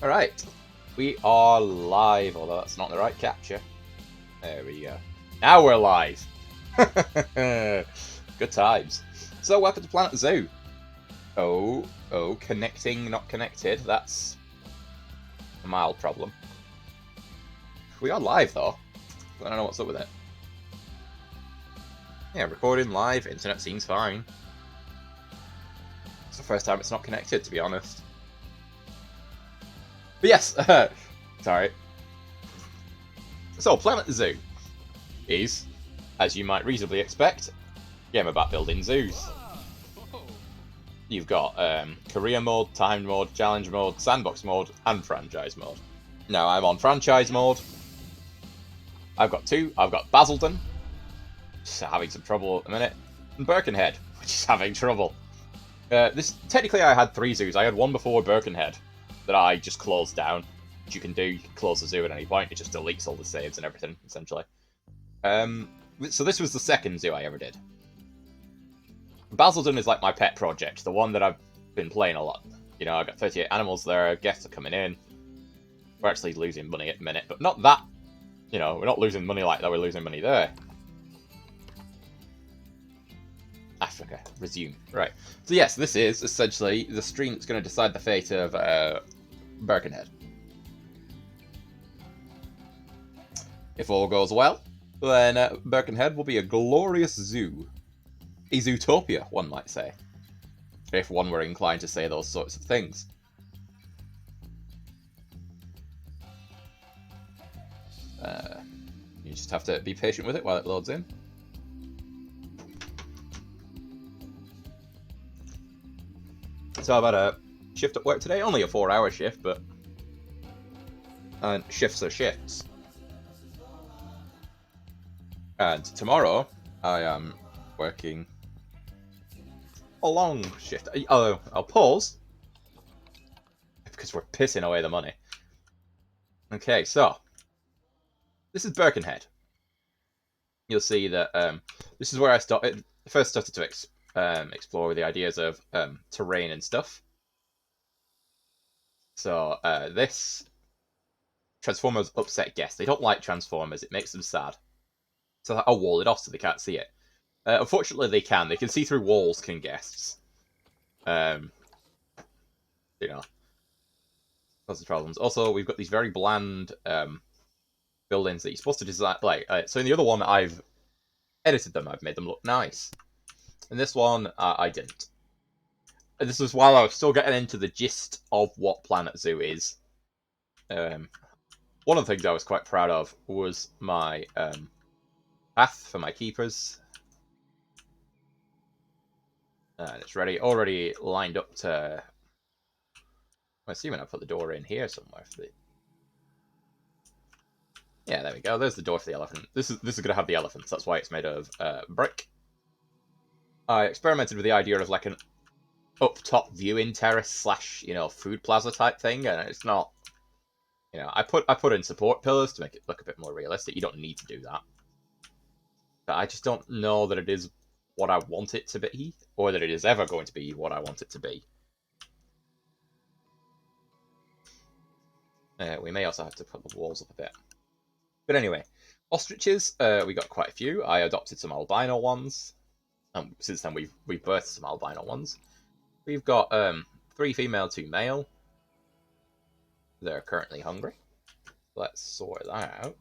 Alright, we are live, although that's not the right capture. There we go. Now we're live! Good times. So, welcome to Planet Zoo. Oh, connecting, not connected. That's a mild problem. We are live, though. I don't know what's up with it. Yeah, recording live, internet seems fine. It's the first time it's not connected, to be honest. But yes, sorry. So, Planet Zoo is, as you might reasonably expect, a game about building zoos. You've got career mode, timed mode, challenge mode, sandbox mode, and franchise mode. Now I'm on franchise mode. I've got two. I've got Basildon, just having some trouble at the minute, and Birkenhead, which is having trouble. Technically I had three zoos. I had one before Birkenhead that I just closed down. Which you can do. You can close the zoo at any point. It just deletes all the saves and everything, essentially. So this was the second zoo I ever did. Basildon is like my pet project, the one that I've been playing a lot. You know, I've got 38 animals there, guests are coming in. We're actually losing money at the minute, but not that. You know, we're not losing money like that, we're losing money there. Africa, resume. Right. So yes, this is essentially the stream that's going to decide the fate of Birkenhead. If all goes well, then Birkenhead will be a glorious zoo. A zootopia, one might say. If one were inclined to say those sorts of things. You just have to be patient with it while it loads in. So I've had a shift at work today, only a 4-hour shift, but and shifts are shifts. And tomorrow I am working a long shift. Oh, I'll pause because we're pissing away the money. Okay, so this is Birkenhead. You'll see that this is where I first started to explore the ideas of terrain and stuff. So this Transformers upset guests. They don't like Transformers. It makes them sad. So I'll wall it off so they can't see it. Unfortunately, they can. They can see through walls, can guests. You know, lots of problems. Also, we've got these very bland buildings that you're supposed to design. So in the other one, I've edited them. I've made them look nice. In this one, I didn't. And this was while I was still getting into the gist of what Planet Zoo is. One of the things I was quite proud of was my path for my keepers. And it's already lined up to... I'm assuming I put the door in here somewhere for the... Yeah, there we go. There's the door for the elephant. This is going to have the elephants. That's why it's made of brick. I experimented with the idea of like an up-top viewing terrace / food plaza type thing, and it's not... I put in support pillars to make it look a bit more realistic. You don't need to do that. But I just don't know that it is what I want it to be, or that it is ever going to be what I want it to be. We may also have to put the walls up a bit. But anyway, ostriches, we got quite a few. I adopted some albino ones. Since then, we've birthed some albino ones. We've got 3 female, 2 male. They're currently hungry. Let's sort that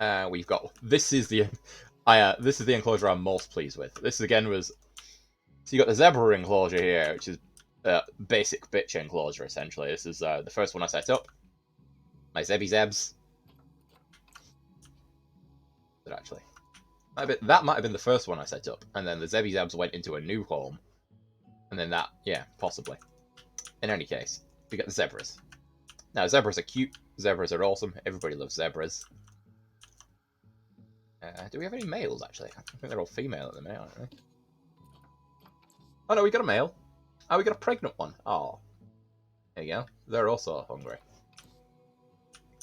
out. We've got this is the enclosure I'm most pleased with. This again was so you got the zebra enclosure here, which is basic bitch enclosure essentially. This is the first one I set up. My Zebby Zebs. But actually, that might have been the first one I set up, and then the Zebby Zebs went into a new home, and then that, yeah, possibly. In any case, we got the zebras. Now zebras are cute. Zebras are awesome. Everybody loves zebras. Do we have any males, actually? I think they're all female at the minute, aren't they? Oh, no, we got a male. Oh, we got a pregnant one. Oh. There you go. They're also hungry.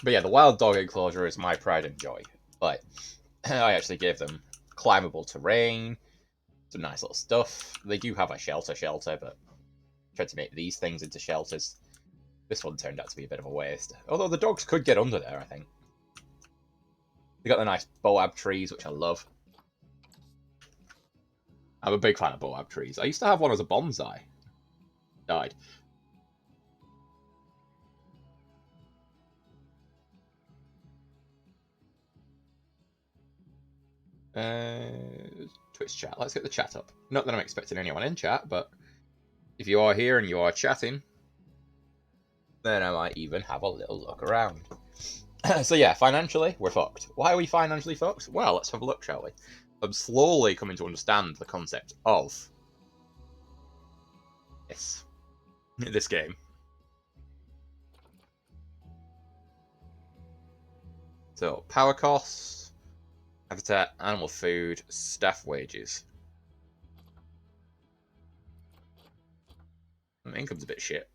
But yeah, the wild dog enclosure is my pride and joy. Like, I actually gave them climbable terrain, Some nice little stuff. They do have a shelter, but I tried to make these things into shelters. This one turned out to be a bit of a waste. Although the dogs could get under there, I think. They got the nice boab trees, which I love. I'm a big fan of boab trees. I used to have one as a bonsai. Died. Twitch chat. Let's get the chat up. Not that I'm expecting anyone in chat, but if you are here and you are chatting, then I might even have a little look around. So yeah, financially, we're fucked. Why are we financially fucked? Well, let's have a look, shall we? I'm slowly coming to understand the concept of this game. So, power costs, habitat, animal food, staff wages. Income's a bit shit.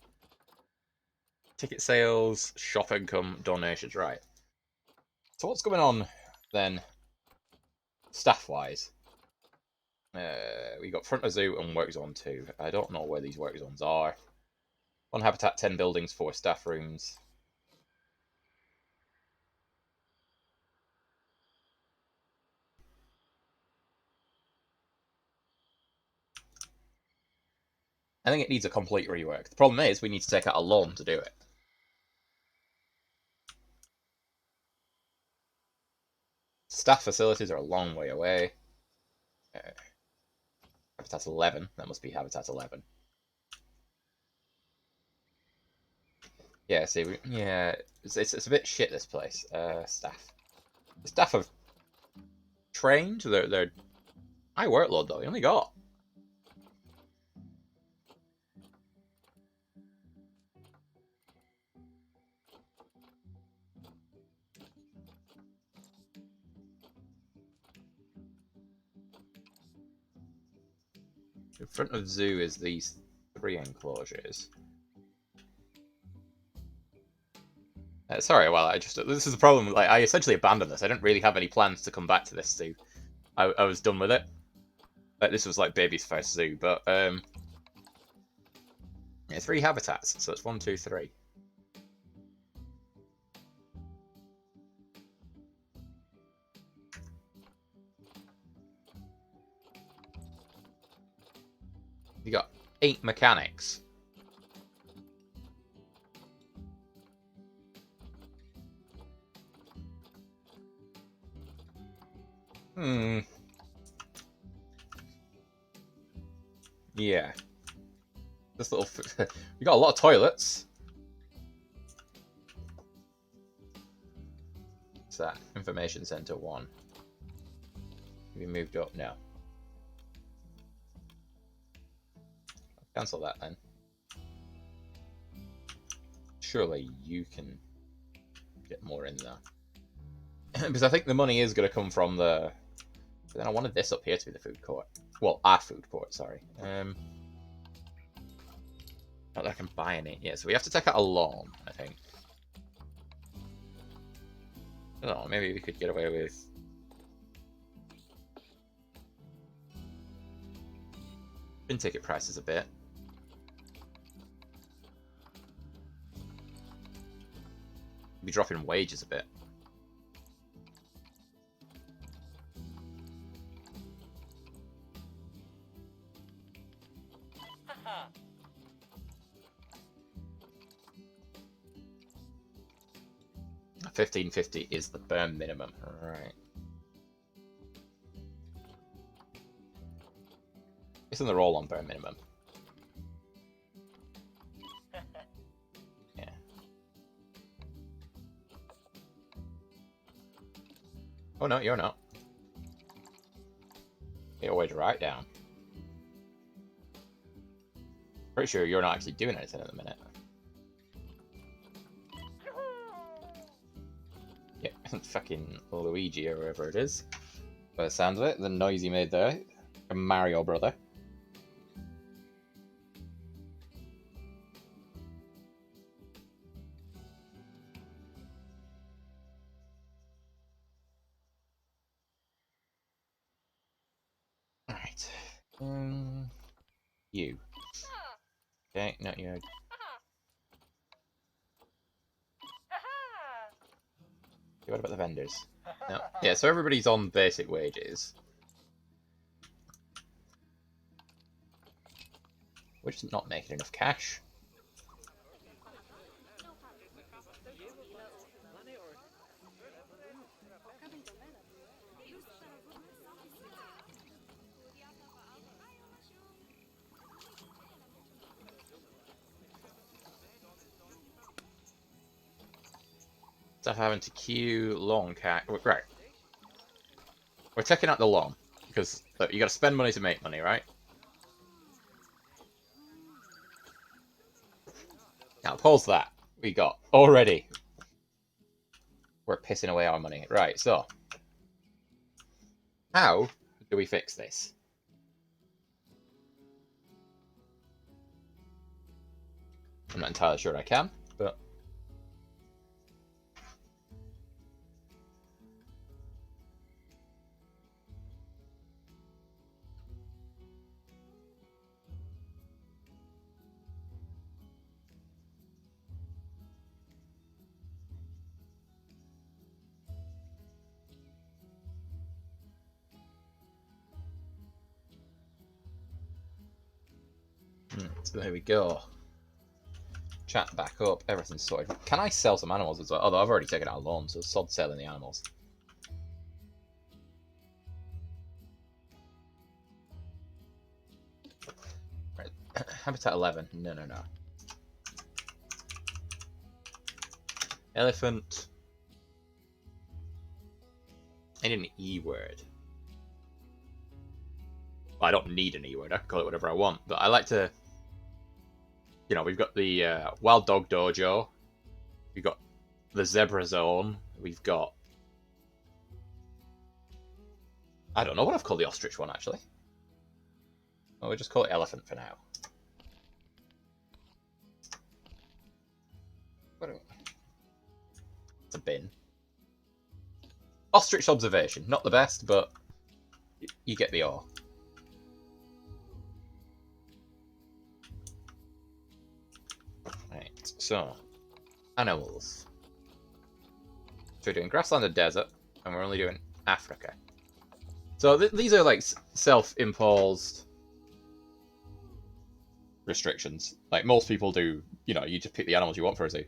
Ticket sales, shop income, donations, right. So what's going on, then, staff-wise? We got front of zoo and work zone 2. I don't know where these work zones are. 1 habitat, 10 buildings, 4 staff rooms. I think it needs a complete rework. The problem is we need to take out a loan to do it. Staff facilities are a long way away. Habitat 11. That must be Habitat 11. Yeah, see, it's a bit shit, this place. Staff. The staff have trained. They're high workload, though. They only got... In front of zoo is these 3 enclosures. Sorry, well, this is the problem. Like, I essentially abandoned this. I didn't really have any plans to come back to this zoo. I was done with it. Like, this was like baby's first zoo, but yeah, 3 habitats. So it's 1, 2, 3. You got 8 mechanics. Yeah. This little... We got a lot of toilets. What's that? Information Center 1. Have you moved up? No. Cancel that then. Surely you can get more in there. Because I think the money is going to come from the... But then I wanted this up here to be the food court. Well, our food court, sorry. Not that I can buy any. Yeah, so we have to take out a loan, I think. I don't know, maybe we could get away with... in ticket prices a bit. Be dropping wages a bit. $15.50 is the bare minimum. Alright. It's in the roll on bare minimum. Yeah. Oh no, you're not. You're always right down. Pretty sure you're not actually doing anything at the minute. Yeah, fucking Luigi or whoever it is. By the sound of it, the noise he made there. A Mario brother. Alright. You. Okay, not you. Okay, what about the vendors? No. Yeah, so everybody's on basic wages. We're just not making enough cash. Start having to queue long cash. Right. We're taking out the long. Because, look, you gotta spend money to make money, right? Now, pause that. We got already. We're pissing away our money. Right, so. How do we fix this? I'm not entirely sure I can, but. So there we go. Chat back up, everything's sorted. Can I sell some animals as well? Although I've already taken out a loan, so sod selling the animals. Right. Habitat 11. No. Elephant. I need an E word. Well, I don't need an E word, I can call it whatever I want, but I like to. You know, we've got the Wild Dog Dojo, we've got the Zebra Zone, we've got. I don't know what I've called the ostrich one actually. Oh, we'll just call it elephant for now. It's a bin. Ostrich observation, not the best, but you get the ore. Right, so animals. So we're doing grassland and desert, and we're only doing Africa. So these are like self-imposed restrictions. Like most people do, you know, you just pick the animals you want for a zoo.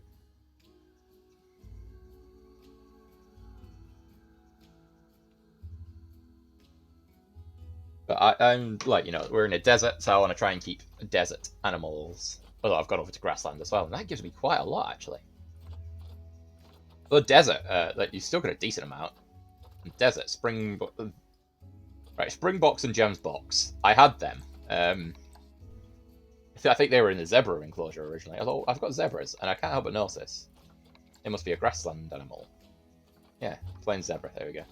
But I'm like, you know, we're in a desert, so I want to try and keep desert animals. Although I've gone over to grassland as well, and that gives me quite a lot actually. Well, desert, like you still got a decent amount. Desert, right, Springboks and Gemsboks. I had them. I think they were in the zebra enclosure originally. Although I've got zebras, and I can't help but notice it must be a grassland animal. Yeah, plain zebra. There we go.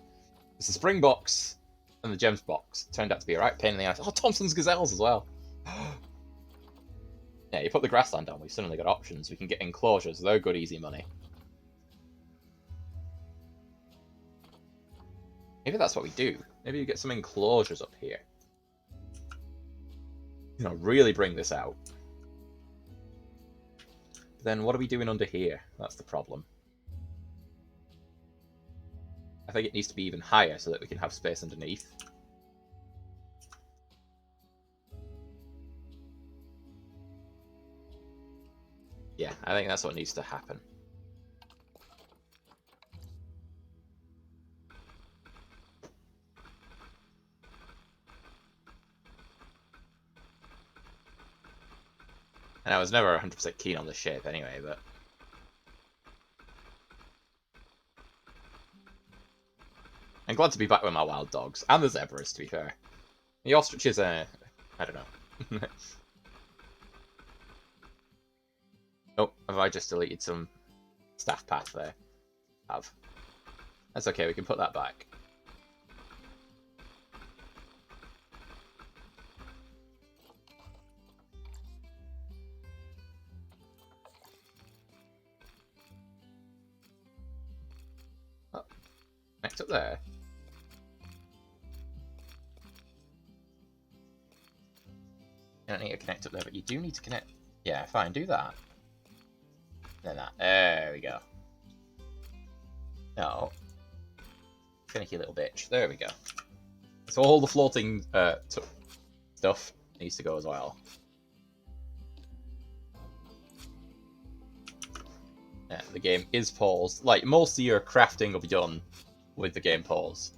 It's the Springboks and the Gemsboks. Turned out to be a right pain in the ass. Oh, Thompson's gazelles as well. Yeah, you put the grassland down, we've suddenly got options. We can get enclosures. They're good, easy money. Maybe that's what we do. Maybe you get some enclosures up here. You know, really bring this out. Then what are we doing under here? That's the problem. I think it needs to be even higher so that we can have space underneath. Yeah, I think that's what needs to happen. And I was never 100% keen on the shape anyway, but... I'm glad to be back with my wild dogs. And the zebras, to be fair. The ostriches are... I don't know. Oh, have I just deleted some staff path there? Have. That's okay, we can put that back. Oh, next up there. You don't need to connect up there, but you do need to connect. Yeah, fine, do that. Then that. There we go. No. Finicky little bitch. There we go. So all the floating stuff needs to go as well. Yeah, the game is paused. Like, most of your crafting will be done with the game paused.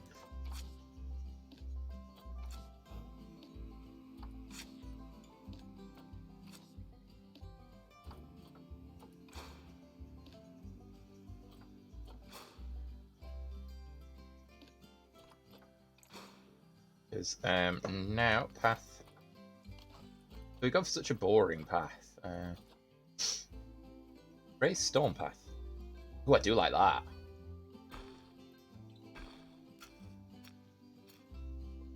Because now path. We've gone for such a boring path. Raise Storm Path. Oh, I do like that.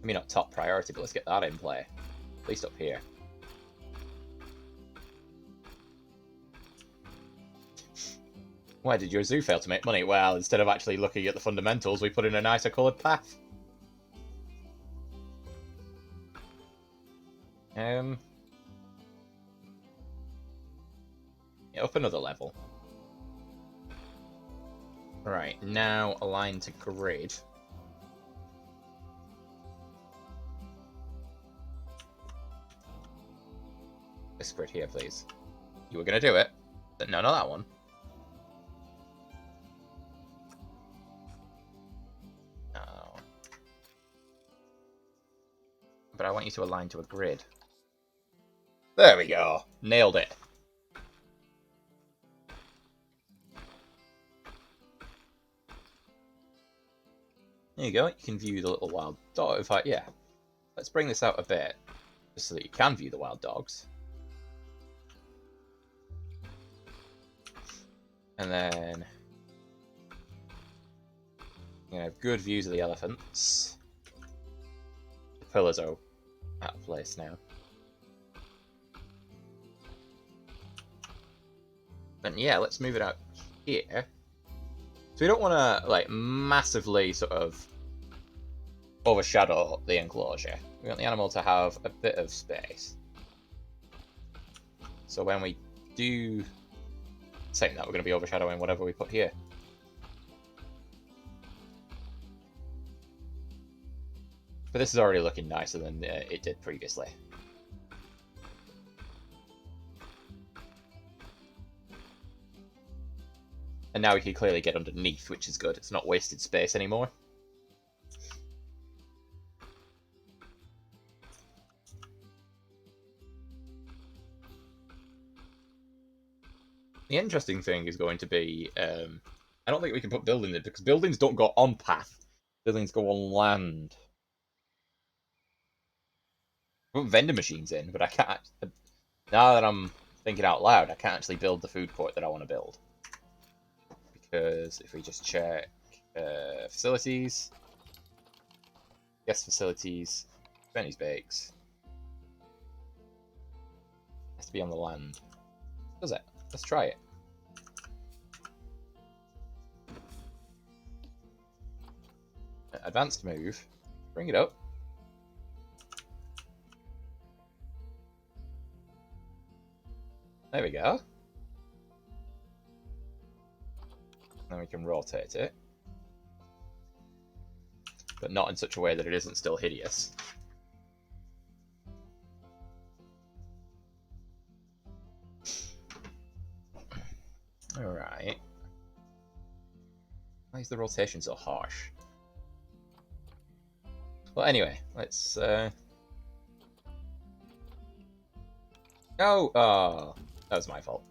I mean, not top priority, but let's get that in play. At least up here. Why did your zoo fail to make money? Well, instead of actually looking at the fundamentals, we put in a nicer coloured path. Yeah, up another level. Right, now align to grid. This grid here, please. You were going to do it, but no, not that one. No. But I want you to align to a grid. There we go. Nailed it. There you go. You can view the little wild dog. In fact, yeah. Let's bring this out a bit, just so that you can view the wild dogs. And then you have good views of the elephants. The pillars are out of place now. And yeah, let's move it out here. So we don't want to like massively sort of overshadow the enclosure. We want the animal to have a bit of space. So when we do saying that, we're going to be overshadowing whatever we put here. But this is already looking nicer than it did previously. And now we can clearly get underneath, which is good. It's not wasted space anymore. The interesting thing is going to be, I don't think we can put buildings in, because buildings don't go on path. Buildings go on land. Put vending machines in, but I can't. Now that I'm thinking out loud, I can't actually build the food court that I want to build. Because if we just check facilities, guest facilities, Benny's Bakes, has to be on the land. Does it? Let's try it. Advanced move. Bring it up. There we go. Then we can rotate it. But not in such a way that it isn't still hideous. Alright. Why is the rotation so harsh? Well, anyway, let's... Oh, that was my fault.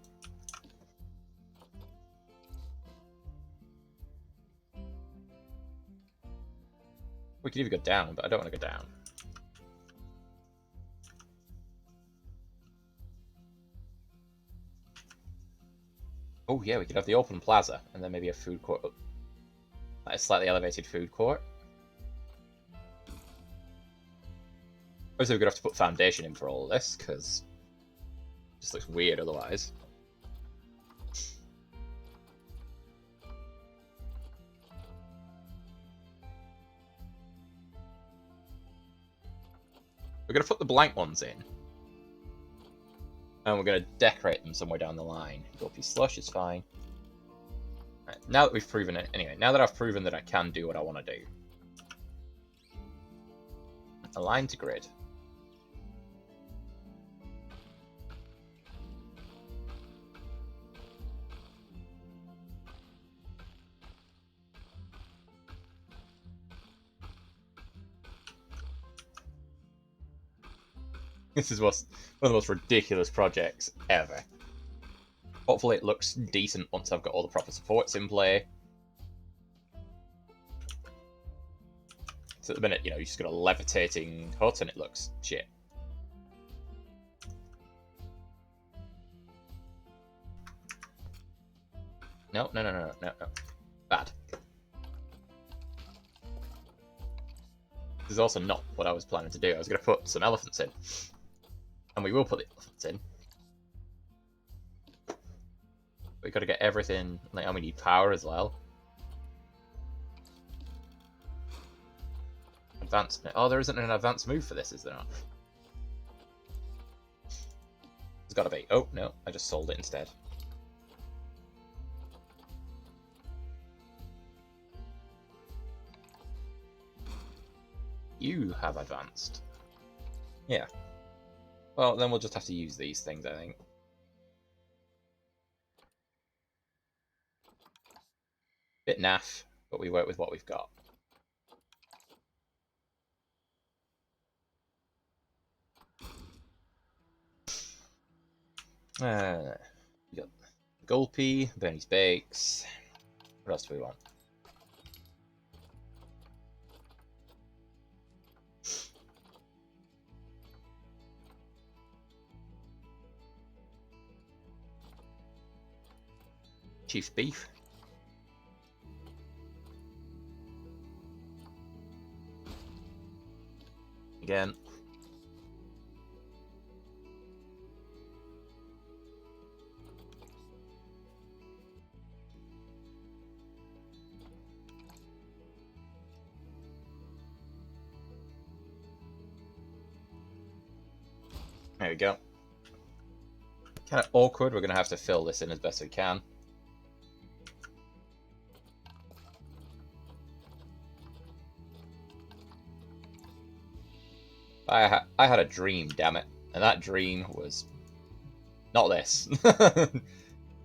We could even go down, but I don't want to go down. Oh yeah, we could have the open plaza, and then maybe a food court. Like a slightly elevated food court. Obviously, we're going to have to put foundation in for all of this, because it just looks weird otherwise. We're going to put the blank ones in. And we're going to decorate them somewhere down the line. Gulpy Slush is fine. Right, now that we've proven it, anyway, now that I've proven that I can do what I want to do. Align to grid. This is one of the most ridiculous projects ever. Hopefully it looks decent once I've got all the proper supports in play. So at the minute, you know, you just got a levitating hut and it looks shit. No. Bad. This is also not what I was planning to do. I was going to put some elephants in. And we will put the elephants in. We've got to get everything, like, and we need power as well. Advanced. Oh, there isn't an advanced move for this, is there not? There's got to be. Oh, no, I just sold it instead. You have advanced. Yeah. Well, then we'll just have to use these things, I think. Bit naff, but we work with what we've got. We got Gulpy, Bernie's Bakes. What else do we want? Chief Beef. Again. There we go. Kind of awkward. We're going to have to fill this in as best we can. I had a dream, damn it. And that dream was not this. That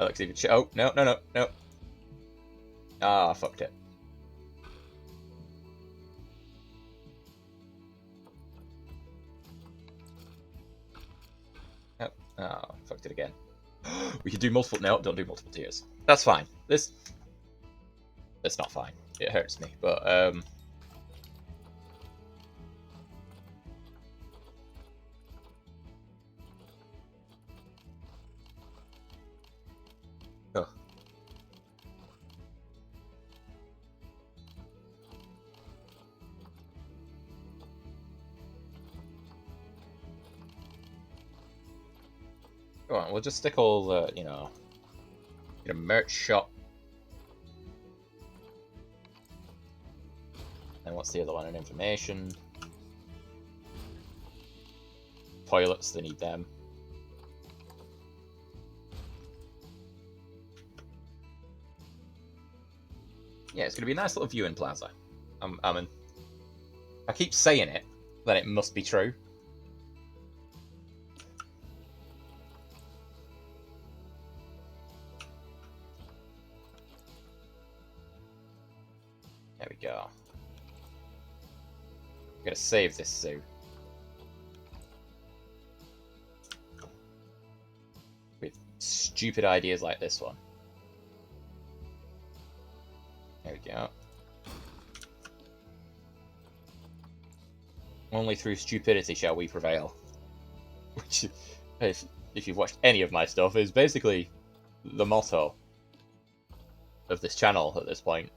looks even shit. Oh, no. Ah, I fucked it. Oh, fucked it again. We could do multiple. No, don't do multiple tiers. That's fine. That's not fine. It hurts me, but oh. Go on, we'll just stick all the, you know, get a merch shop. And what's the other one? An information. Toilets, they need them. Yeah, it's going to be a nice little viewing plaza. I keep saying it, then it must be true. There we go. I'm going to save this zoo. With stupid ideas like this one. There we go. Only through stupidity shall we prevail. Which, if you've watched any of my stuff, is basically the motto of this channel at this point.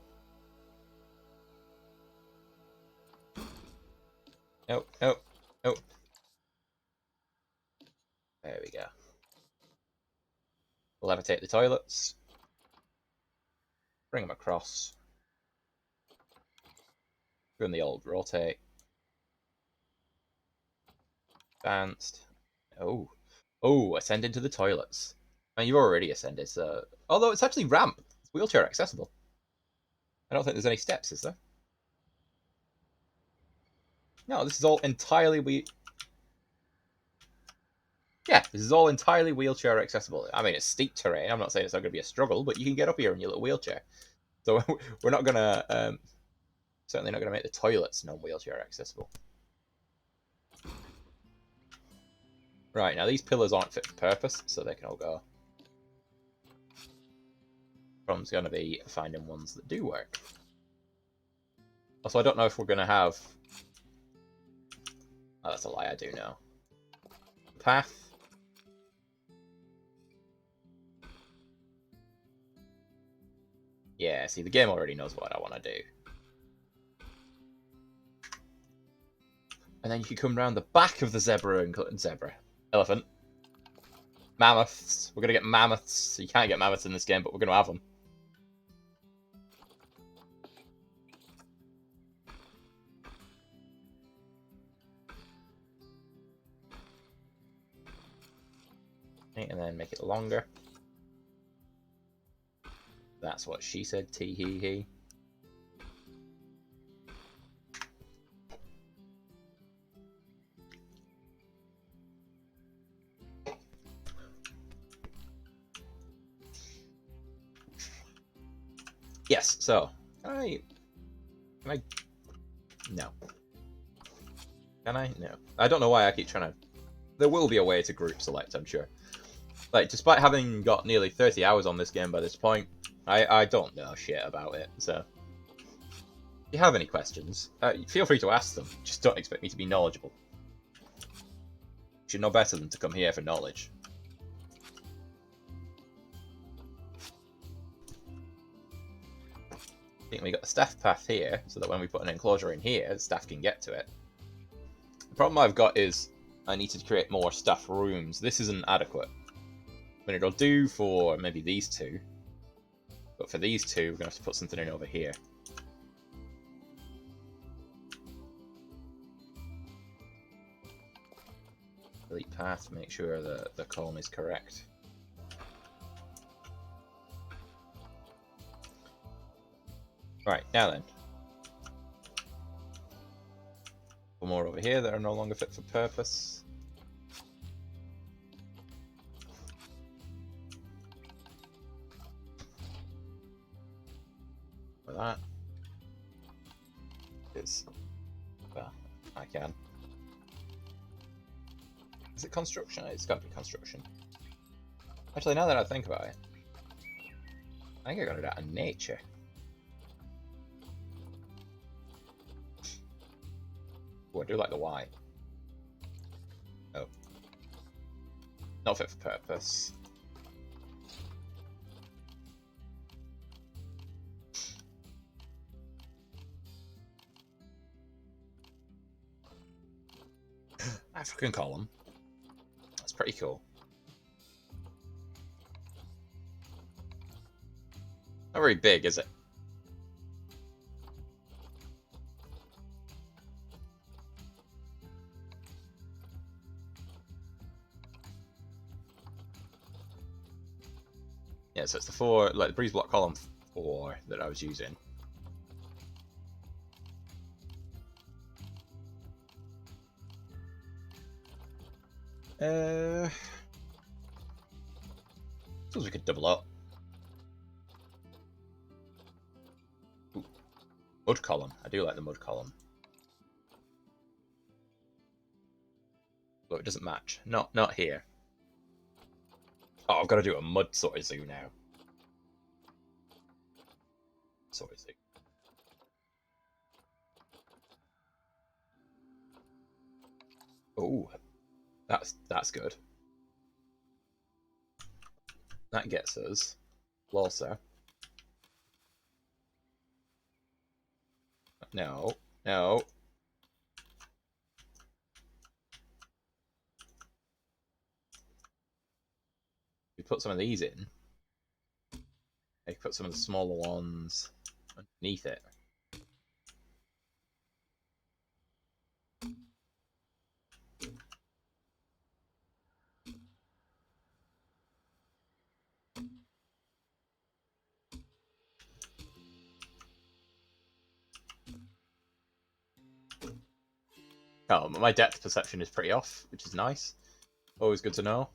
Nope. There we go. Levitate the toilets. Bring them across. Run the old rotate. Advanced. Oh. Oh, ascend into the toilets. I mean, you've already ascended, so... Although it's actually ramp. It's wheelchair accessible. I don't think there's any steps, is there? No, this is all entirely Yeah, this is all entirely wheelchair accessible. I mean, it's steep terrain. I'm not saying it's not going to be a struggle, but you can get up here in your little wheelchair. So we're not going to... certainly not going to make the toilets non-wheelchair accessible. Right, now these pillars aren't fit for purpose, so they can all go. Problem's going to be finding ones that do work. Also, I don't know if we're going to have... Oh, that's a lie, I do know. Path. Yeah, see, the game already knows what I want to do. And then you can come around the back of the elephant. Mammoths. We're going to get mammoths. You can't get mammoths in this game, but we're going to have them. And then make it longer. That's what she said, tee hee hee. Yes, so, can I... No. Can I? No. I don't know why I keep trying to... There will be a way to group select, I'm sure. Like, despite having got nearly 30 hours on this game by this point, I don't know shit about it, so... If you have any questions, feel free to ask them. Just don't expect me to be knowledgeable. You should know better than to come here for knowledge. I think we got the staff path here, so that when we put an enclosure in here, the staff can get to it. The problem I've got is I need to create more staff rooms. This isn't adequate. I mean, it'll do for maybe these two, but for these two, we're going to have to put something in over here. Delete path, make sure that the column is correct. Right, now then. One more over here that are no longer fit for purpose. For that. It's... well, I can. Is it construction? It's got to be construction. Actually, now that I think about it, I think I got it out of nature. Oh, I do like the Y. Oh. Not fit for purpose. African column. That's pretty cool. Not very big, is it? Yeah, so it's the like the breeze block column 4 that I was using. Suppose we could double up. Ooh. Mud column. I do like the mud column. But it doesn't match. Not here. Oh, I've got to do a mud sort of zoo now. Sort of zoo. Oh, that's good. That gets us closer. No, no. We put some of these in. I put some of the smaller ones underneath it. Oh, my depth perception is pretty off, which is nice. Always good to know.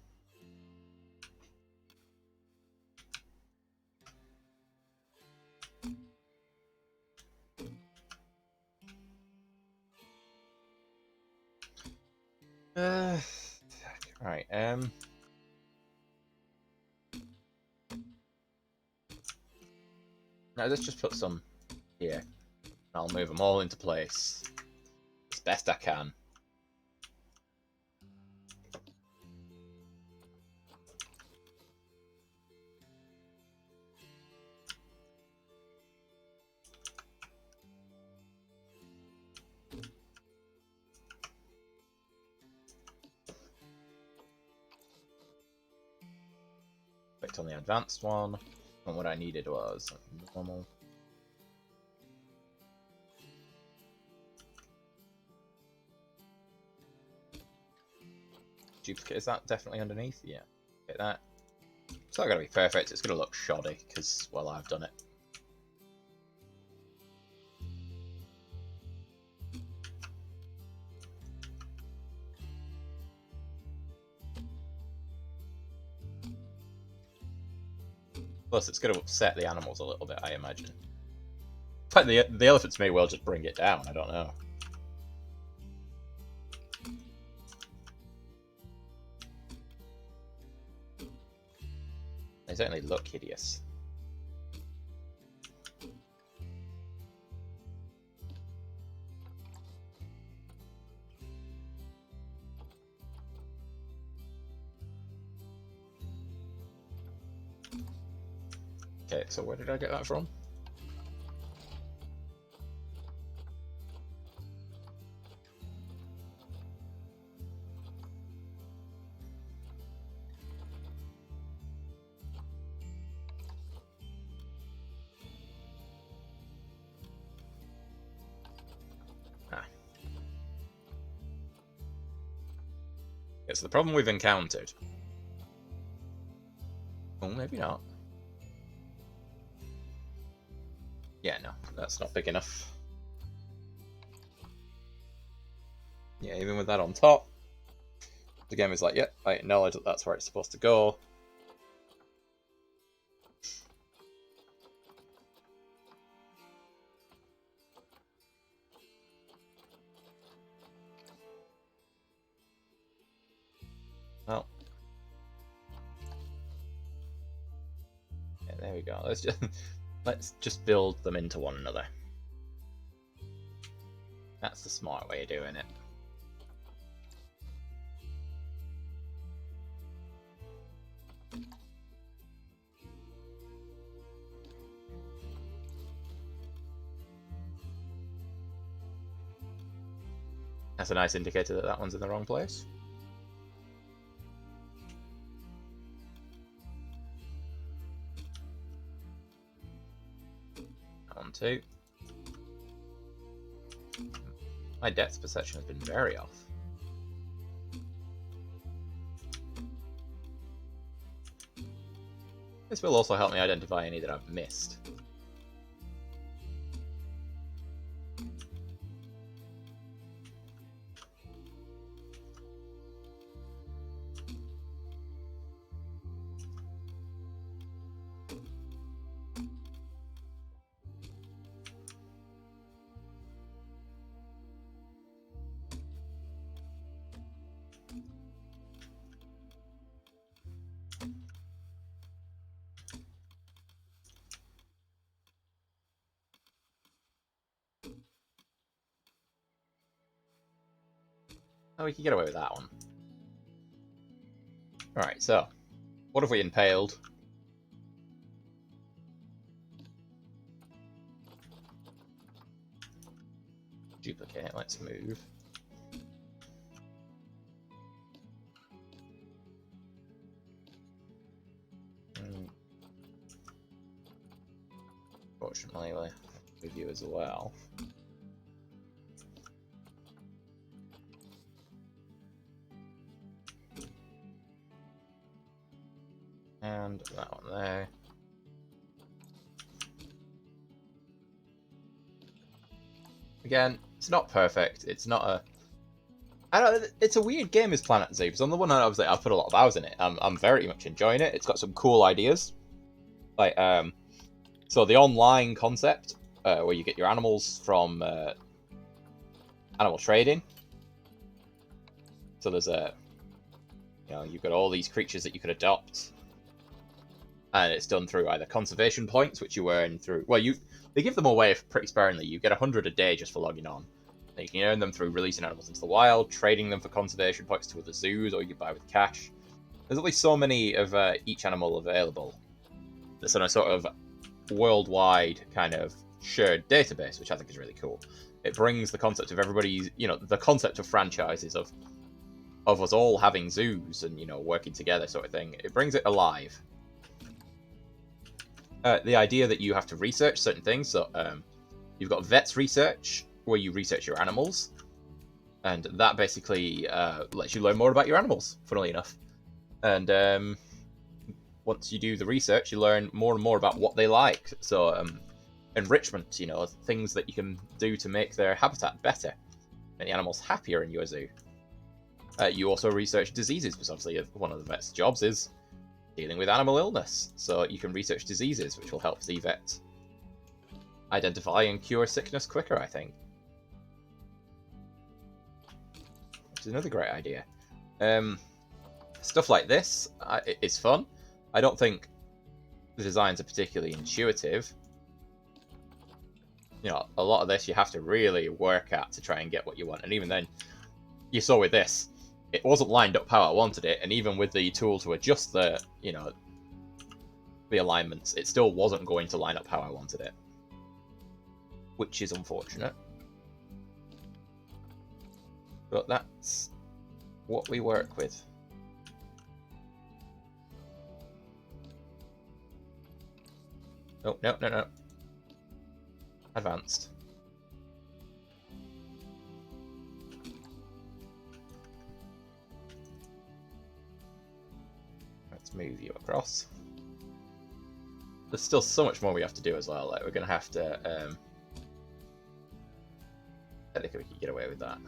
Right, now let's just put some here. I'll move them all into place as best I can. Clicked on the advanced one, and what I needed was normal. Duplicate, is that definitely underneath? Yeah, get that. It's not going to be perfect, it's going to look shoddy, because, well, I've done it. Plus, it's going to upset the animals a little bit, I imagine. In fact, the elephants may well just bring it down, I don't know. They certainly look hideous. Okay, so where did I get that from? It's the problem we've encountered. Oh, maybe not. Yeah, no, that's not big enough. Yeah, even with that on top, the game is like, yep, I acknowledge that that's where it's supposed to go. Well, yeah, there we go. Let's just build them into one another. That's the smart way of doing it. That's a nice indicator that that one's in the wrong place. One, two. My depth perception has been very off. This will also help me identify any that I've missed. Oh, we can get away with that one. Alright, so, what have we impaled? Duplicate, let's move. Fortunately, we'll with you as well. And that one there. Again, it's not perfect. It's not a I don't. It's a weird game, as Planet Zoo. Because on the one hand, obviously, I've put a lot of hours in it. I'm very much enjoying it. It's got some cool ideas, like so the online concept where you get your animals from animal trading. So there's you've got all these creatures that you could adopt, and it's done through either conservation points, which you earn through. Well, they give them away pretty sparingly. You get 100 a day just for logging on. And you can earn them through releasing animals into the wild, trading them for conservation points to other zoos, or you buy with cash. There's only so many of each animal available. There's on a sort of worldwide kind of shared database, which I think is really cool. It brings the concept of everybody's, the concept of franchises of us all having zoos and working together, sort of thing. It brings it alive. The idea that you have to research certain things, so you've got vets research, where you research your animals, and that basically lets you learn more about your animals, funnily enough. And once you do the research, you learn more and more about what they like. So enrichment, things that you can do to make their habitat better, and the animals happier in your zoo. You also research diseases, because obviously one of the vet's jobs is dealing with animal illness. So you can research diseases, which will help the vet identify and cure sickness quicker, I think. Which is another great idea. Stuff like this is fun. I don't think the designs are particularly intuitive. A lot of this you have to really work at to try and get what you want. And even then, you saw with this, it wasn't lined up how I wanted it. And even with the tool to adjust the alignments, it still wasn't going to line up how I wanted it. Which is unfortunate. But that's what we work with. No. Advanced. Let's move you across. There's still so much more we have to do as well. Like, we're gonna have to I think we can get away with that.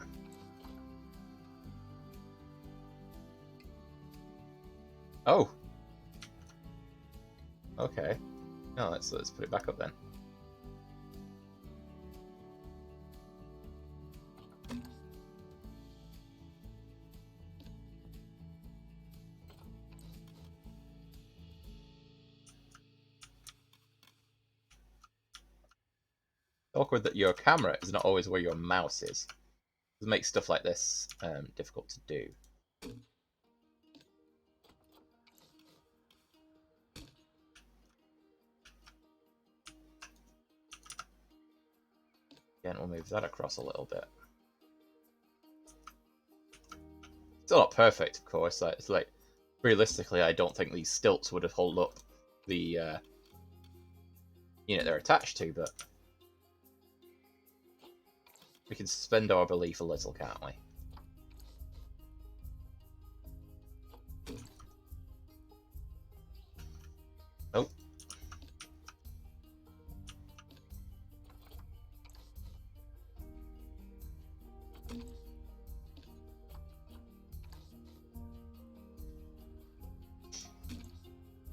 Oh. Okay. No, let's put it back up then. Awkward that your camera is not always where your mouse is. It makes stuff like this difficult to do. Again, we'll move that across a little bit. Still not perfect, of course. It's like, realistically, I don't think these stilts would have held up the unit they're attached to, but we can suspend our belief a little, can't we? Nope.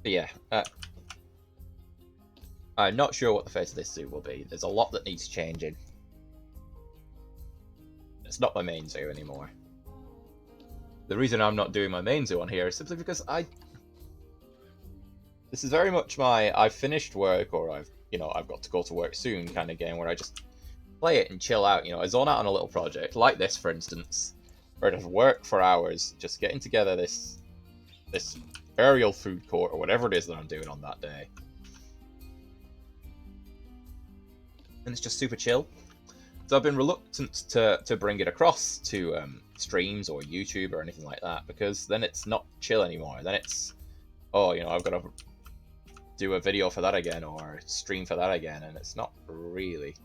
But yeah, I'm not sure what the fate of this zoo will be. There's a lot that needs changing. It's not my main zoo anymore. The reason I'm not doing my main zoo on here is simply because this is very much my I've finished work, or I've got to go to work soon kind of game, where I just play it and chill out. I zone out on a little project like this, for instance, where I just work for hours, just getting together this aerial food court or whatever it is that I'm doing on that day, and it's just super chill. So I've been reluctant to bring it across to streams or YouTube or anything like that, because then it's not chill anymore. Then it's, I've got to do a video for that again or stream for that again, and it's not really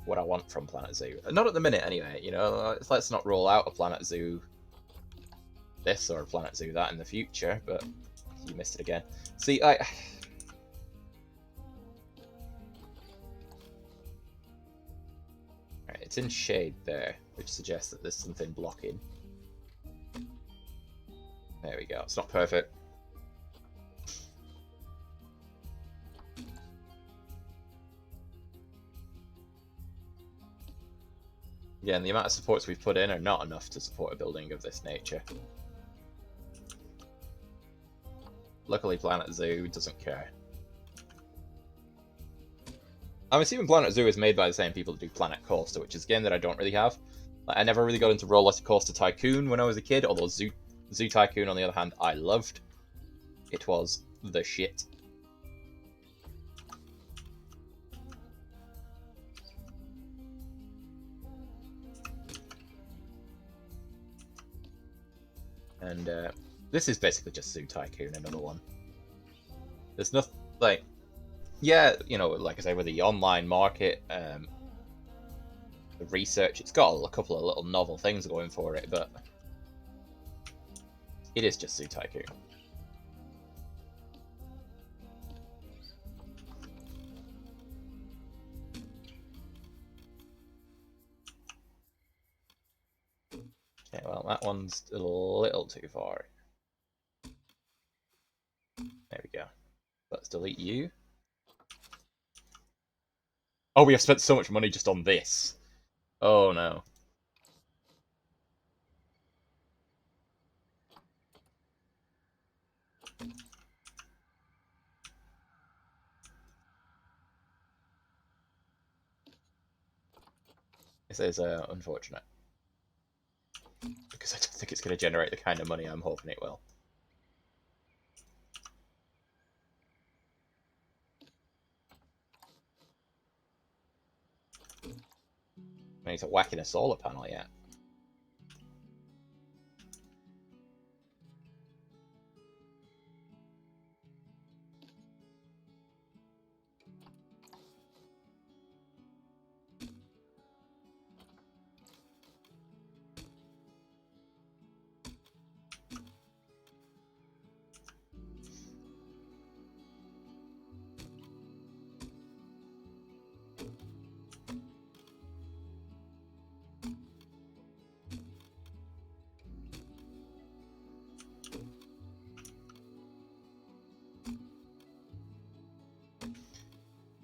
what I want from Planet Zoo. Not at the minute, anyway. Let's not roll out a Planet Zoo this or a Planet Zoo that in the future. But you missed it again. See, it's in shade there. which suggests that there's something blocking. There we go. It's not perfect. Yeah, and the amount of supports we've put in are not enough to support a building of this nature. Luckily, Planet Zoo doesn't care. I'm assuming Planet Zoo is made by the same people that do Planet Coaster, which is a game that I don't really have. Like, I never really got into Roller Coaster Tycoon when I was a kid, although Zoo Tycoon, on the other hand, I loved. It was the shit. And this is basically just Zoo Tycoon, another one. There's nothing, like, yeah, you know, like I say, with the online market, the research, it's got a couple of little novel things going for it, but it is just Zoo Tycoon. Okay, well, that one's a little too far. There we go. Let's delete you. Oh, we have spent so much money just on this. Oh no. This is unfortunate. Because I don't think it's going to generate the kind of money I'm hoping it will. I need to whack in a solar panel yet.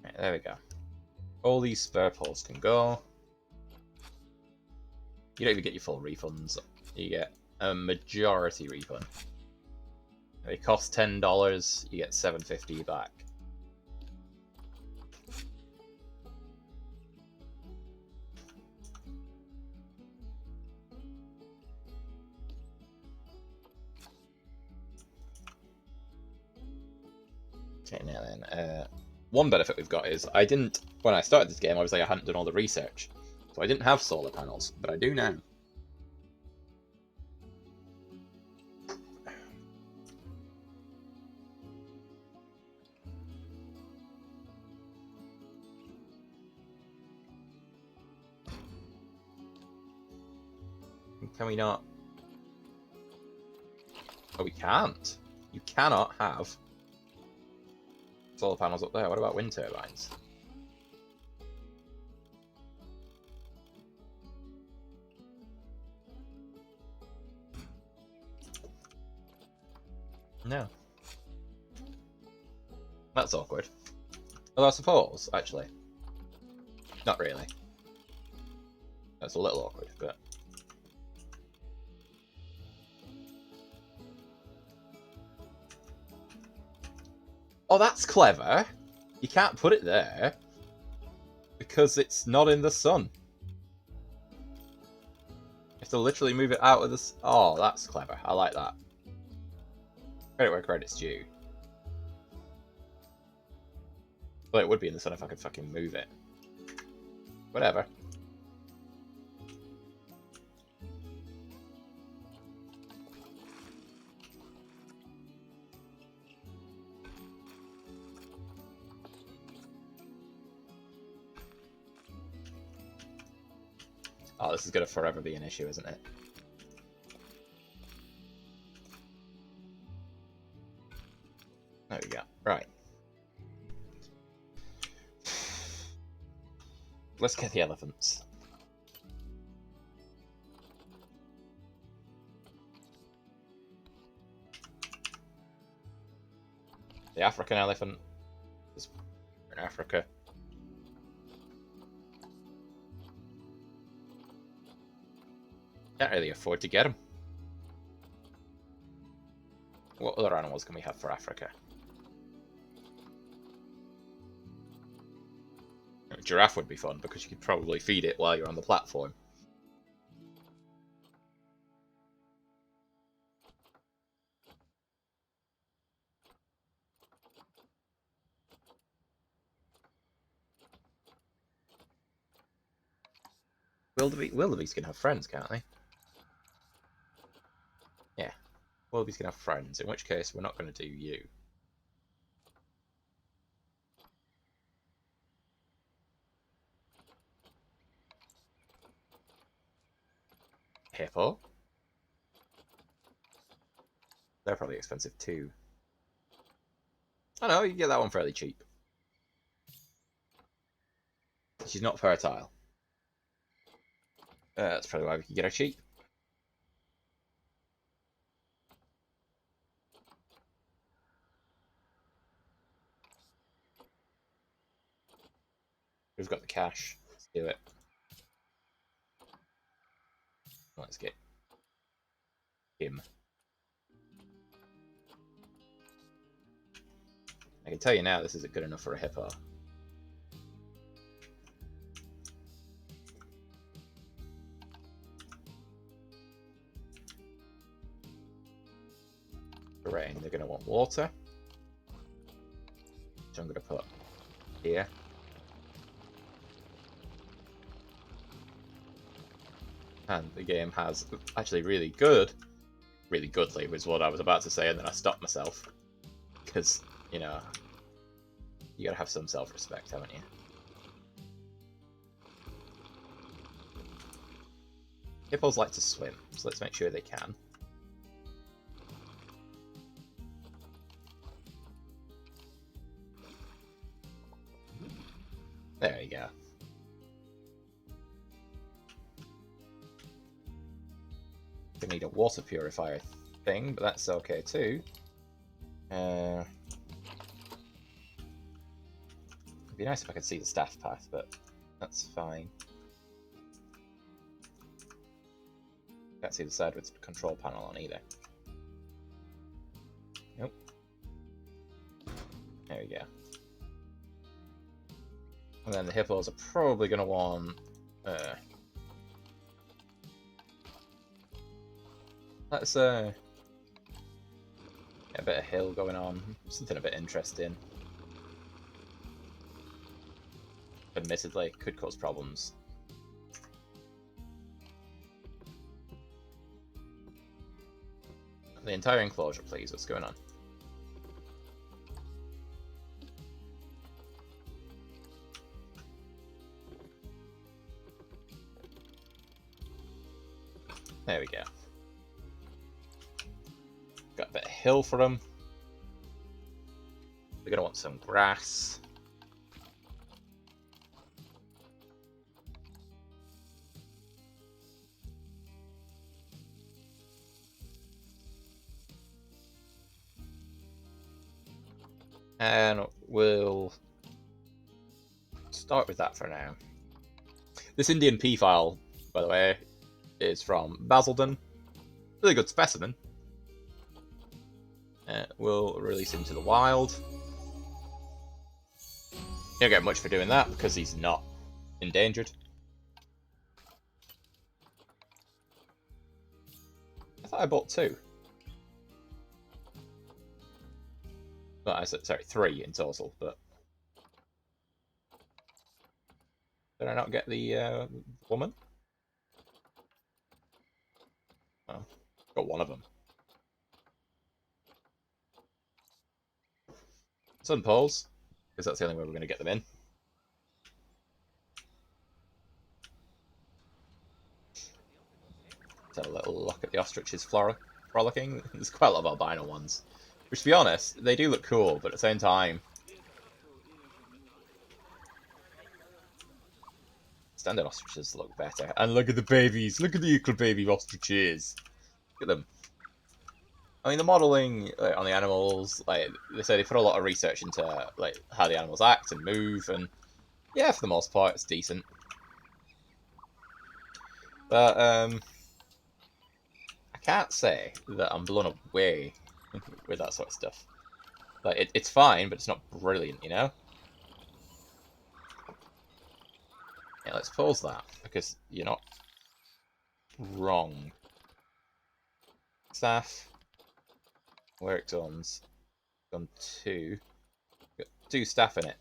Right, there we go. All these spare poles can go. You don't even get your full refunds. You get a majority refund. They cost $10, you get $7.50 back. Okay, now then, one benefit we've got is when I started this game, obviously I hadn't done all the research. So I didn't have solar panels, but I do now. Can we not? Oh, we can't. You cannot have solar panels up there. What about wind turbines? No. That's awkward. Although I suppose, actually. Not really. That's a little awkward, but... Oh, that's clever! You can't put it there, because it's not in the sun. You have to literally move it out of the... Oh, that's clever. I like that. Credit where credit's due. Well, it would be in the sun if I could fucking move it. Whatever. Oh, this is going to forever be an issue, isn't it? There we go. Right. Let's get the elephants. The African elephant is in Africa. Can't really afford to get them. What other animals can we have for Africa? A giraffe would be fun because you could probably feed it while you're on the platform. Wildebeest can have friends, can't they? Yeah. Wildebeest can have friends, in which case we're not going to do you. Hippo? They're probably expensive too. I know, you can get that one fairly cheap. She's not fertile. That's probably why we can get her cheap. We've got the cash. Let's do it. Let's get him. I can tell you now this isn't good enough for a hippo. Rain, they're going to want water. Which I'm going to put here. And the game has actually really goodly was what I was about to say, and then I stopped myself. Because, you know, you gotta have some self-respect, haven't you? Hippos like to swim, so let's make sure they can. There you go. We need a water purifier thing, but that's okay too. It'd be nice if I could see the staff path, but that's fine. Can't see the side with the control panel on either. Nope. There we go. And then the hippos are probably going to want... let's get a bit of hill going on. Something a bit interesting. Admittedly, could cause problems. The entire enclosure, please. What's going on? There we go. Got a bit of hill for them. They're going to want some grass. And we'll start with that for now. This Indian Peafowl, by the way, is from Basildon. Really good specimen. We'll release him to the wild. You don't get much for doing that because he's not endangered. I thought I bought 2. Well, I said, sorry, 3 in total, but... Did I not get the woman? Oh, got one of them. Sun poles, because that's the only way we're going to get them in. Let's have a little look at the ostriches frolicking. There's quite a lot of albino ones. Which, to be honest, they do look cool, but at the same time... Standard ostriches look better. And look at the babies! Look at the little baby ostriches! Look at them. I mean, the modeling on the animals, like they say, they put a lot of research into like how the animals act and move, and yeah, for the most part, it's decent. But I can't say that I'm blown away with that sort of stuff. Like it's fine, but it's not brilliant, you know. Yeah, let's pause that because you're not wrong. Staff, work zones, done two. Got two staff in it.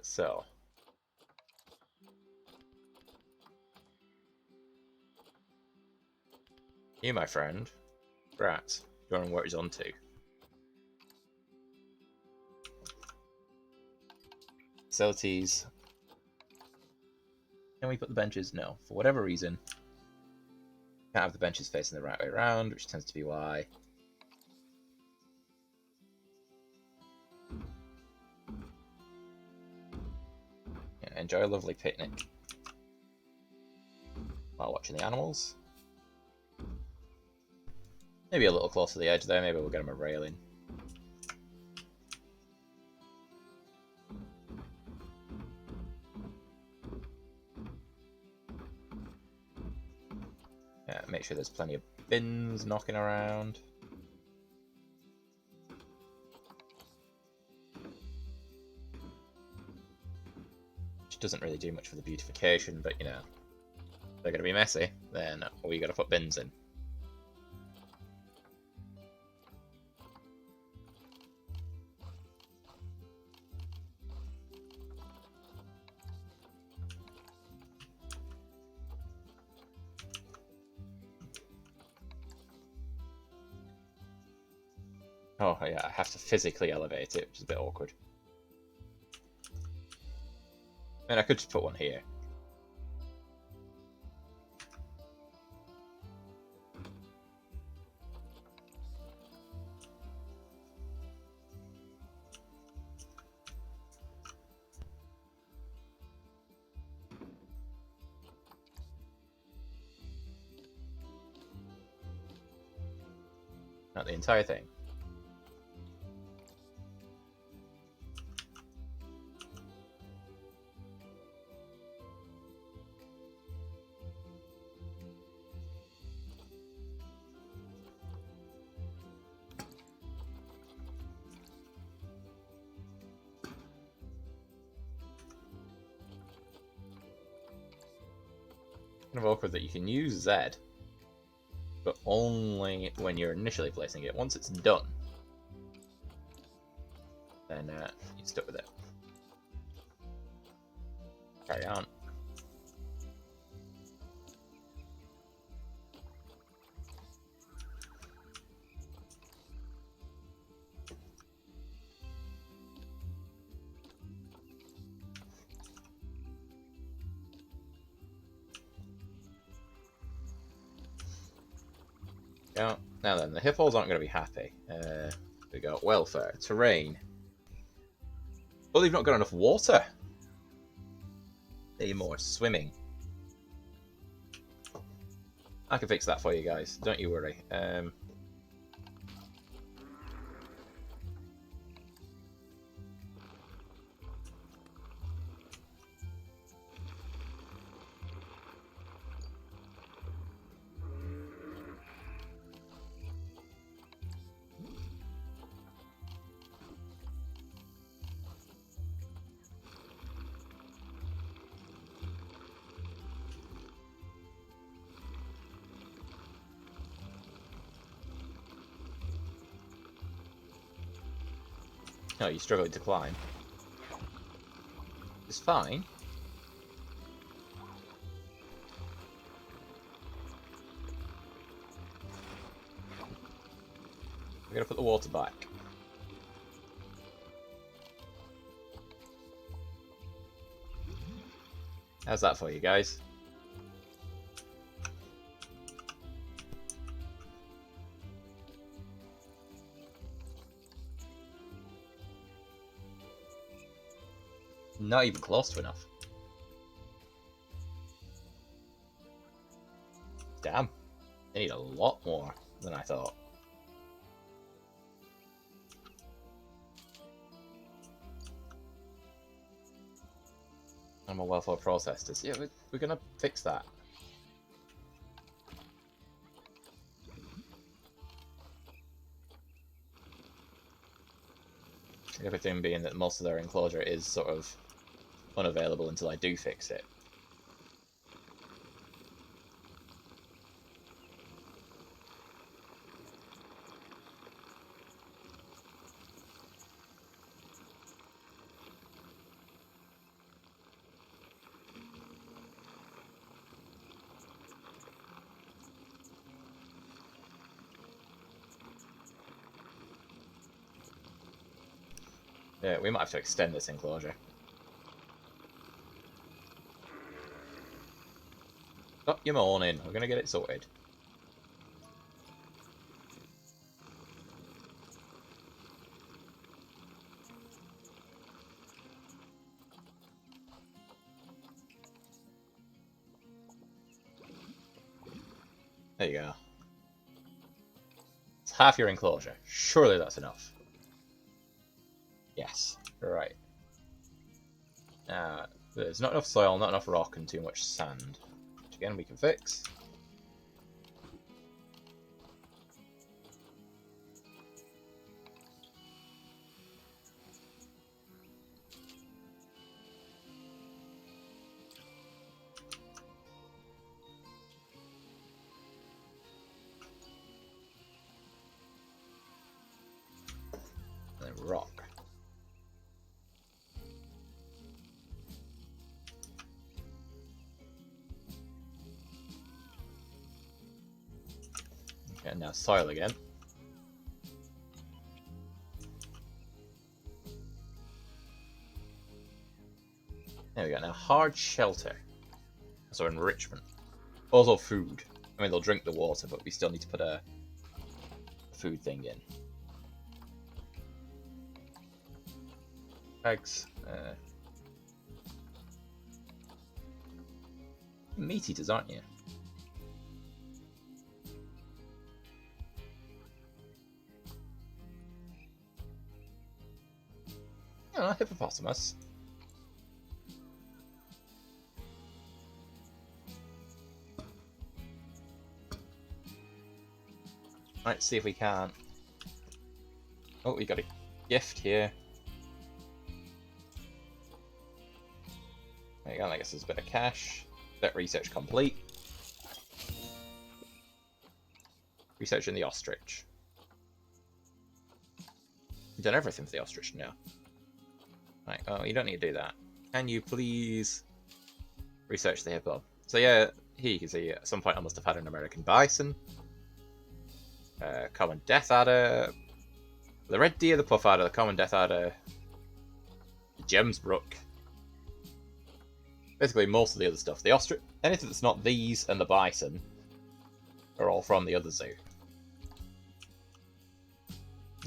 So you, my friend, Rat, you're on work zone two. Facilities. Can we put the benches? No. For whatever reason, can't have the benches facing the right way around, which tends to be why. Yeah, enjoy a lovely picnic while watching the animals. Maybe a little closer to the edge there. Maybe we'll get them a railing. Yeah, make sure there's plenty of bins knocking around. Which doesn't really do much for the beautification, but you know, if they're going to be messy, then we got to put bins in. Oh yeah, I have to physically elevate it, which is a bit awkward. I mean, I could just put one here. Not the entire thing. Kind of awkward that you can use Z, but only when you're initially placing it. Once it's done, then you're stuck with it. Carry on. Yeah. Now then, the hippos aren't going to be happy. We got welfare, terrain. Well, they've not got enough water. Need more swimming. I can fix that for you guys. Don't you worry. No, you're struggling to climb. It's fine. We're going to put the water back. How's that for you guys? Not even close to enough. Damn. They need a lot more than I thought. Animal welfare processors. Yeah, we're gonna fix that. Everything being that most of their enclosure is sort of unavailable until I do fix it. Yeah, we might have to extend this enclosure. Stop your moaning. We're gonna get it sorted. There you go. It's half your enclosure. Surely that's enough. Yes. Right. There's not enough soil, not enough rock, and too much sand. Which again, we can fix. And then rock. Okay, now soil again. There we go. Now hard shelter. So enrichment. Also food. I mean, they'll drink the water, but we still need to put a food thing in. Eggs. Meat eaters, aren't you? Oh, hippopotamus. Right, see if we can. Oh, we got a gift here. There you go, I guess there's a bit of cash. That research complete. Researching the ostrich. You've done everything for the ostrich now. Right, oh, you don't need to do that. Can you please research the hippo? So yeah, here you can see at some point I must have had an American bison. Common death adder. The red deer, the puff adder, the common death adder. The gemsbrook. Basically most of the other stuff. The ostrich, anything that's not these and the bison are all from the other zoo.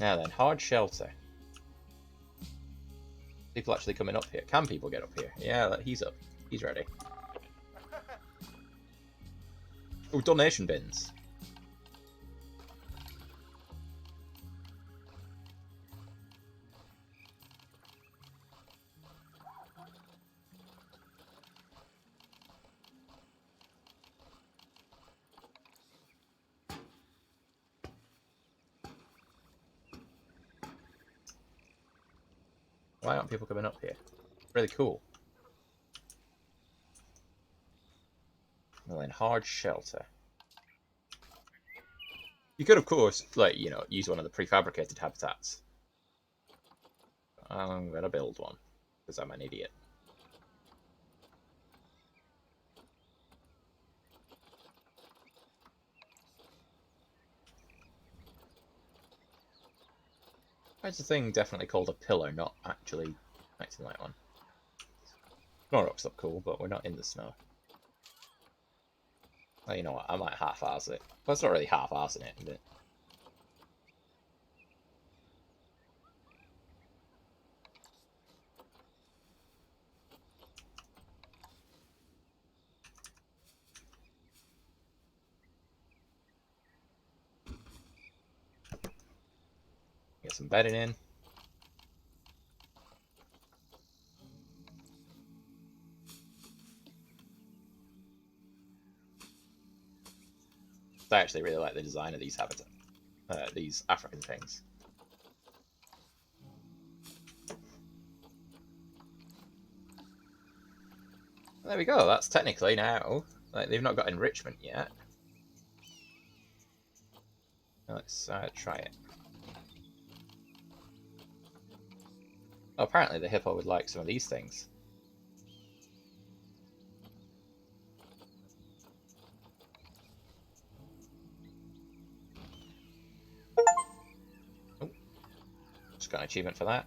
Now then, hard shelter. People actually coming up here. Can people get up here? Yeah, he's up. He's ready. Oh, donation bins. Why aren't people coming up here? Really cool. Well, then, hard shelter. You could, of course, like, you know, use one of the prefabricated habitats. I'm gonna build one, because I'm an idiot. That's the thing definitely called a pillar, not actually acting like one. Snow rocks look cool, but we're not in the snow. Well, you know what, I might half-arse it. Well, it's not really half-arsing it, is it? Get some bedding in. I actually really like the design of these habitats, these African things. There we go. That's technically now. Like, they've not got enrichment yet. Let's try it. Oh, apparently the hippo would like some of these things. Oh, just got an achievement for that.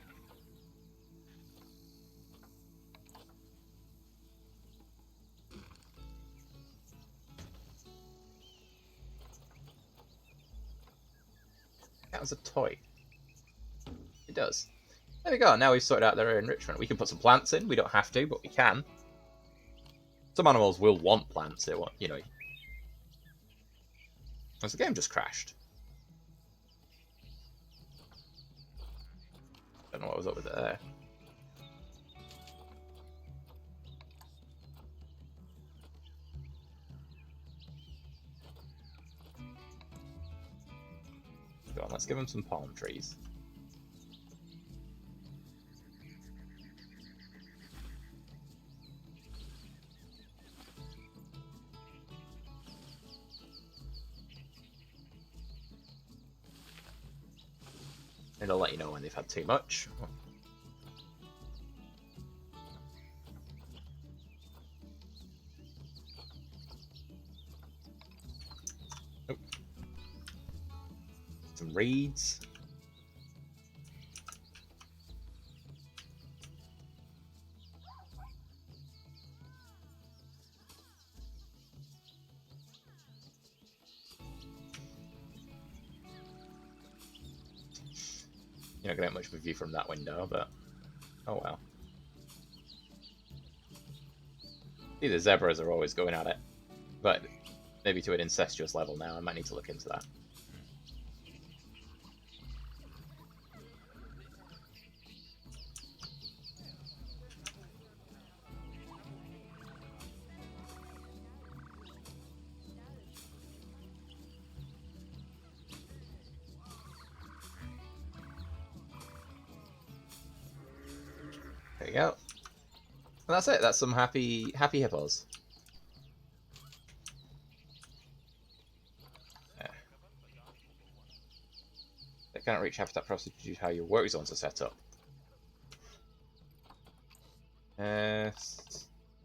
That was a toy. It does. There we go. Now we've sorted out their enrichment. We can put some plants in. We don't have to, but we can. Some animals will want plants. They want, you know. As the game just crashed. Don't know what was up with it there. Go on, let's give them some palm trees. It'll let you know when they've had too much. Oh. Some reeds. You're not going to get much of a view from that window, but oh well. See, the zebras are always going at it, but maybe to an incestuous level now. I might need to look into that. There you go. And that's it. That's some happy hippos. Yeah. They cannot reach habitat process due to how your work zones are set up.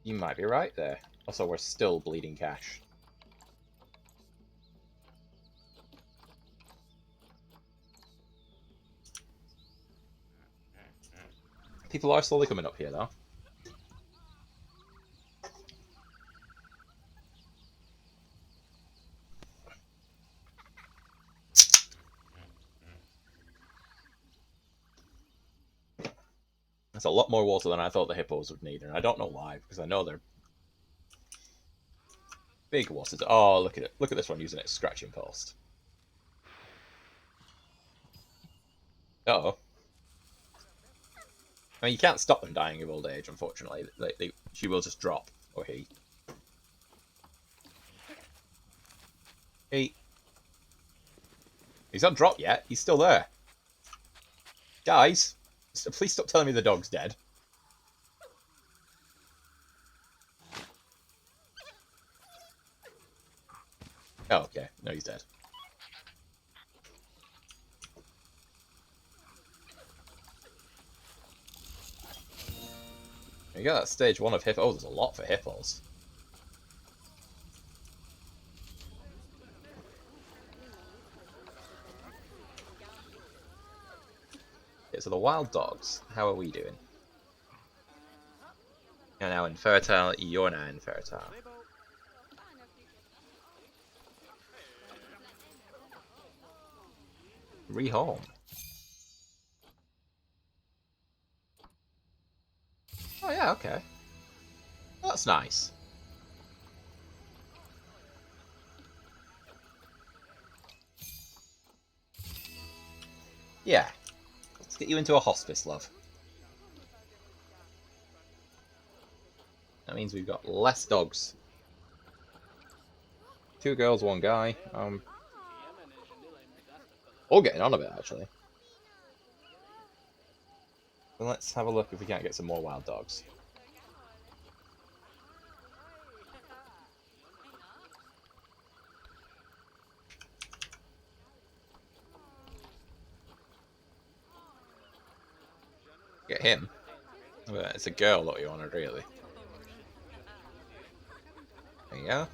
You might be right there. Also, we're still bleeding cash. People are slowly coming up here, though. That's a lot more water than I thought the hippos would need, and I don't know why, because I know they're big water. Oh, look at it. Look at this one using its scratching post. Uh-oh. I mean, you can't stop them dying of old age, unfortunately. She will just drop, or he. He's not dropped yet. He's still there. Guys, please stop telling me the dog's dead. Oh, okay. No, he's dead. There you go, that's stage 1 of hippos. Oh, there's a lot for hippos. Okay, so the wild dogs, how are we doing? You're now infertile, you're now infertile. Rehome. Oh yeah, okay. That's nice. Yeah. Let's get you into a hospice, love. That means we've got less dogs. 2 girls, 1 guy. All getting on a bit, actually. Then let's have a look if we can't get some more wild dogs. Get him. Well, it's a girl that you wanted, really. There you go.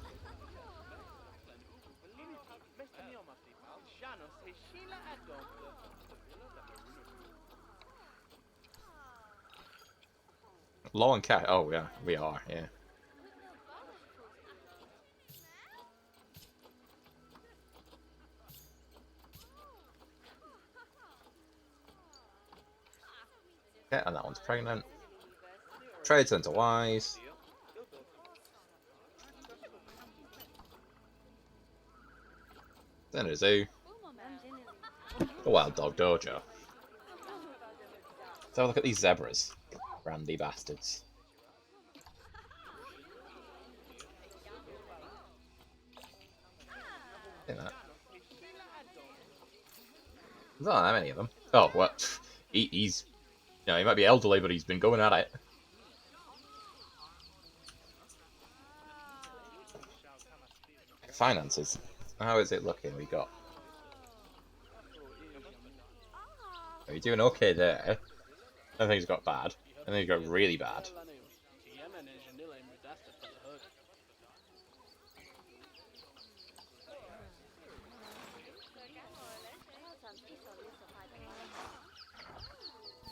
Low on cash. Oh, yeah, we are, yeah. Okay, and that one's pregnant. Trades into wise. Then a zoo. A wild dog dojo. So look at these zebras. Randy bastards. Look at that. There's not that many of them. Oh, what? He's... You know, he might be elderly, but he's been going at it. Finances. How is it looking? We got... Are you doing okay there? I think he's got bad. I think he's got really bad.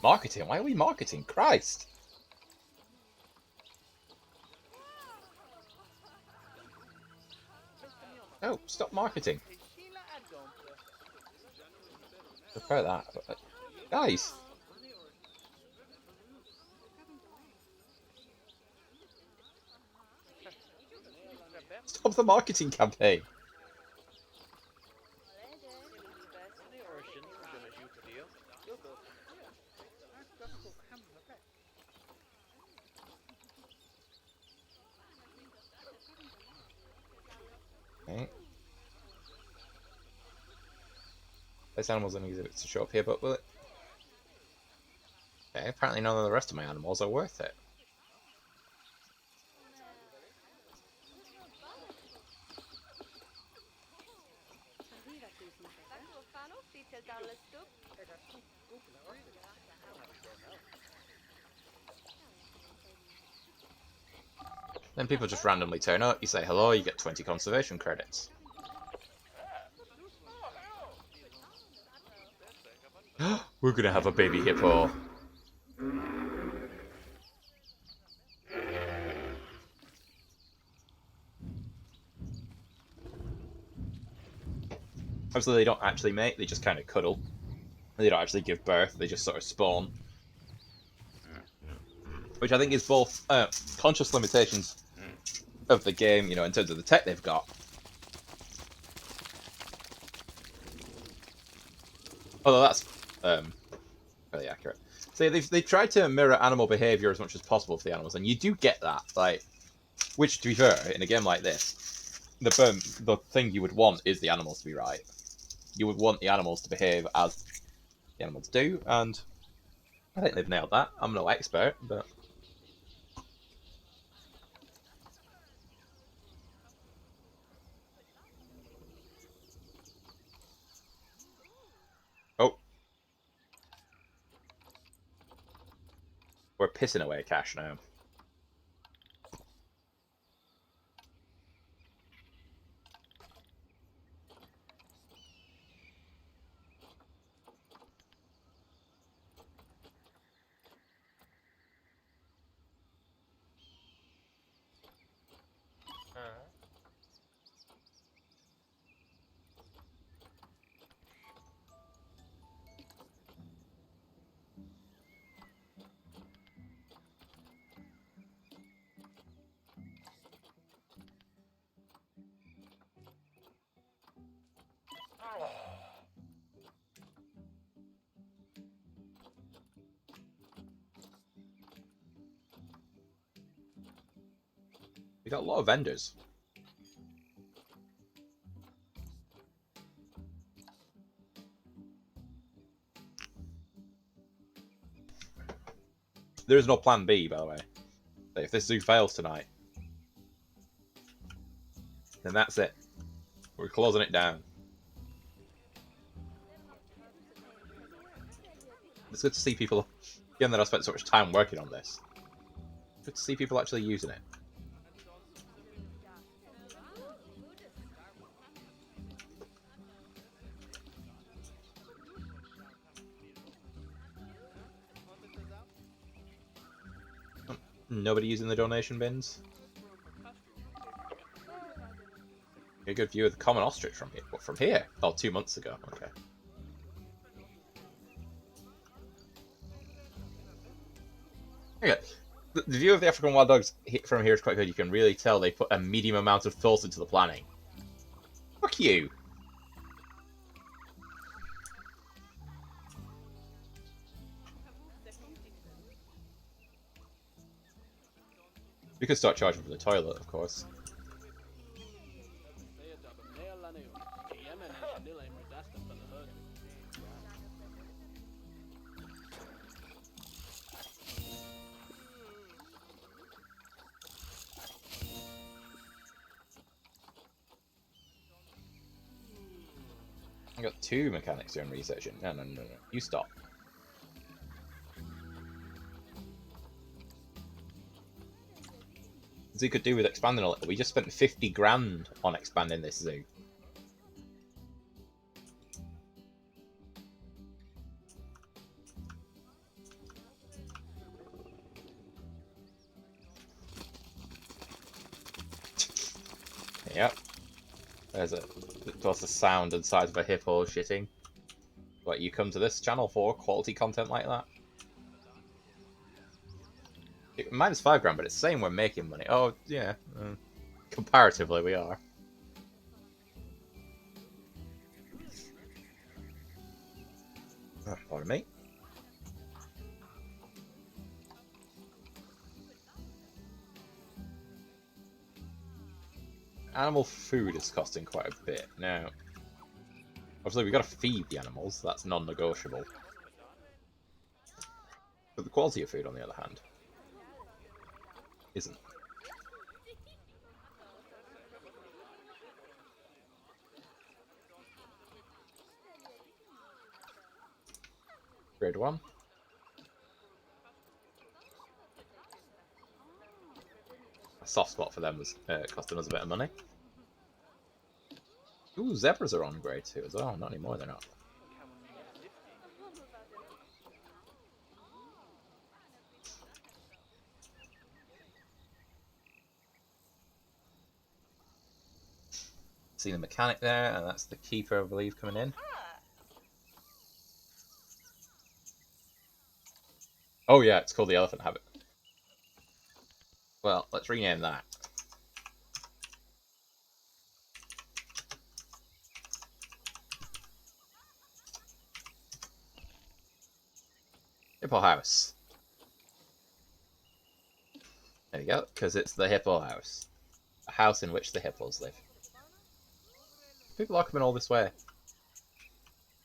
Marketing? Why are we marketing? Christ! No, stop marketing. Prepare that. Guys! Stop the marketing campaign! Okay. This animal's an exhibit to show up here, but will it? Okay, apparently none of the rest of my animals are worth it. Then people just randomly turn up, you say hello, you get 20 conservation credits. We're gonna have a baby hippo. Obviously they don't actually mate, they just kind of cuddle. They don't actually give birth, they just sort of spawn. Which I think is both conscious limitations of the game, you know, in terms of the tech they've got. Although that's fairly accurate. So they've tried to mirror animal behaviour as much as possible for the animals, and you do get that. Like, which, to be fair, in a game like this, the thing you would want is the animals to be right. You would want the animals to behave as the animals do, and I think they've nailed that. I'm no expert, but... Oh. We're pissing away cash now. We got a lot of vendors. There is no plan B, by the way. If this zoo fails tonight, then that's it. We're closing it down. It's good to see people, given that I spent so much time working on this, good to see people actually using it. Nobody using the donation bins? Get a good view of the common ostrich from here. What, from here? Oh, 2 months ago. Okay. Okay. The view of the African wild dogs from here is quite good. You can really tell they put a medium amount of thought into the planning. Fuck you! We could start charging for the toilet, of course. I got 2 mechanics doing research. No. You stop. Zoo could do with expanding a little. We just spent 50 grand on expanding this zoo. Yep. There's the sound and size of a hippo shitting. What, you come to this channel for quality content like that? Minus 5 grand, but it's saying we're making money. Oh, yeah. Comparatively, we are. Pardon me. Animal food is costing quite a bit now. Obviously, we've got to feed the animals. That's non-negotiable. But the quality of food, on the other hand, isn't. Grade 1. A soft spot for them was costing us a bit of money. Ooh, zebras are on grade 2 as well. Not anymore, they're not. See the mechanic there, and that's the keeper, I believe, coming in. Oh yeah, it's called the elephant habit. Well, let's rename that. Hippo house. There you go, because it's the hippo house. A house in which the hippos live. People are coming all this way.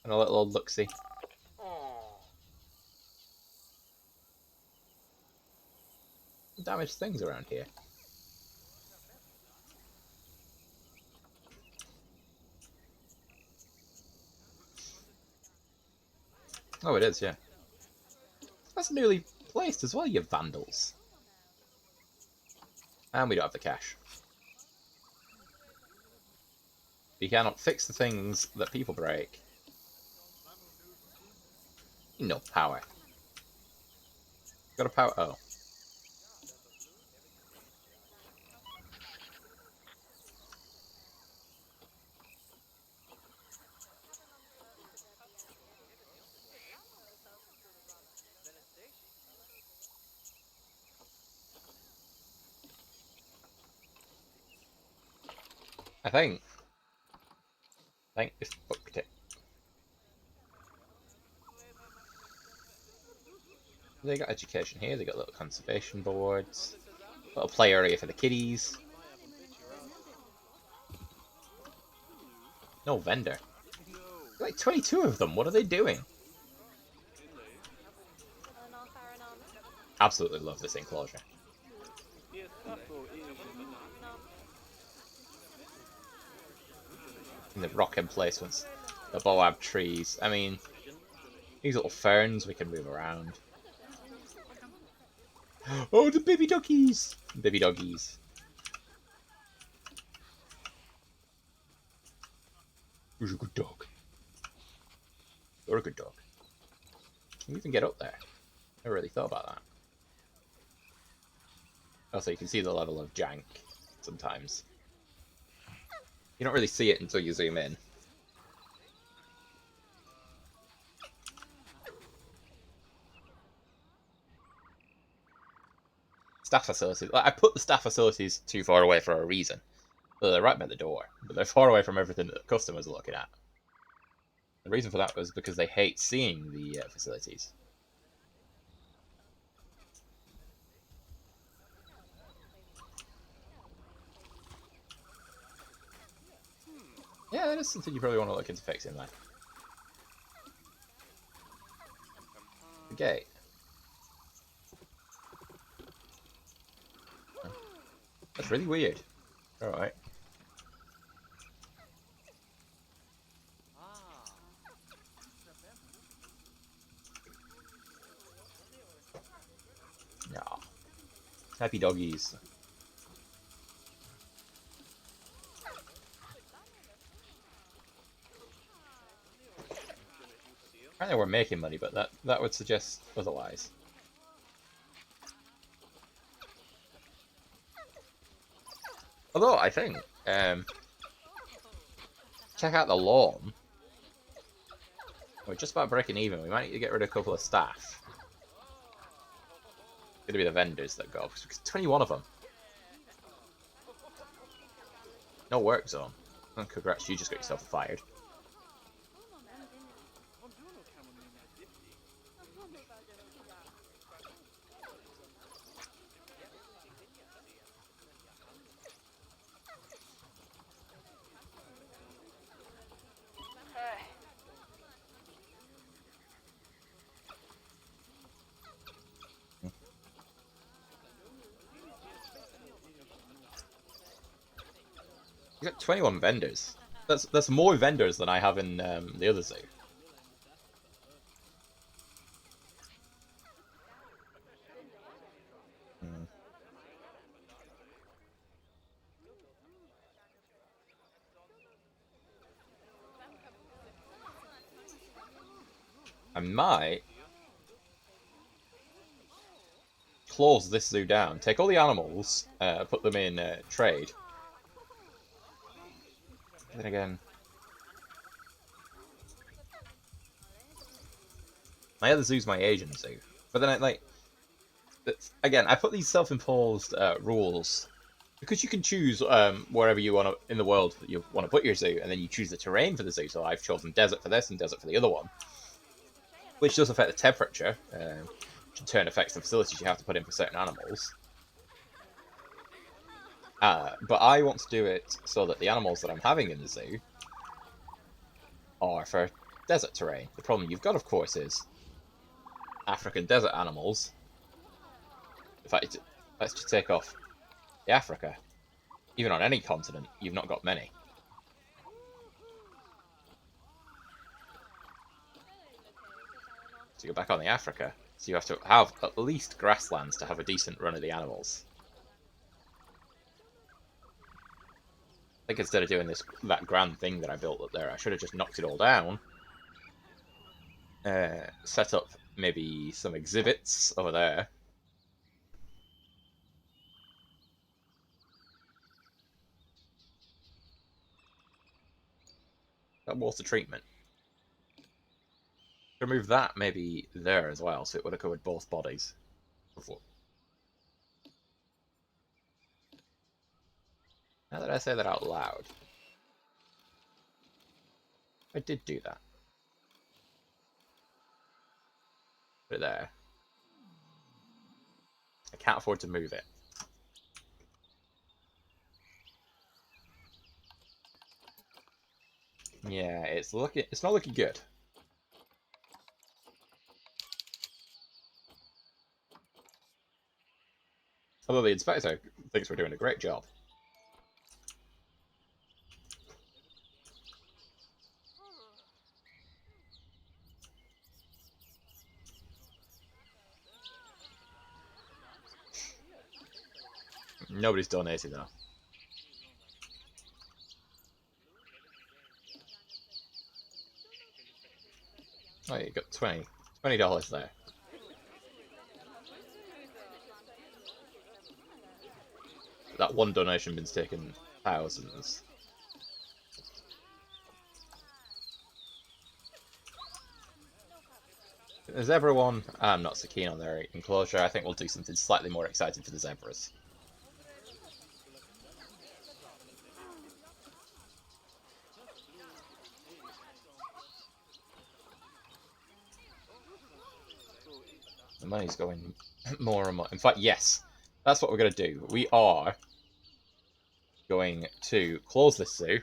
And a little old look-see. Damaged things around here. Oh, it is, yeah. That's newly placed as well, you vandals. And we don't have the cash. We cannot fix the things that people break. No power. Got a power. Oh. I think this booked it. They got education here, they got little conservation boards, little play area for the kiddies. No vendor. Like 22 of them. What are they doing? Absolutely love this enclosure. And the rock emplacements, the boab trees. I mean, these little ferns we can move around. Oh, the baby doggies! Baby doggies. Who's a good dog? You're a good dog. Can you even get up there? Never really thought about that. Also, you can see the level of jank sometimes. You don't really see it until you zoom in. Staff facilities. Like, I put the staff facilities too far away for a reason. So they're right by the door, but they're far away from everything that the customers are looking at. The reason for that was because they hate seeing the facilities. Yeah, that is something you probably want to look into fixing there. The gate. That's really weird. Alright. Yeah. Happy doggies. Apparently we're making money, but that would suggest otherwise. Although, I think, check out the lawn. We're just about breaking even. We might need to get rid of a couple of staff. It's gonna be the vendors that go, because 21 of them. No work zone. Oh, congrats, you just got yourself fired. You got 21 vendors. That's more vendors than I have in the other zoo. Hmm. I might close this zoo down, take all the animals, put them in trade. Then again, my other zoo's my Asian zoo. But then again, I put these self-imposed rules because you can choose wherever you want to in the world that you want to put your zoo, and then you choose the terrain for the zoo. So I've chosen desert for this and desert for the other one, which does affect the temperature, which in turn affects the facilities you have to put in for certain animals. But I want to do it so that the animals that I'm having in the zoo are for desert terrain. The problem you've got, of course, is African desert animals. In fact, let's just take off the Africa. Even on any continent, you've not got many. So you're back on the Africa. So you have to have at least grasslands to have a decent run of the animals. I think instead of doing that grand thing that I built up there, I should have just knocked it all down. Set up maybe some exhibits over there. That water treatment. Remove that maybe there as well, so it would have covered both bodies. Before. Now that I say that out loud, I did do that. Put it there. I can't afford to move it. Yeah, it's not looking good. Although the inspector thinks we're doing a great job. Nobody's donated though. Oh, you got $20 there. That one donation bin's taken thousands. The zebra one, I'm not so keen on their enclosure. I think we'll do something slightly more exciting for the zebras. The money's going more and more. In fact, yes, that's what we're going to do. We are going to close this zoo.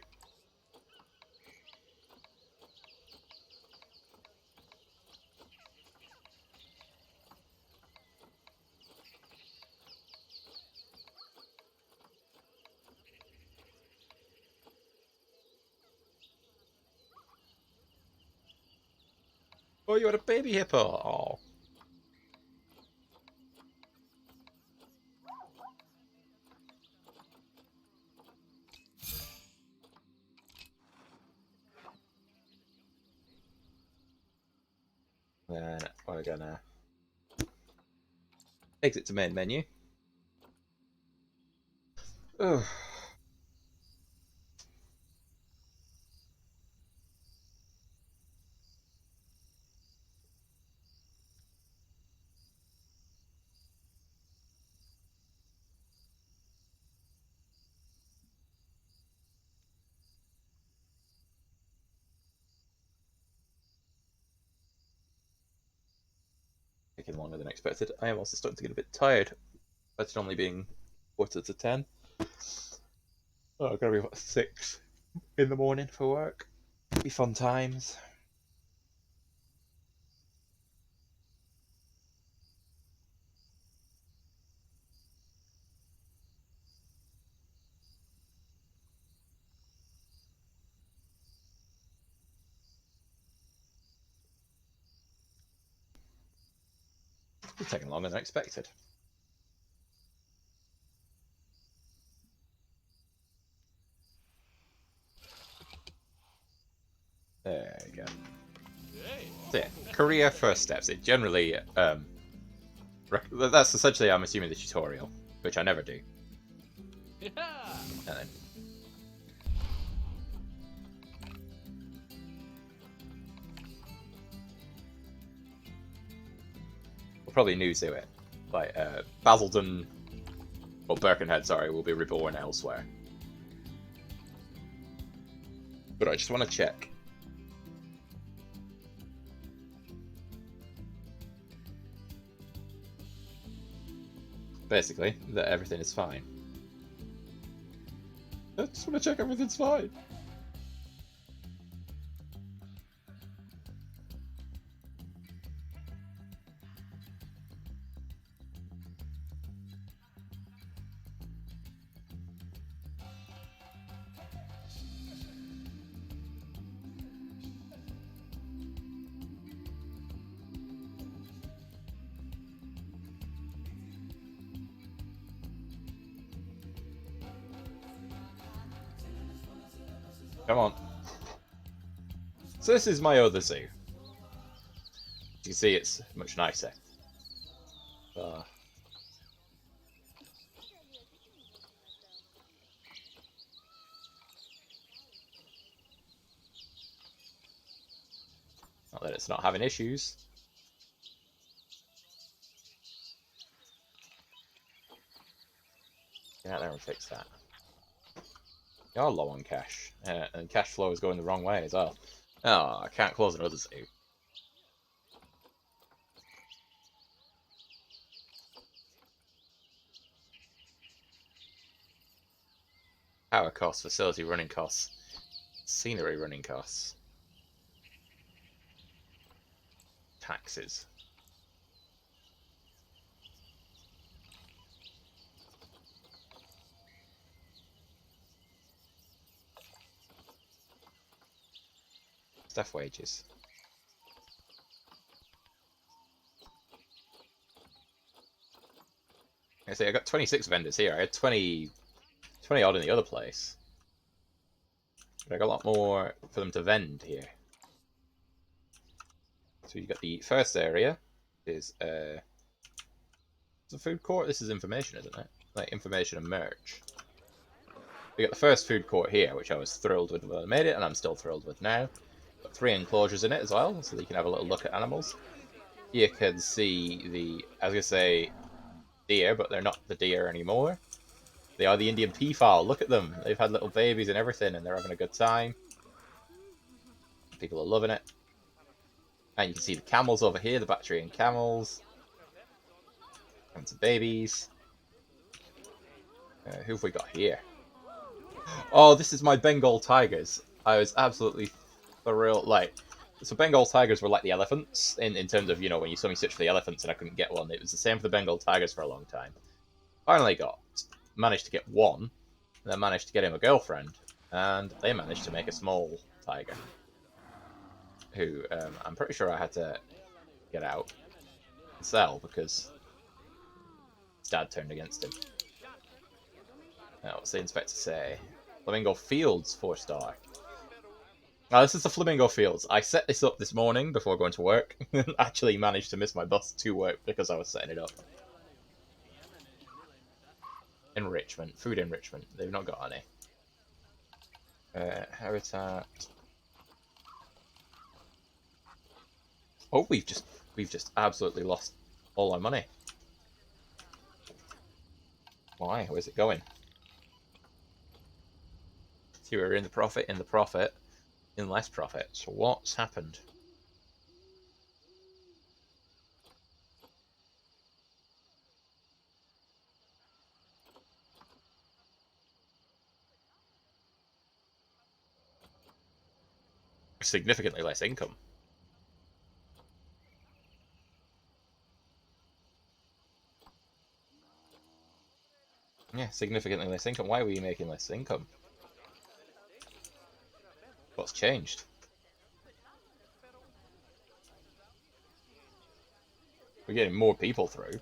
Oh, you had a baby hippo. Oh. Then we're gonna exit to main menu. Ugh. Taking longer than expected. I am also starting to get a bit tired. That's only being quarter to 10. Oh, I've got to be about 6 in the morning for work. Be fun times. It's taking longer than expected. There you go. So yeah, career first steps. It generally, that's essentially, I'm assuming, the tutorial, which I never do. And then we'll probably new to it. Like, Basildon, or Birkenhead, sorry, will be reborn elsewhere. But I just want to check. Basically, that everything is fine. I just want to check everything's fine. Come on. So this is my other zoo. You can see it's much nicer. Not that it's not having issues. Get out there and fix that. You're low on cash. And cash flow is going the wrong way as well. Oh, I can't close another zoo. Power costs, facility running costs. Scenery running costs. Taxes. Staff wages. I say I got 26 vendors here. I had 20 odd in the other place. But I got a lot more for them to vend here. So you got the first area is it's a food court. This is information, isn't it? Like information and merch. We got the first food court here, which I was thrilled with when I made it, and I'm still thrilled with now. Got 3 enclosures in it as well, so that you can have a little look at animals. You can see the, I was gonna say deer, but they're not the deer anymore. They are the Indian peafowl. Look at them. They've had little babies and everything, and they're having a good time. People are loving it. And you can see the camels over here, the Bactrian camels. And some babies. Who have we got here? Oh, this is my Bengal tigers. I was absolutely thrilled. Like, so Bengal tigers were like the elephants in terms of, you know, when you saw me search for the elephants and I couldn't get one. It was the same for the Bengal tigers for a long time. Finally managed to get one, and then managed to get him a girlfriend, and they managed to make a small tiger, who I'm pretty sure I had to get out and sell because his dad turned against him. Now, what's the inspector say? Flamingo Fields, 4-star. Now, this is the Flamingo Fields. I set this up this morning before going to work. Actually managed to miss my bus to work because I was setting it up. Enrichment. Food enrichment. They've not got any. Habitat. Oh, we've just absolutely lost all our money. Why? Where's it going? See, we're in the profit, in less profit. So what's happened? Significantly less income. Yeah, significantly less income. Why were you making less income? What's changed? We're getting more people through.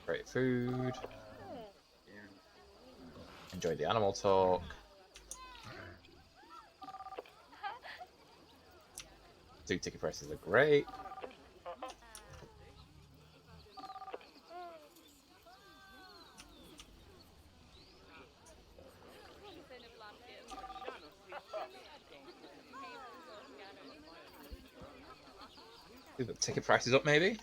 Great food. Enjoy the animal talk. Zoo ticket prices are great. Do the ticket prices up, maybe?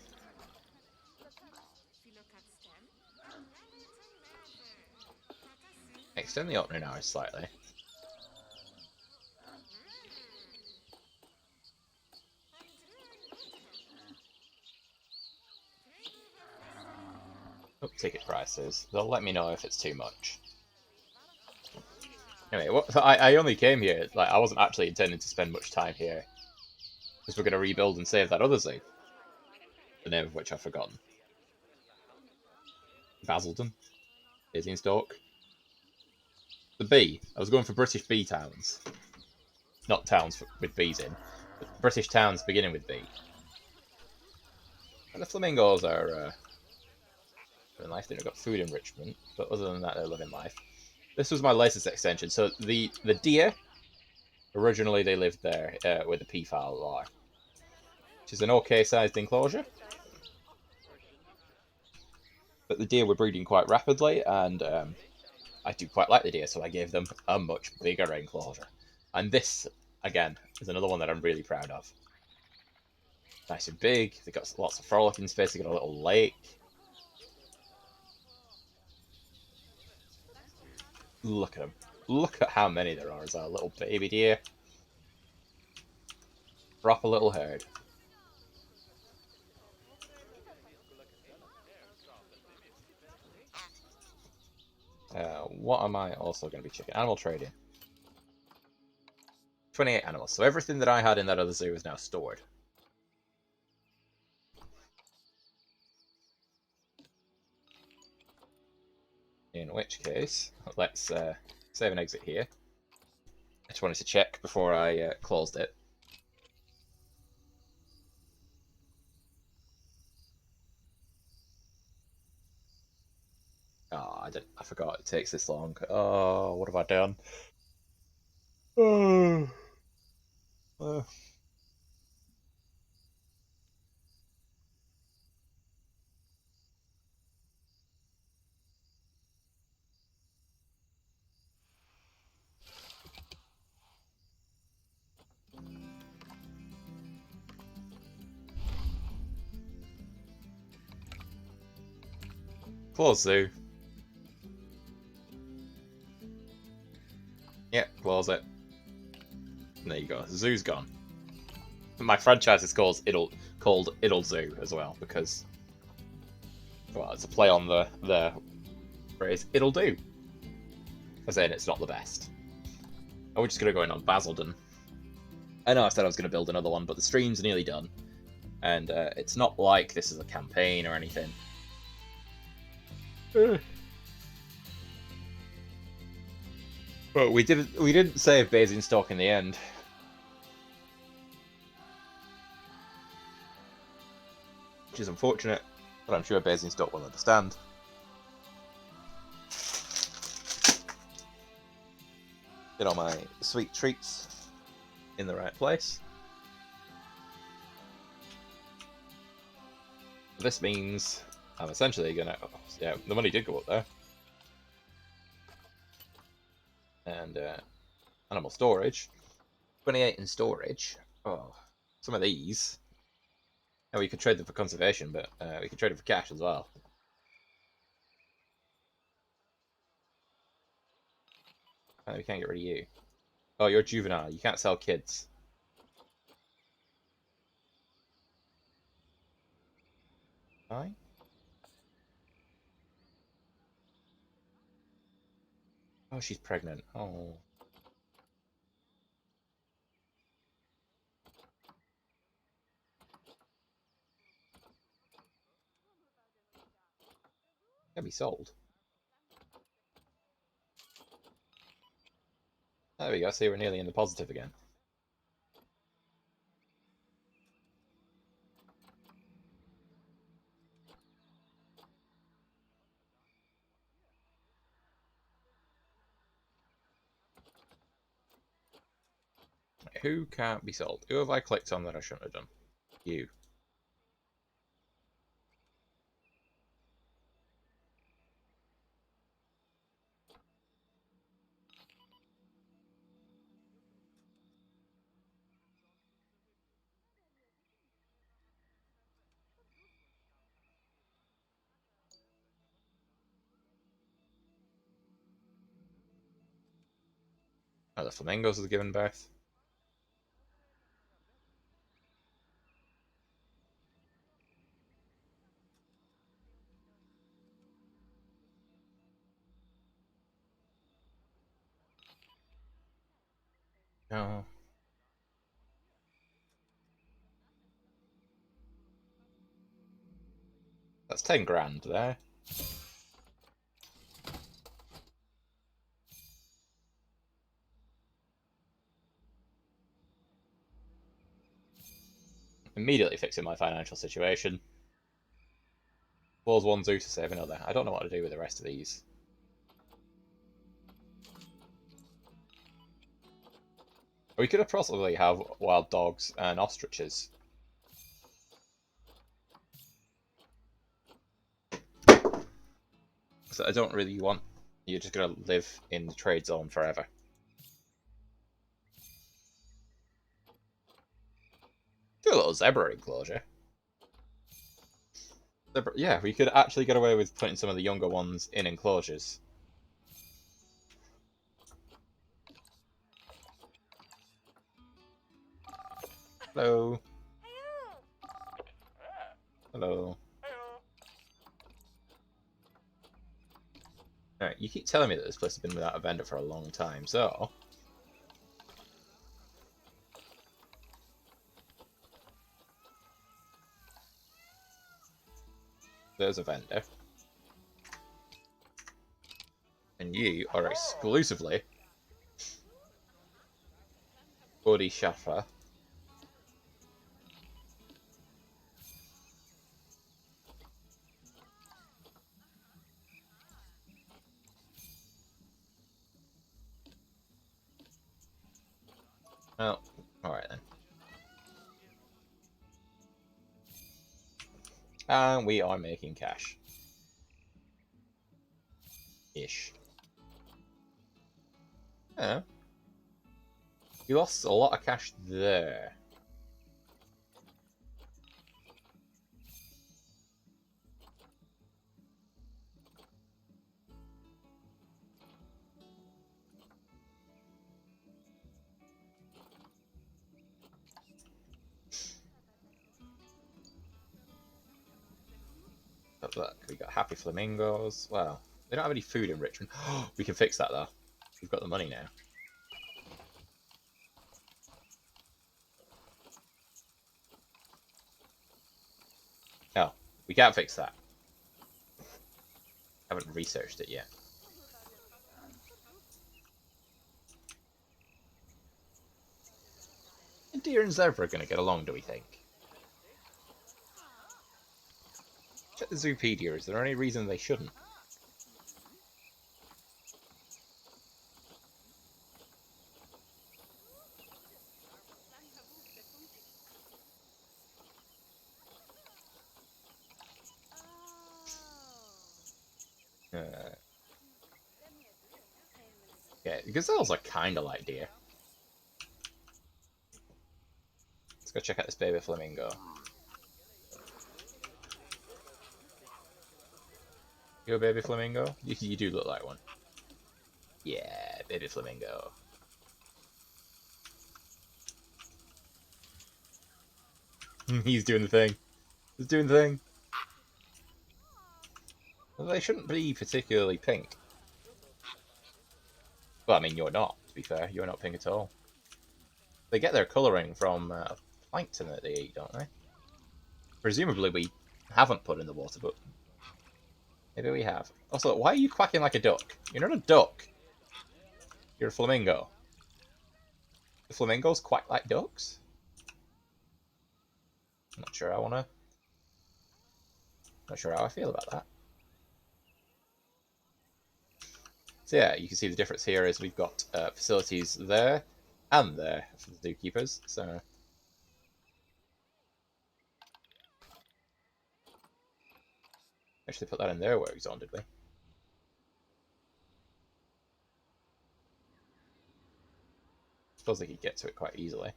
Extend the opening hours slightly. Up ticket prices. They'll let me know if it's too much. Anyway, I only came here, like, I wasn't actually intending to spend much time here. Because we're going to rebuild and save that other zoo. The name of which I've forgotten. Basildon? Basingstoke? The B. I was going for British B towns. Not towns with B's in. But British towns beginning with B. And the flamingos are living life. They've got food enrichment. But other than that, they're living life. This was my latest extension. So the deer, originally they lived there where the peafowl are. Which is an okay sized enclosure. But the deer were breeding quite rapidly, and I do quite like the deer, so I gave them a much bigger enclosure. And this, again, is another one that I'm really proud of. Nice and big, they've got lots of frolicking space, they've got a little lake. Look at them. Look at how many there are as a little baby deer. Proper little herd. What am I also going to be checking? Animal trading. 28 animals. So everything that I had in that other zoo is now stored. In which case, let's save and exit here. I just wanted to check before I closed it. Oh, I forgot it takes this long. Oh, what have I done? Oh. Close zoo. Yep, close it. And there you go. The zoo's gone. My franchise is called Idle Zoo as well because, well, it's a play on the phrase "it'll do." As in, it's not the best. Oh, we're just gonna go in on Basildon. I know I said I was gonna build another one, but the stream's nearly done, and it's not like this is a campaign or anything. But we didn't save Basingstoke in the end. Which is unfortunate, but I'm sure Basingstoke will understand. Get all my sweet treats in the right place. This means I'm essentially gonna... Oh, yeah, the money did go up there. And animal storage. 28 in storage. Oh, some of these. And we could trade them for conservation, but we could trade them for cash as well. We can't get rid of you. Oh, you're juvenile. You can't sell kids. Fine. Oh, she's pregnant. Oh. Can be sold. There we go. See, we're nearly in the positive again. Who can't be sold? Who have I clicked on that I shouldn't have done? You. Oh, the flamingos have given birth. Oh. That's 10 grand there. Immediately fixing my financial situation. Close one zoo to save another. I don't know what to do with the rest of these. We could have possibly have wild dogs and ostriches. So I don't really want... You're just going to live in the trade zone forever. Do a little zebra enclosure. Yeah, we could actually get away with putting some of the younger ones in enclosures. Hello. Hello. Alright, you keep telling me that this place has been without a vendor for a long time, so... There's a vendor. And you are exclusively Bodhisattva. Well, alright then. And we are making cash. Ish. Yeah. You lost a lot of cash there. But look, we got happy flamingos. Well, they don't have any food in Richmond. We can fix that though. We've got the money now. No, we can't fix that. Haven't researched it yet. And deer and zebra are going to get along, do we think? Check the Zoopedia. Is there any reason they shouldn't? Yeah, gazelles are kind of like deer. Let's go check out this baby flamingo. You a baby flamingo? You do look like one. Yeah, baby flamingo. He's doing the thing. He's doing the thing. Well, they shouldn't be particularly pink. Well, I mean, you're not, to be fair. You're not pink at all. They get their colouring from plankton that they eat, don't they? Presumably we haven't put in the water, but maybe we have. Also, why are you quacking like a duck? You're not a duck. You're a flamingo. The flamingos quack like ducks? I'm not sure I wanna... Not sure how I feel about that. So yeah, you can see the difference here is we've got facilities there and there for the zookeepers, so... Actually put that in their work zone, did we? Suppose they could get to it quite easily.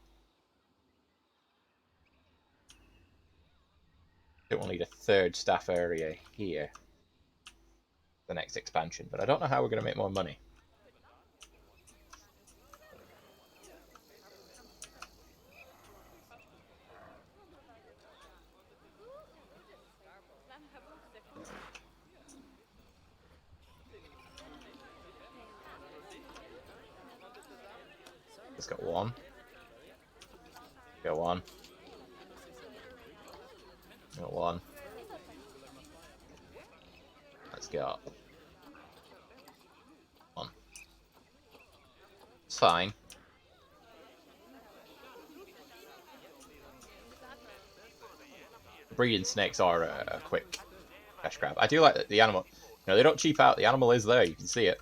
I think we'll need a third staff area here. The next expansion, but I don't know how we're going to make more money. Let's go one. Go on. Go one. Let's go. One. It's fine. Breeding snakes are a quick cash grab. I do like that the animal. You know, they don't cheap out. The animal is there. You can see it.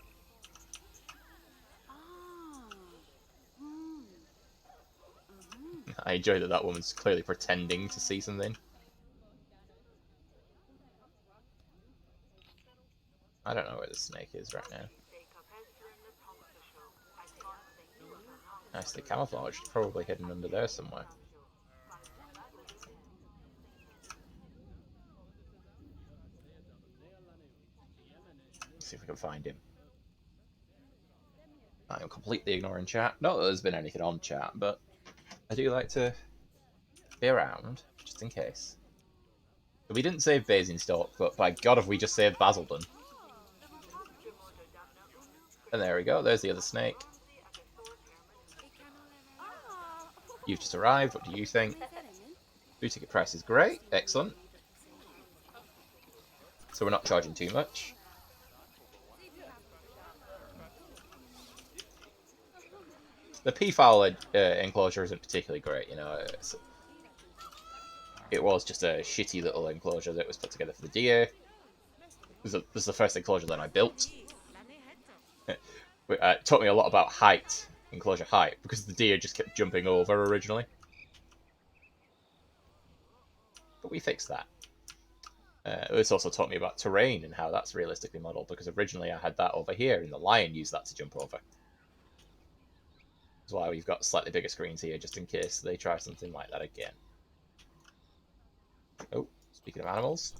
I enjoy that that woman's clearly pretending to see something. I don't know where the snake is right now. Nicely camouflaged. Probably hidden under there somewhere. Let's see if we can find him. I'm completely ignoring chat. Not that there's been anything on chat, but I do like to be around, just in case. We didn't save Basingstoke, but by God have we just saved Basildon. And there we go, there's the other snake. You've just arrived, what do you think? Food ticket price is great, excellent. So we're not charging too much. The peafowl enclosure isn't particularly great, you know. It was just a shitty little enclosure that was put together for the deer. This is the first enclosure that I built. It taught me a lot about height, enclosure height, because the deer just kept jumping over originally. But we fixed that. This also taught me about terrain and how that's realistically modeled, because originally I had that over here, and the lion used that to jump over. That's why we've got slightly bigger screens here, just in case they try something like that again. Oh, speaking of animals.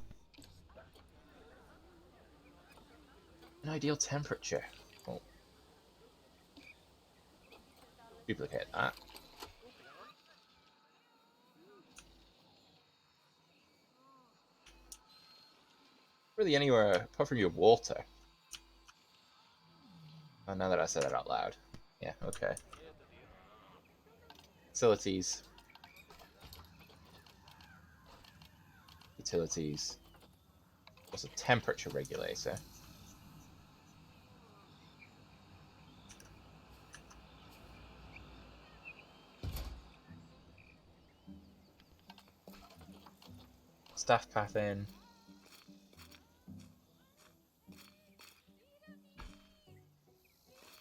An ideal temperature. Oh. Duplicate that. Really anywhere apart from your water. Oh, now that I said it out loud. Yeah, okay. Facilities. Utilities. What's a temperature regulator? Staff path in.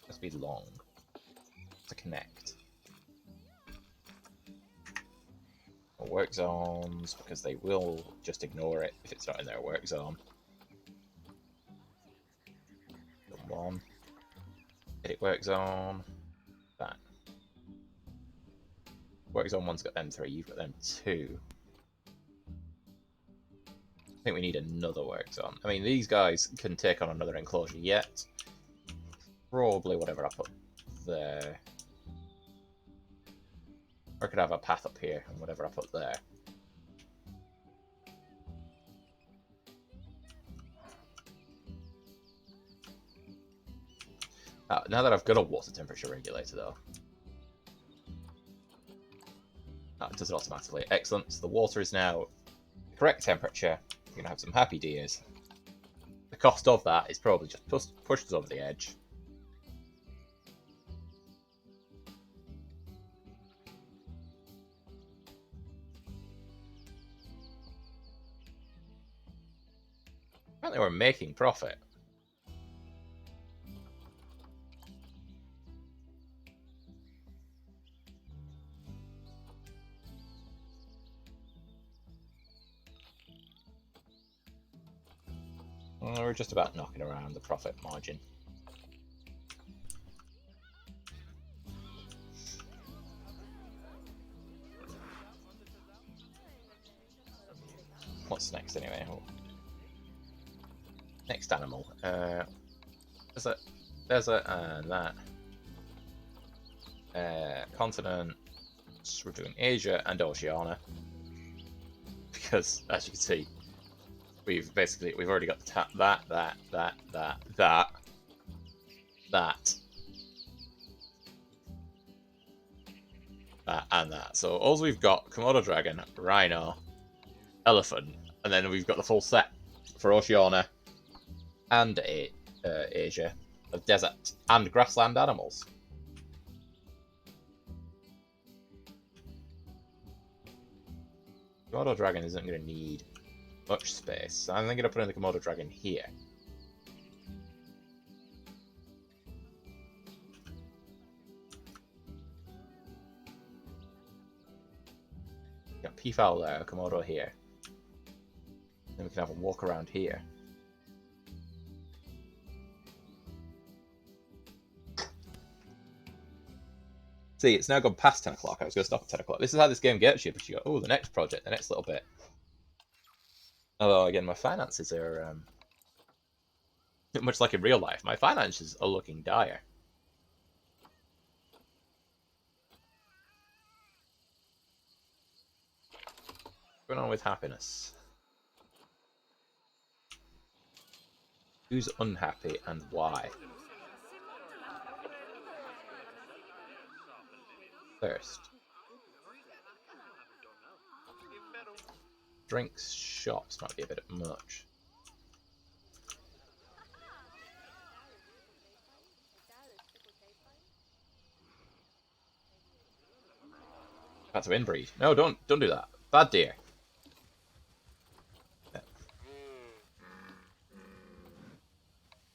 Must be long to connect. Or work zones, because they will just ignore it if it's not in their work zone. One. Edit work zone. That. Work zone one's got them 3, you've got them 2. I think we need another work zone. I mean, these guys can take on another enclosure yet. Probably whatever I put there. Or I could have a path up here and whatever I put there. Now that I've got a water temperature regulator though. It does it automatically. Excellent. So the water is now the correct temperature. You're going to have some happy deers. The cost of that is probably just pushed us over the edge. Apparently we're making profit. We're just about knocking around the profit margin. What's next anyway? Next animal. Desert and that. Continent. We're doing Asia and Oceania. Because, as you can see, we've already got that, and that. So all we've got Komodo dragon, rhino, elephant, and then we've got the full set for Oceania and Asia of desert and grassland animals. Komodo dragon isn't going to need much space, so I'm going to put in the Komodo dragon here. Got peafowl there, Komodo here. Then we can have a walk around here. See, it's now gone past 10 o'clock. I was going to stop at 10 o'clock. This is how this game gets you, but you go, oh, the next project, the next little bit. Although, again, my finances are, much like in real life, my finances are looking dire. What's going on with happiness? Who's unhappy and why? First. Drinks, shops might be a bit much. About to inbreed. No, don't do that. Bad deer. Yeah.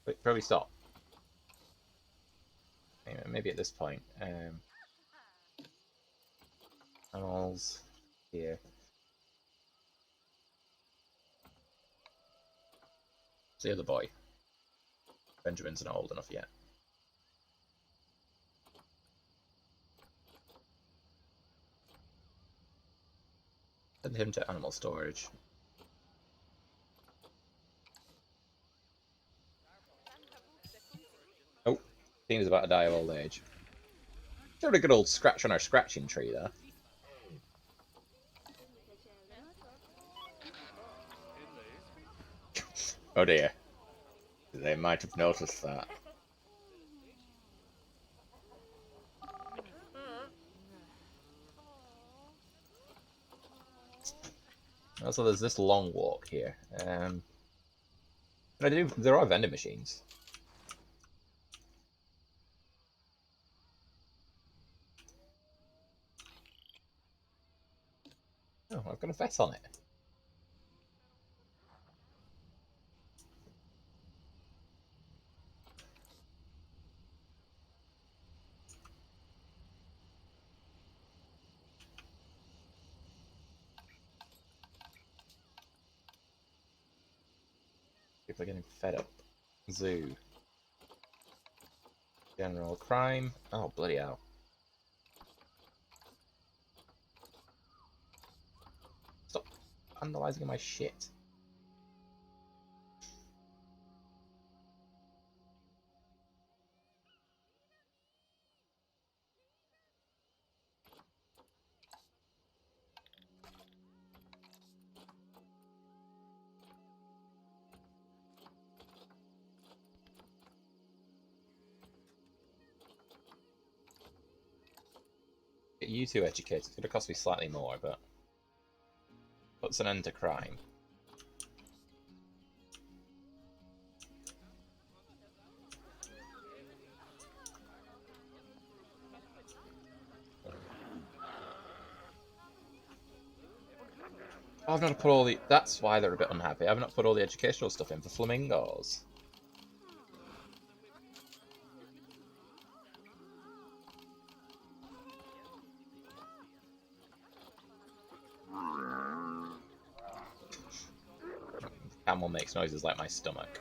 Wait, probably stop. Anyway, maybe at this point. Animals here. It's the other boy. Benjamin's not old enough yet. Send him to animal storage. Oh, Tina's about to die of old age. Got a good old scratch on our scratching tree there. Oh dear. They might have noticed that. Also, there's this long walk here. There are vending machines. Oh, I've got a vet on it. People are getting fed up. Zoo. General crime. Oh, bloody hell. Stop vandalizing my shit. Get you two educated. It's going to cost me slightly more, but puts an end to crime. I've not put all the... That's why they're a bit unhappy. I've not put all the educational stuff in for flamingos. Camel makes noises like my stomach.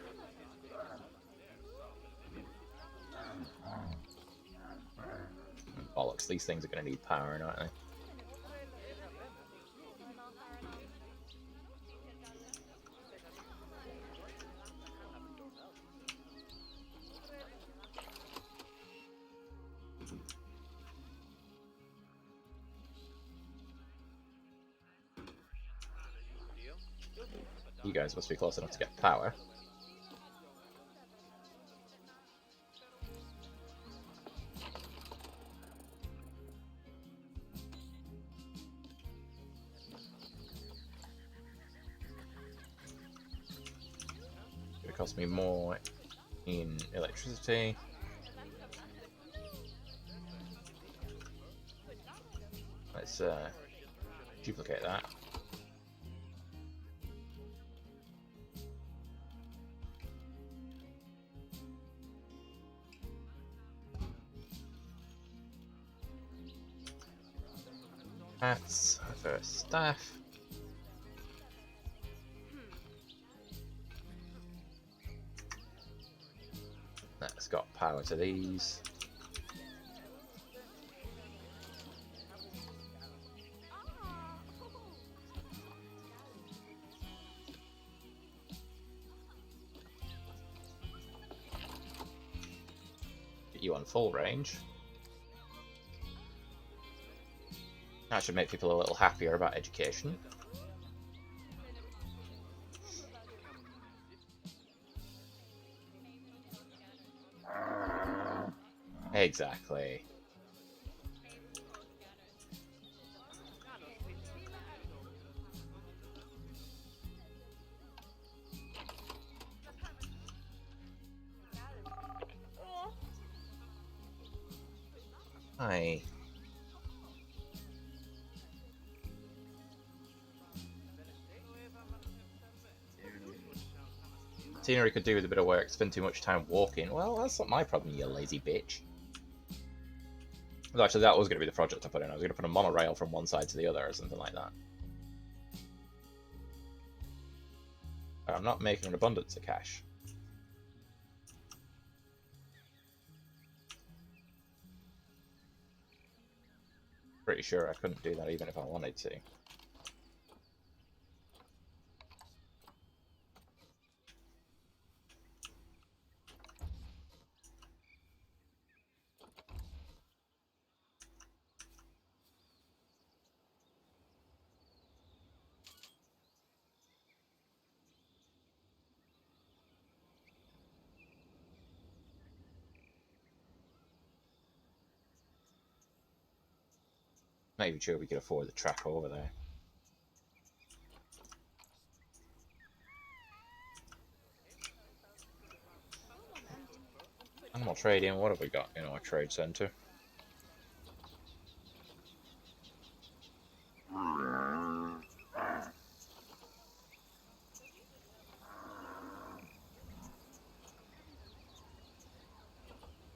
Bollocks, these things are going to need power, aren't they? You guys must be close enough to get power. It's going to cost me more in electricity. Let's duplicate that. Hats for staff. That's got power to these. Get you on full range. That should make people a little happier about education. Exactly. Hi. Scenery could do with a bit of work, spend too much time walking. Well, that's not my problem, you lazy bitch. Well, actually, that was going to be the project I put in. I was going to put a monorail from one side to the other or something like that. I'm not making an abundance of cash. Pretty sure I couldn't do that even if I wanted to. Not even sure we could afford the track over there. Animal trading, what have we got in our trade centre?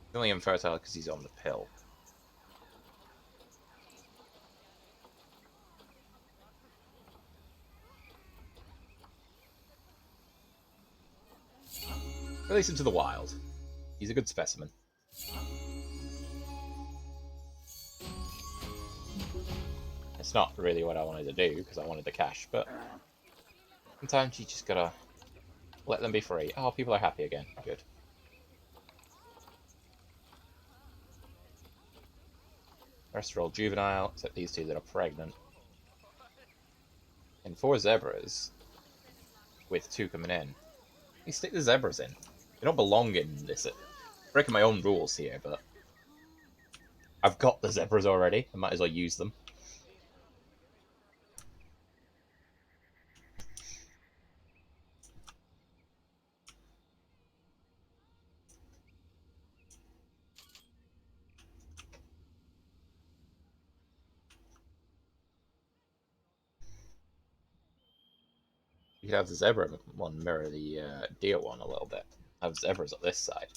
He's only infertile because he's on the pill. Release him to the wild. He's a good specimen. It's not really what I wanted to do because I wanted the cash, but sometimes you just gotta let them be free. Oh, people are happy again. Good. The rest are all juvenile, except these two that are pregnant. And 4 zebras, with 2 coming in. You stick the zebras in. They don't belong in this. Breaking my own rules here, but I've got the zebras already. I might as well use them. You could have the zebra one mirror the deer one a little bit. Have zebras on this side.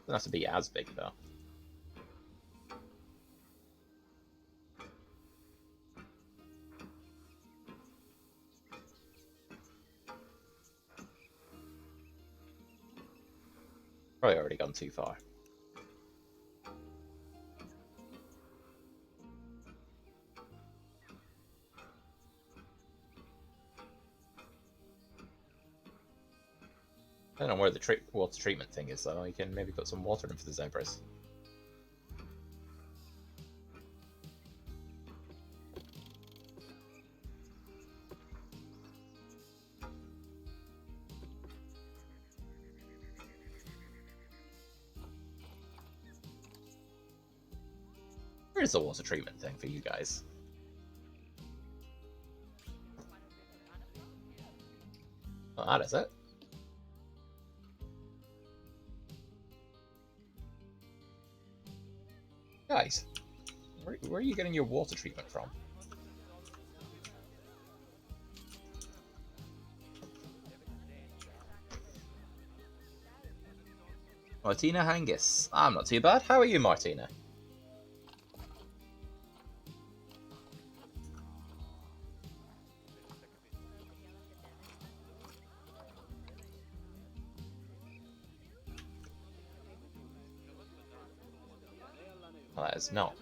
Doesn't have to be as big though. Probably already gone too far. I don't know where the water treatment thing is though. You can maybe put some water in for the zebras. Where is the water treatment thing for you guys? Oh, that is it. Guys, where are you getting your water treatment from? Martina Hangis. I'm not too bad. How are you, Martina? Well, that is not.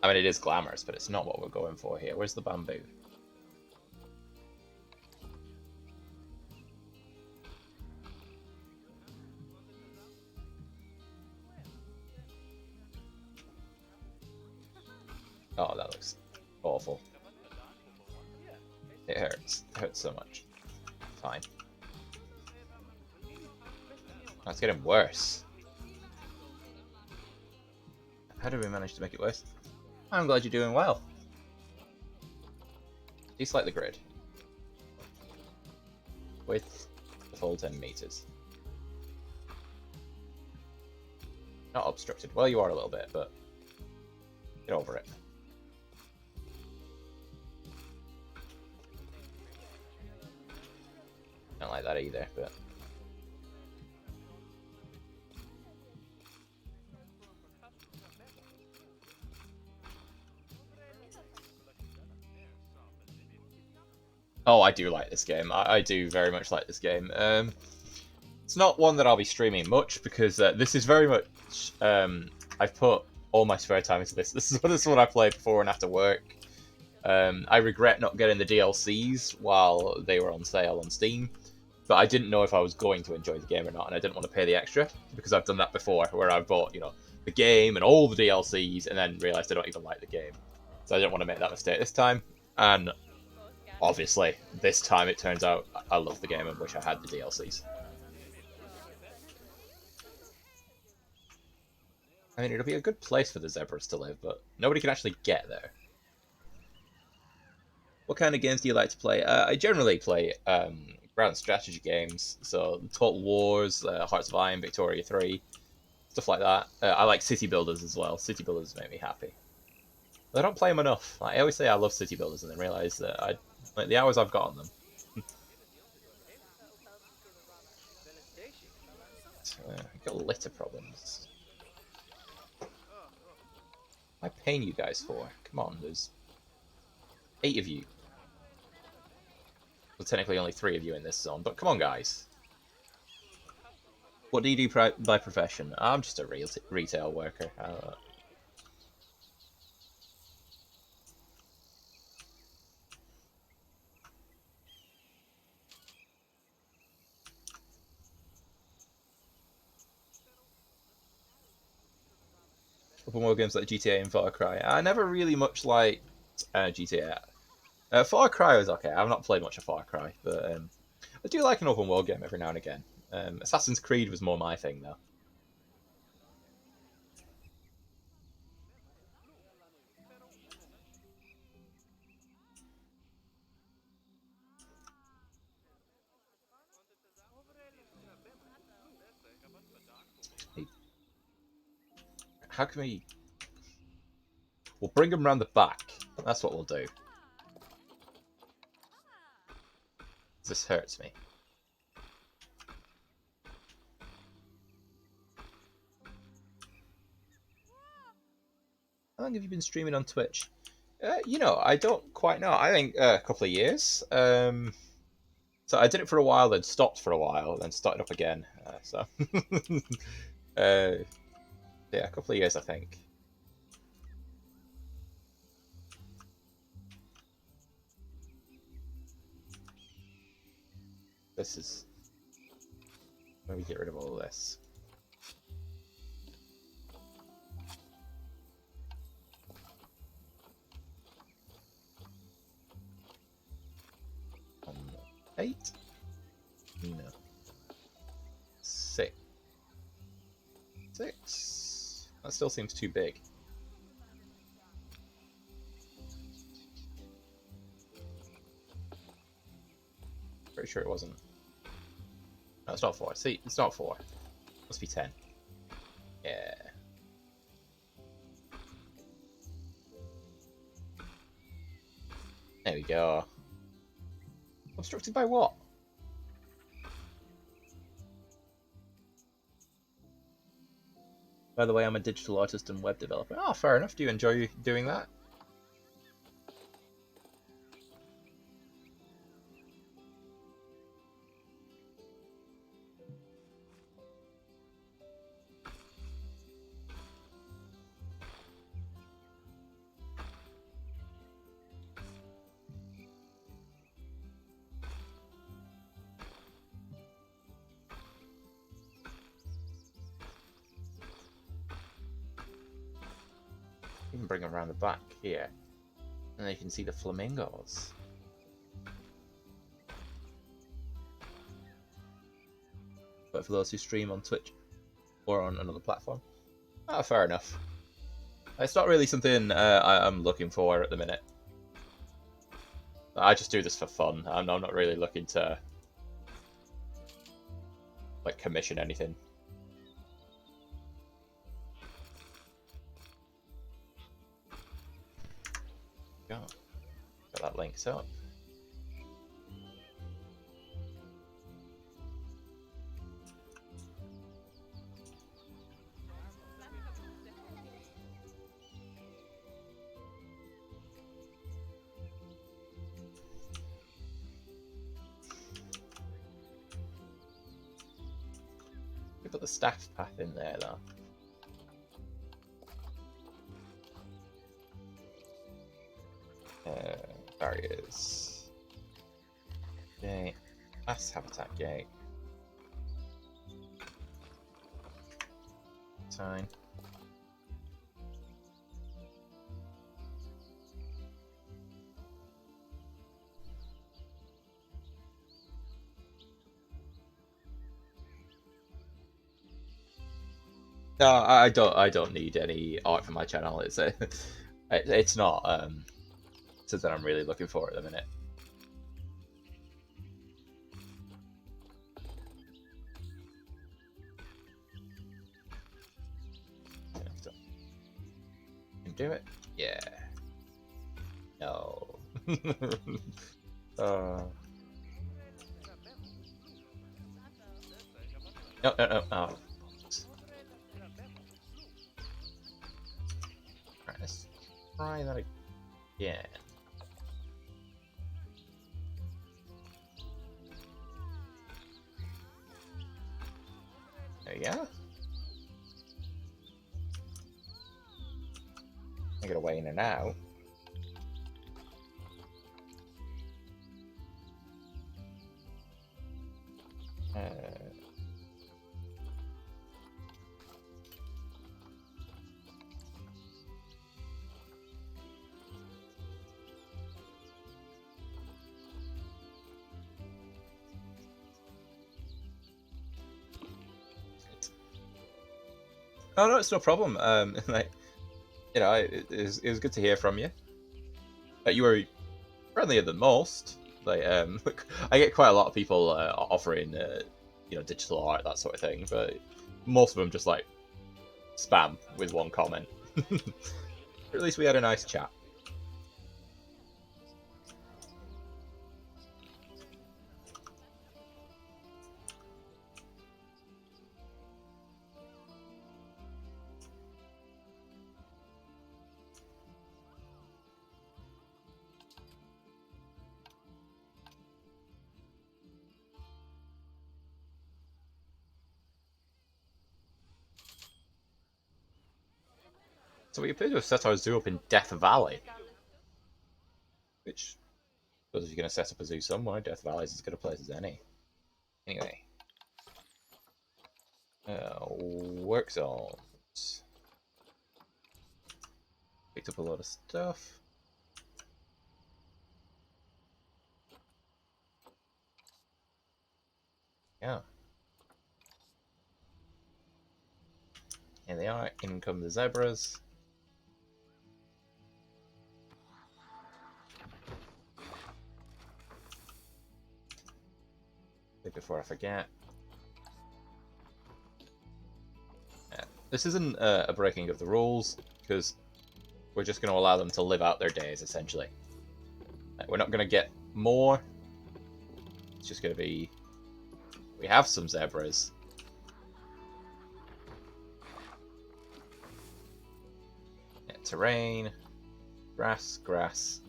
I mean, it is glamorous, but it's not what we're going for here. Where's the bamboo? Oh, that looks awful. It hurts. It hurts so much. Fine. Oh, it's getting worse. How did we manage to make it worse? I'm glad you're doing well. Deselect the grid. Width, the full 10 meters. Not obstructed. Well, you are a little bit, but get over it. Don't like that either, but... Oh, I do like this game. I do very much like this game. It's not one that I'll be streaming much because this is very much... I've put all my spare time into this. This is what I play before and after work. I regret not getting the DLCs while they were on sale on Steam, but I didn't know if I was going to enjoy the game or not, and I didn't want to pay the extra because I've done that before, where I've bought, the game and all the DLCs, and then realised I don't even like the game. So I didn't want to make that mistake this time, and obviously, this time it turns out I love the game and wish I had the DLCs. I mean, it'll be a good place for the zebras to live, but nobody can actually get there. What kind of games do you like to play? I generally play grand strategy games, so Total Wars, Hearts of Iron, Victoria 3, stuff like that. I like city builders as well. City builders make me happy. But I don't play them enough. I always say I love city builders and then realise that the hours I've got on them. I've got litter problems. Am I paying you guys for? Come on, there's 8 of you. Well, technically only 3 of you in this zone, but come on, guys. What do you do by profession? I'm just a retail worker. Open world games like GTA and Far Cry. I never really much liked GTA. Far Cry was okay. I've not played much of Far Cry, but I do like an open world game every now and again. Assassin's Creed was more my thing, though. Hey, how can we... We'll bring them round the back. That's what we'll do. This hurts me. How long have you been streaming on Twitch? I don't quite know. I think a couple of years. So I did it for a while, then stopped for a while, then started up again. Yeah, a couple of years, I think. This is... Let me get rid of all of this. On 8? No. 6. 6? That still seems too big. Pretty sure it wasn't. No, it's not 4. See, it's not 4. Must be 10. Yeah. There we go. Obstructed by what? By the way, I'm a digital artist and web developer. Oh, fair enough. Do you enjoy doing that? You can bring them around the back here, and you can see the flamingos. But for those who stream on Twitch or on another platform, fair enough. It's not really something I'm looking for at the minute. I just do this for fun. I'm not really looking to like commission anything. Go. Got that links up. Put the staff path in there though. Barriers. Gate. Mass habitat gate. Sign. No, I don't need any art for my channel. It's not something I'm really looking for at the minute. Can do it? Yeah. No. No. Oh. Right, let's try that again. There you go. I get away in and out. Oh no, it's no problem. Like, you know, it was good to hear from you. You were friendlier than most. Like, I get quite a lot of people offering, you know, digital art, that sort of thing, but most of them just like spam with one comment. At least we had a nice chat. So we appear to have set our zoo up in Death Valley. Which, because if you're going to set up a zoo somewhere, Death Valley is as good a place as any. Anyway. Work zones. Picked up a lot of stuff. Yeah. Here they are. In come the zebras. Before I forget. This isn't a breaking of the rules, because we're just going to allow them to live out their days, essentially. We're not going to get more. It's just going to be... We have some zebras. Yeah, terrain. Grass, grass.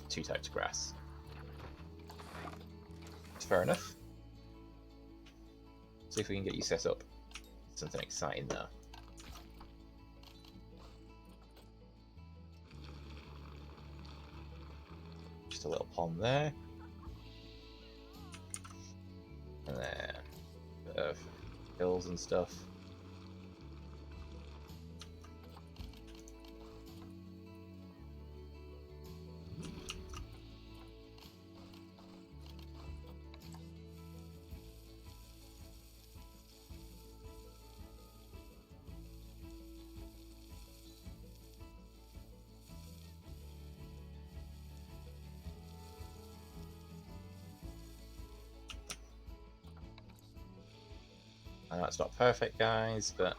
Two types of grass. It's fair enough. See if we can get you set up. Something exciting there. Just a little pond there. And there. Bit of hills and stuff. I know it's not perfect, guys, but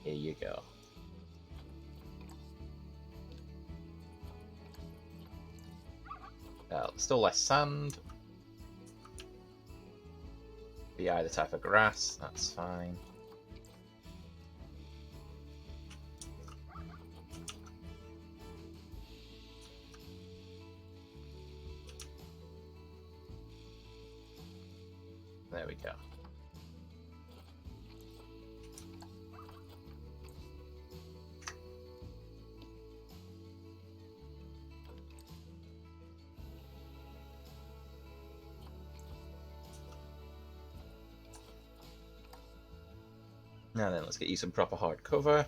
here you go. Still less sand. Be either type of grass, that's fine. There we go. Now then, let's get you some proper hard cover.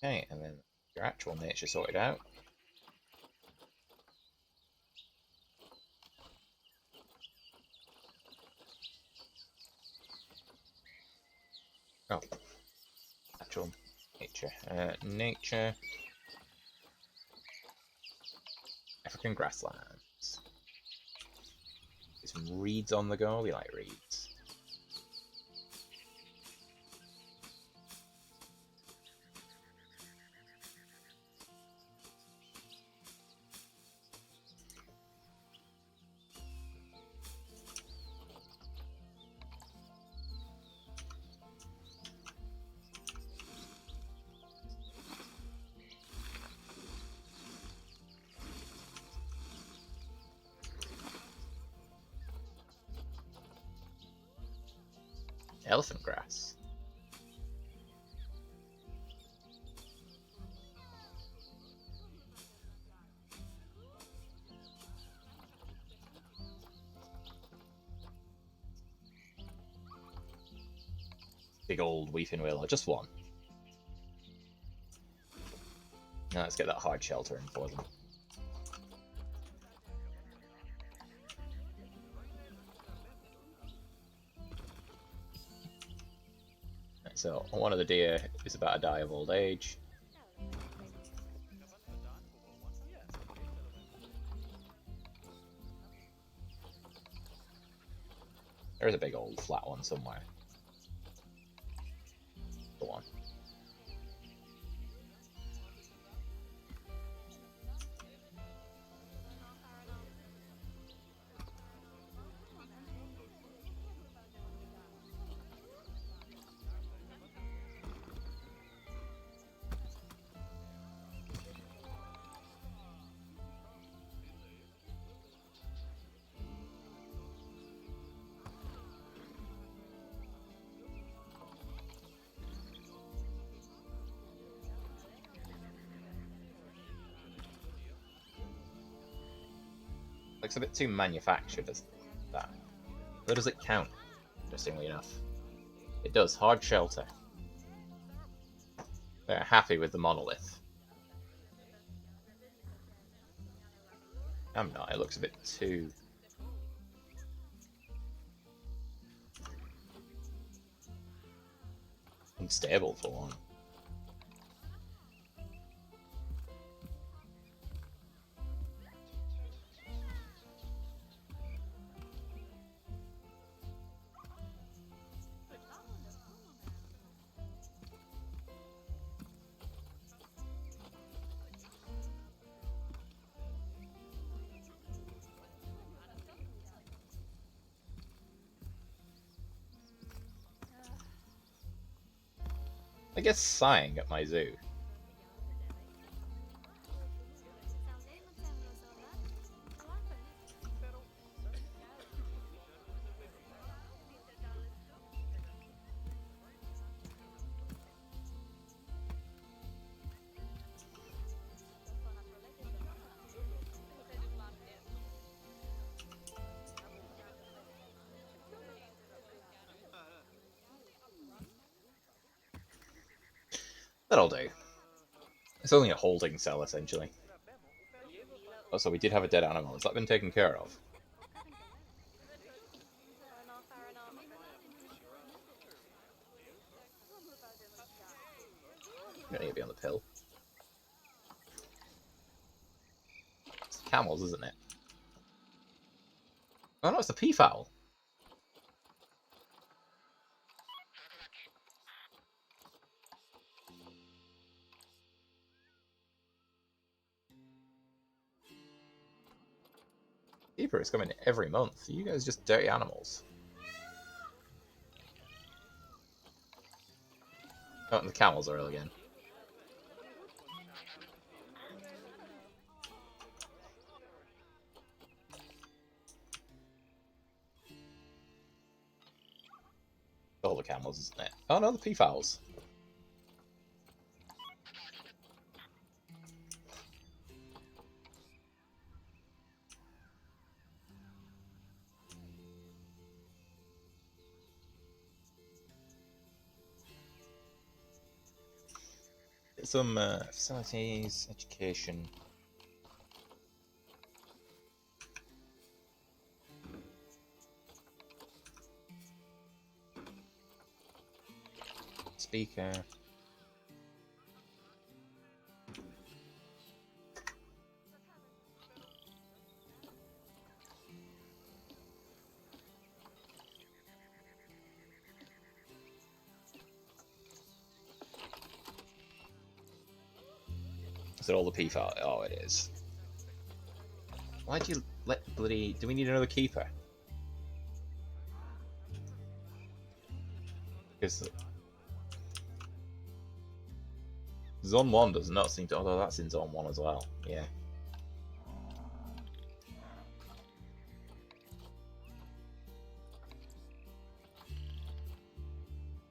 Okay, and then your actual nature sorted out. Oh, actual nature. Nature. African grasslands. Get some reeds on the go. We like reeds. Elephant grass. Big old weeping willow, just one. Now let's get that hard shelter in for them. So one of the deer is about to die of old age. There is a big old flat one somewhere. Go on. Looks a bit too manufactured as that. Where does it count? Interestingly enough. It does. Hard shelter. They're happy with the monolith. I'm not. It looks a bit too unstable for one. I guess sighing at my zoo. That'll do. It's only a holding cell, essentially. Oh, so we did have a dead animal. Has that been taken care of? You don't need to be on the pill. It's the camels, isn't it? Oh no, it's the peafowl. Keeper is coming every month. You guys just dirty animals. Oh, and the camels are ill again. All the camels, isn't it? Oh no, the peafowls. Some facilities, education. Speaker. Is it all the peafowl? Oh, it is. Why'd you let bloody... Do we need another keeper? Because... Zone 1 does not seem to... Although that's in Zone 1 as well. Yeah.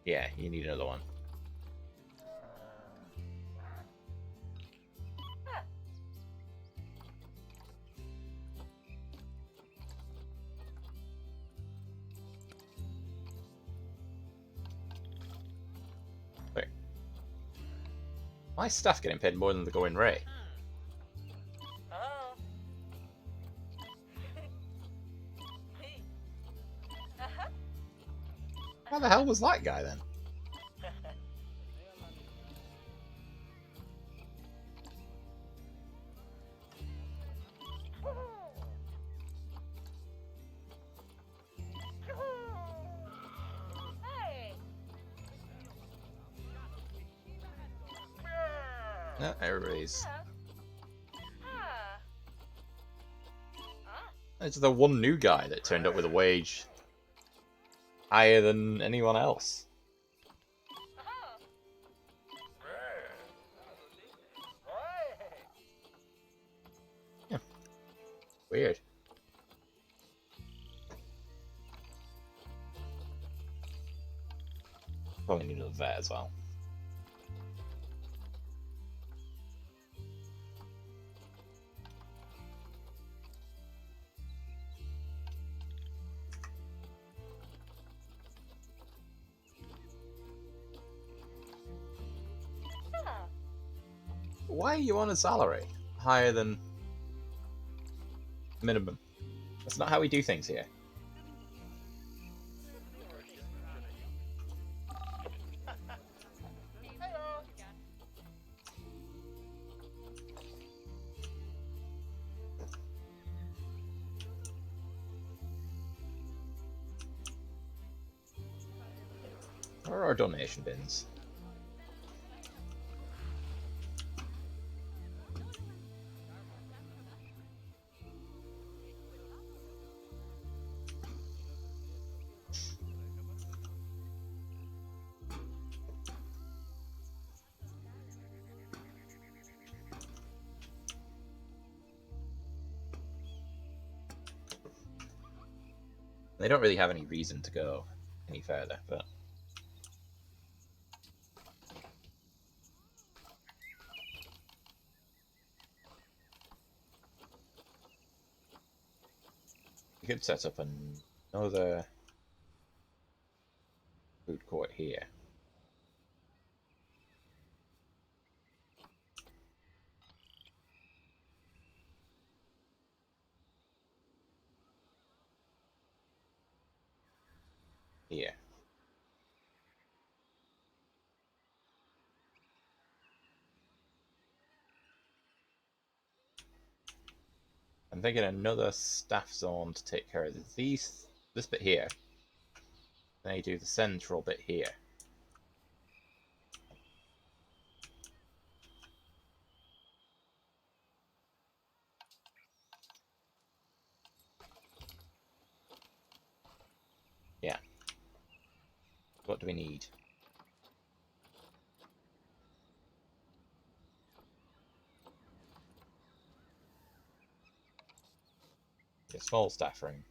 Yeah, you need another one. Wait. My staff getting paid more than the going rate. How the hell was that guy then? No, everybody's... It's the one new guy that turned up with a wage higher than anyone else. Yeah. Weird. Probably need another vet as well. Why are you on a salary higher than minimum? That's not how we do things here. Where are our donation bins? They don't really have any reason to go any further, but... We could set up another food court here. I'm thinking another staff zone to take care of this bit here. Then you do the central bit here. Yeah. What do we need? A small staff room.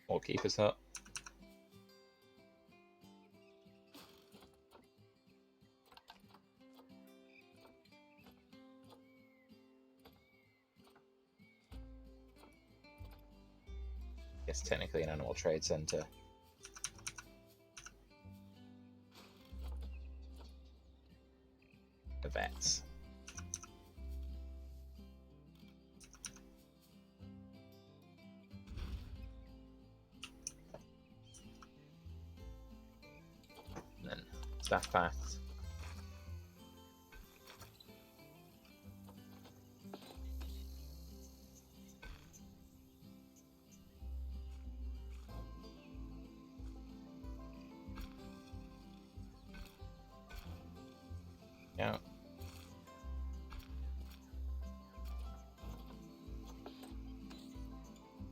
Or keeper's hut. Guess technically an animal trade center. The vets. And then staff paths. Yeah.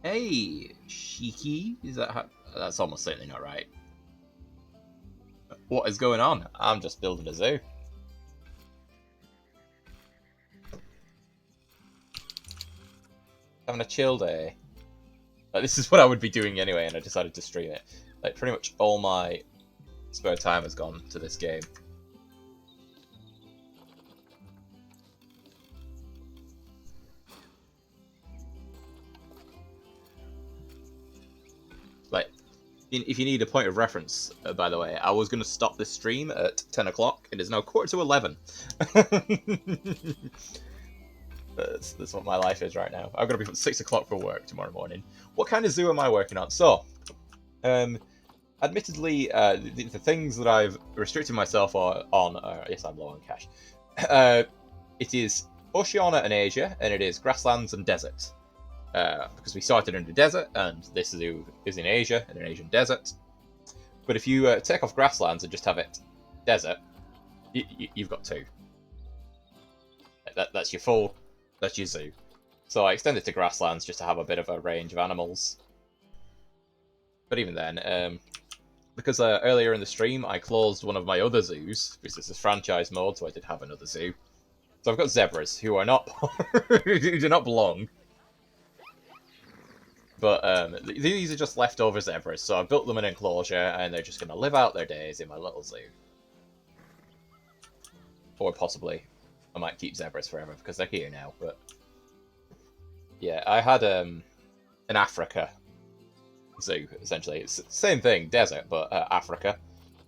Hey, Shiki? Is that how... That's almost certainly not right. What is going on? I'm just building a zoo. Having a chill day. Like, this is what I would be doing anyway, and I decided to stream it. Like, pretty much all my spare time has gone to this game. Like, if you need a point of reference, by the way, I was going to stop this stream at 10 o'clock. It is now 11:15. That's what my life is right now. I've got to be up at 6 o'clock for work tomorrow morning. What kind of zoo am I working on? So, admittedly, the things that I've restricted myself on yes, I'm low on cash. It is Oceania and Asia, and it is grasslands and desert. Because we started in the desert, and this zoo is in Asia, in an Asian desert. But if you take off grasslands and just have it desert, you've got two. That's your full, that's your zoo. So I extended to grasslands just to have a bit of a range of animals. But even then, because earlier in the stream I closed one of my other zoos, because this is franchise mode, so I did have another zoo. So I've got zebras who are not who do not belong. But these are just leftover zebras, so I built them an enclosure, and they're just going to live out their days in my little zoo. Or possibly, I might keep zebras forever, because they're here now, but... Yeah, I had an Africa zoo, essentially. It's the same thing, desert, but Africa,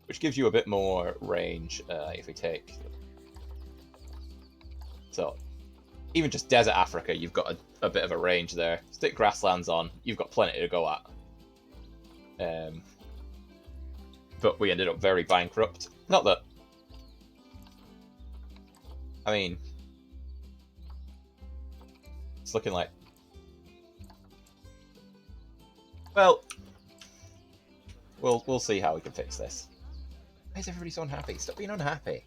which gives you a bit more range if we take... So, even just desert Africa, you've got a bit of a range there. Stick grasslands on, you've got plenty to go at. But we ended up very bankrupt. Not that... I mean... It's looking like... Well... We'll see how we can fix this. Why is everybody so unhappy? Stop being unhappy.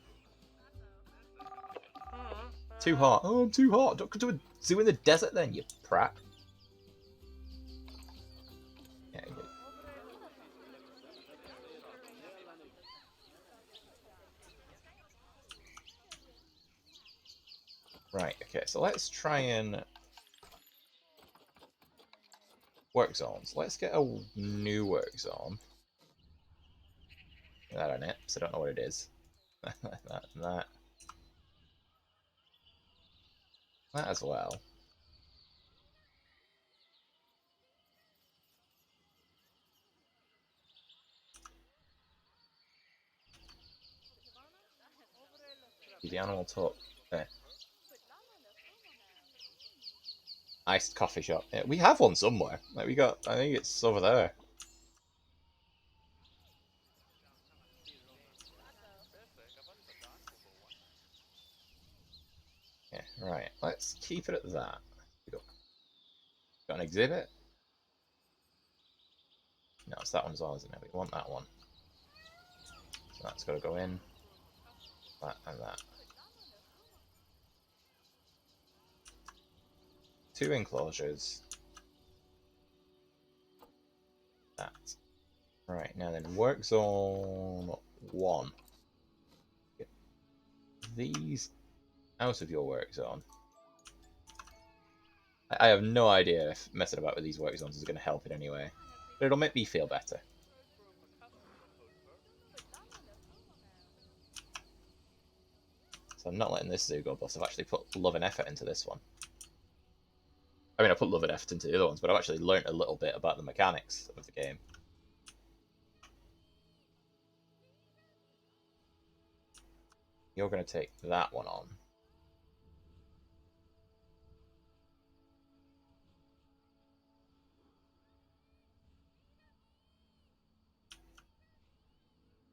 Too hot. Oh, I'm too hot. Don't go to a zoo in the desert then, you prat. Yeah, right, okay, so let's try and... Work zones. Let's get a new work zone. That on it, so I don't know what it is. that and that. That as well. The animal talk. There. Iced coffee shop. Yeah, we have one somewhere. Like we got, I think it's over there. Yeah, right. Let's keep it at that. Got an exhibit? No, it's that one as well, isn't it? We want that one. So that's got to go in. That and that. 2 enclosures. That. Right, now then, work zone 1. Get these out of your work zone. I have no idea if messing about with these work zones is going to help in any way. But it'll make me feel better. So I'm not letting this zoo go bust. I've actually put love and effort into this one. I mean, I put love and effort into the other ones, but I've actually learnt a little bit about the mechanics of the game. You're going to take that one on.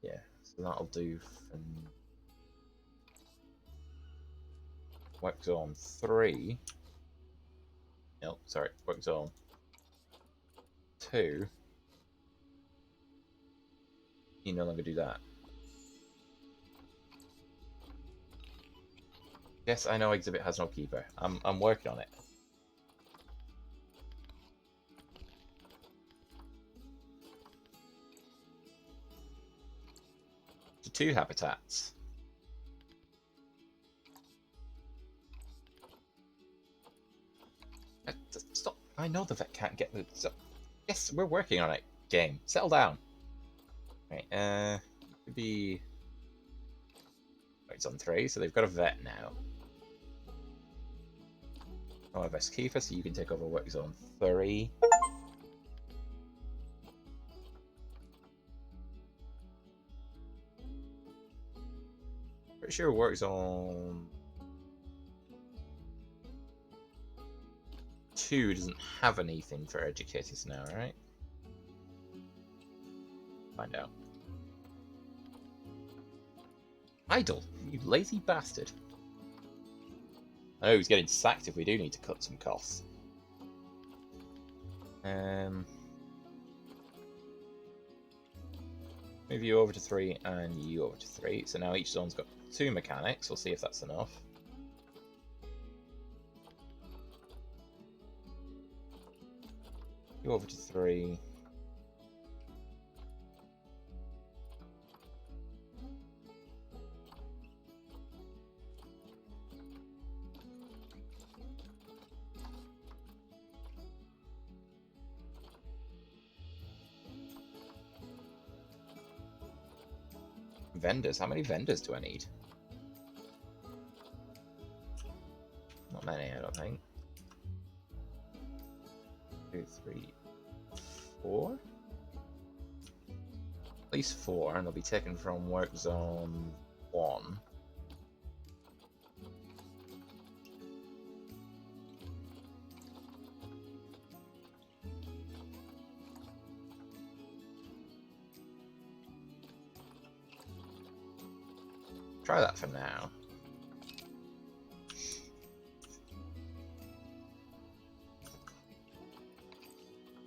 Yeah, so that'll do for work zone 3. Nope, sorry, work zone 2. You no longer do that. Yes, I know exhibit has no keeper. I'm working on it. To 2 habitats. Stop. I know the vet can't get the. So, yes, we're working on it. Game. Settle down. Right, could be. Oh, it's on 3, so they've got a vet now. Oh, best keeper, so you can take over work zone 3. Pretty sure work zone 2 doesn't have anything for educators now, right? Find out. Idle, you lazy bastard. I know he's getting sacked if we do need to cut some costs. Move you over to 3 and you over to 3. So now each zone's got 2 mechanics. We'll see if that's enough. You over to 3. Vendors. How many vendors do I need? Not many, I don't think. 2, 3, 4? At least 4, and they'll be taken from work zone 1. Try that for now.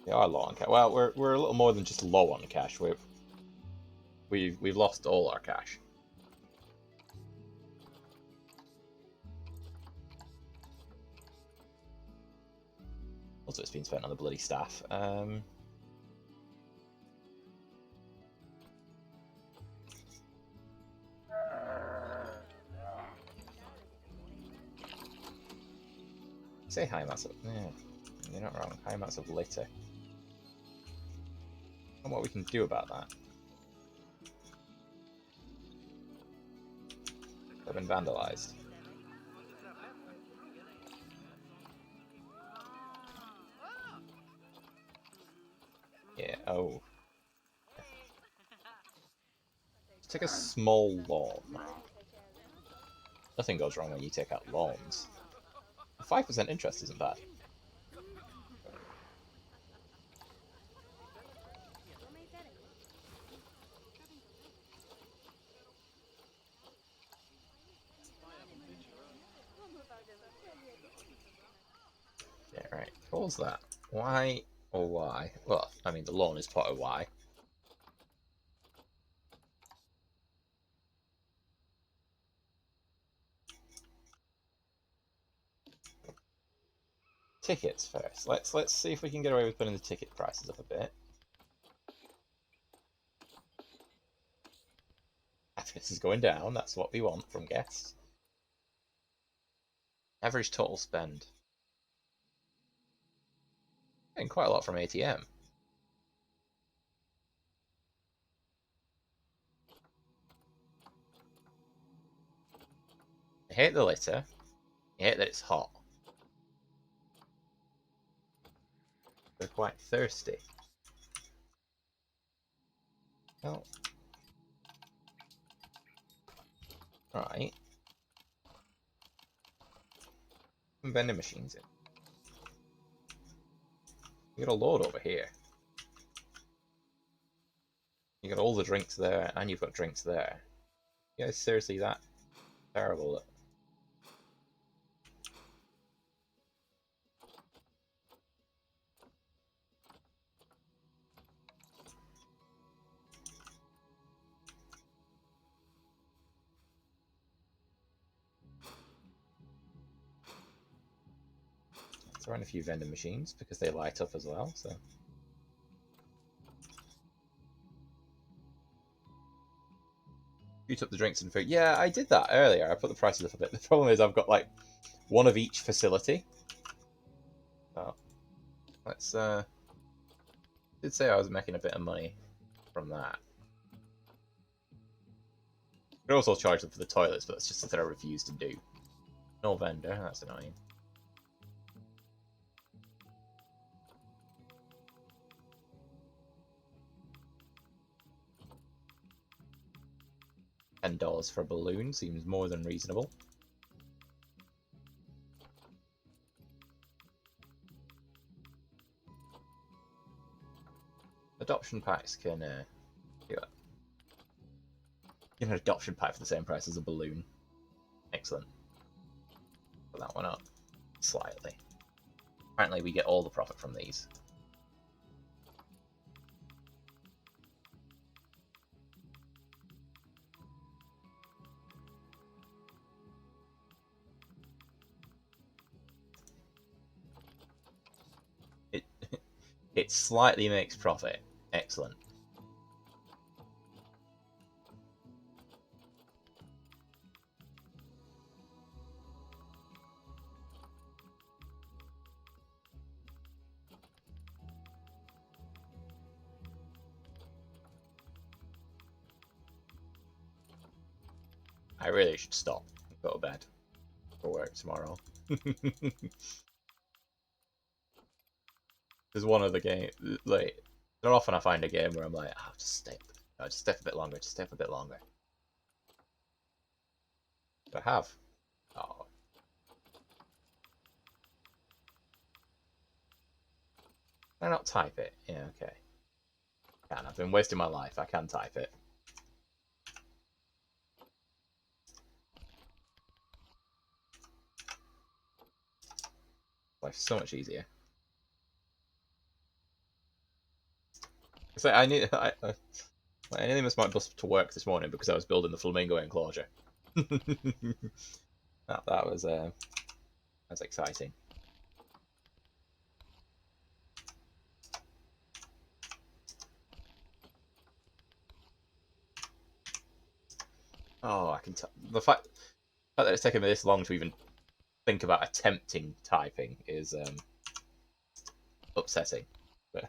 They are low on cash. Well, we're a little more than just low on cash. We've lost all our cash. Also, it's been spent on the bloody staff. Say high amounts of... Yeah, you're not wrong. High amounts of litter. And what we can do about that. They've been vandalized. Yeah, oh. Let's take a small lawn. Nothing goes wrong when you take out lawns. 5% interest isn't bad. Yeah, right. What was that? Why or why? Well, I mean, the lawn is part of why. Tickets first. Let's see if we can get away with putting the ticket prices up a bit. Happiness is going down. That's what we want from guests. Average total spend. Getting quite a lot from ATM. I hate the litter. I hate that it's hot. They're quite thirsty. Oh. Right. Some vending machines in. You got a load over here. You got all the drinks there, and you've got drinks there. You guys seriously that terrible? Throw in a few vending machines because they light up as well. So. Shoot up the drinks and food. Yeah, I did that earlier. I put the prices up a bit. The problem is I've got like one of each facility. Oh, let's did say I was making a bit of money from that. I could also charge them for the toilets, but that's just something I refuse to do. No vendor, that's annoying. $10 for a balloon seems more than reasonable. Adoption packs can do it. Get an adoption pack for the same price as a balloon. Excellent. Put that one up slightly. Apparently we get all the profit from these. It it slightly makes profit. Excellent. I really should stop and go to bed for work tomorrow. There's one other game, like, not often I find a game where I'm like, oh, just stay a bit longer, just stay up a bit longer. But I have. Oh. Can I not type it? Yeah, okay. Can. I've been wasting my life. I can type it. Life's so much easier. So I need. I nearly missed my bus to work this morning because I was building the flamingo enclosure. that was exciting. Oh, I can tell the fact that it's taken me this long to even think about attempting typing is upsetting. But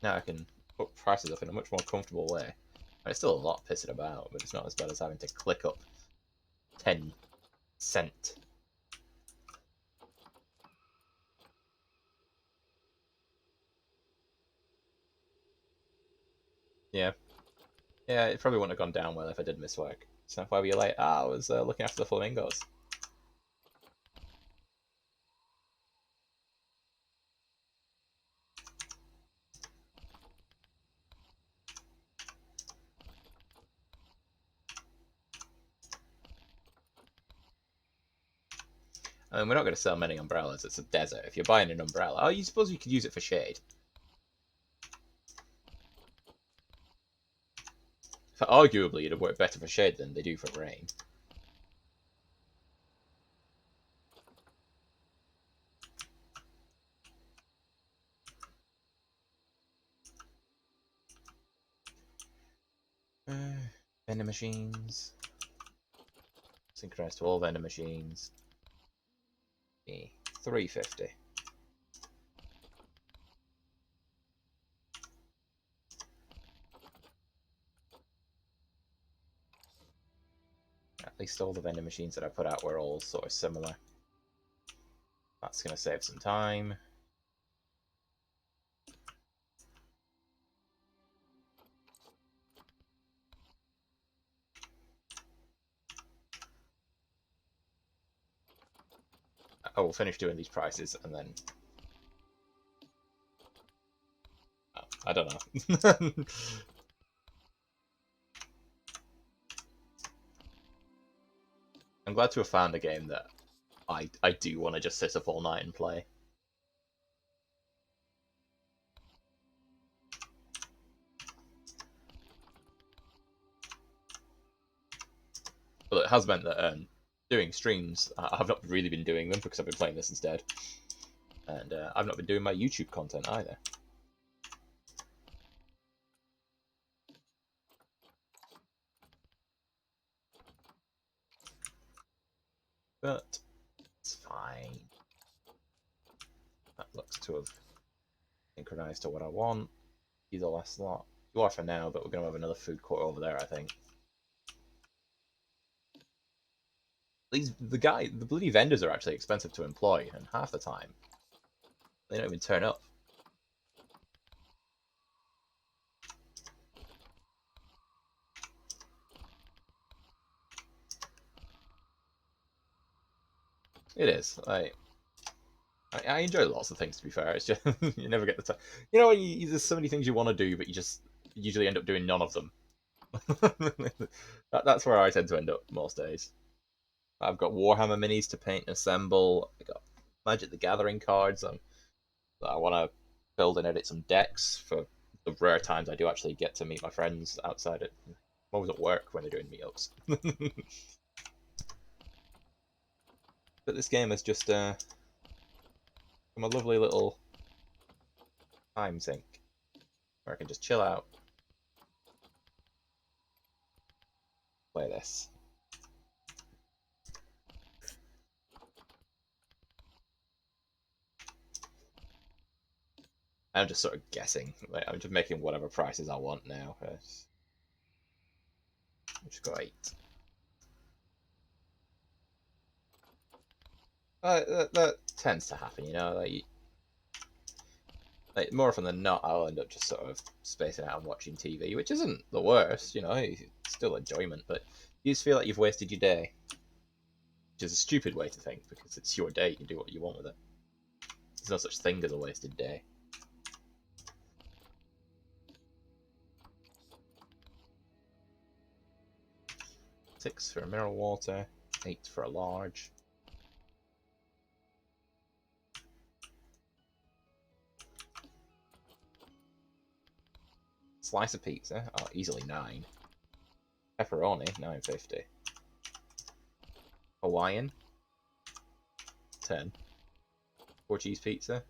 now I can put prices up in a much more comfortable way. It's still a lot pissing about, but it's not as bad as having to click up 10 cent. Yeah. Yeah, it probably wouldn't have gone down well if I did miss work. So why were you late? Ah, I was looking after the flamingos. I mean, we're not going to sell many umbrellas. It's a desert. If you're buying an umbrella, oh, you suppose you could use it for shade. So arguably, it'd work better for shade than they do for rain. Vending machines. Synchronized to all vending machines. 350. At least all the vending machines that I put out were all sort of similar. That's going to save some time. I will finish doing these prices and then... Oh, I don't know. I'm glad to have found a game that I do want to just sit up all night and play. But it has meant that doing streams, I've not really been doing them because I've been playing this instead. And I've not been doing my YouTube content either. But it's fine. That looks to have synchronized to what I want. Use the last lot. You are for now, but we're going to have another food court over there, I think. The bloody vendors are actually expensive to employ, and half the time they don't even turn up. It is. I enjoy lots of things, to be fair. It's just you never get the time. You know, there's so many things you want to do, but you just usually end up doing none of them. That's where I tend to end up most days. I've got Warhammer minis to paint and assemble. I got Magic the Gathering cards. I want to build and edit some decks for the rare times I do actually get to meet my friends outside it. I'm always at work when they're doing meetups. But this game is just from a lovely little time sink where I can just chill out, play this. I'm just sort of guessing. Like, I'm just making whatever prices I want now. Which is great. That tends to happen, you know. Like more often than not, I'll end up just sort of spacing out and watching TV, which isn't the worst, you know. It's still enjoyment, but you just feel like you've wasted your day, which is a stupid way to think because it's your day. You can do what you want with it. There's no such thing as a wasted day. Six for a mineral water, 8 for a large. Slice of pizza, oh, easily 9. Pepperoni, 9.50. Hawaiian, 10. 4-cheese pizza.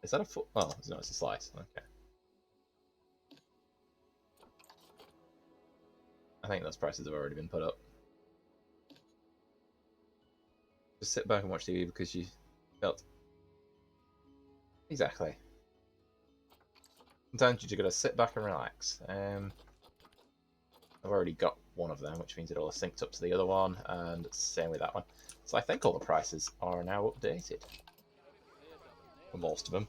Is that a full? Oh, no, it's a slice. Okay. I think those prices have already been put up. Just sit back and watch TV because you felt. Exactly. Sometimes you just gotta sit back and relax. I've already got one of them, which means it all synced up to the other one, and same with that one. So I think all the prices are now updated. For most of them.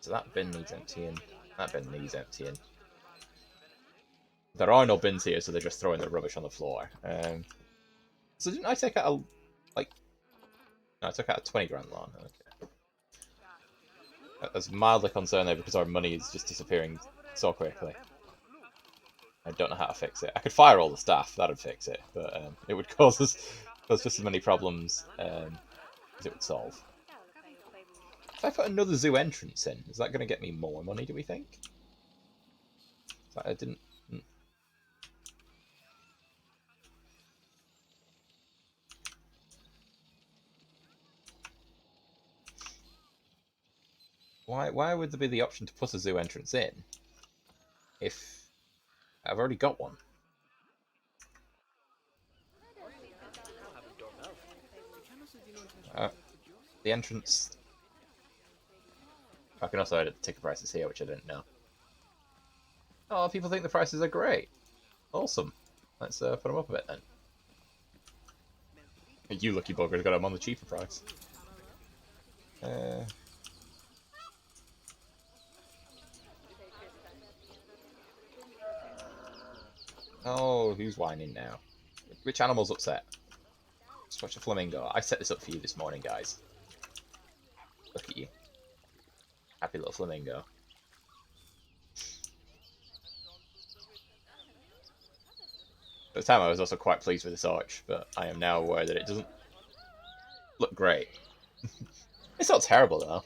So that bin needs emptying. That bin needs emptying. There are no bins here, so they're just throwing their rubbish on the floor. So didn't I take out a... Like... No, I took out a 20 grand loan. Okay. was mildly concerned there because our money is just disappearing so quickly. I don't know how to fix it. I could fire all the staff, that'd fix it, but it would cause just as many problems as it would solve. If I put another zoo entrance in, is that going to get me more money, do we think? I didn't... Why would there be the option to put a zoo entrance in if I've already got one? The entrance... I can also edit the ticket prices here, which I didn't know. Oh, people think the prices are great. Awesome. Let's put them up a bit then. You lucky buggers got them on the cheaper price. Oh, who's whining now? Which animal's upset? Let's watch a flamingo. I set this up for you this morning, guys. Look at you. Happy little flamingo. At the time I was also quite pleased with this arch, but I am now aware that it doesn't look great. It's not terrible though.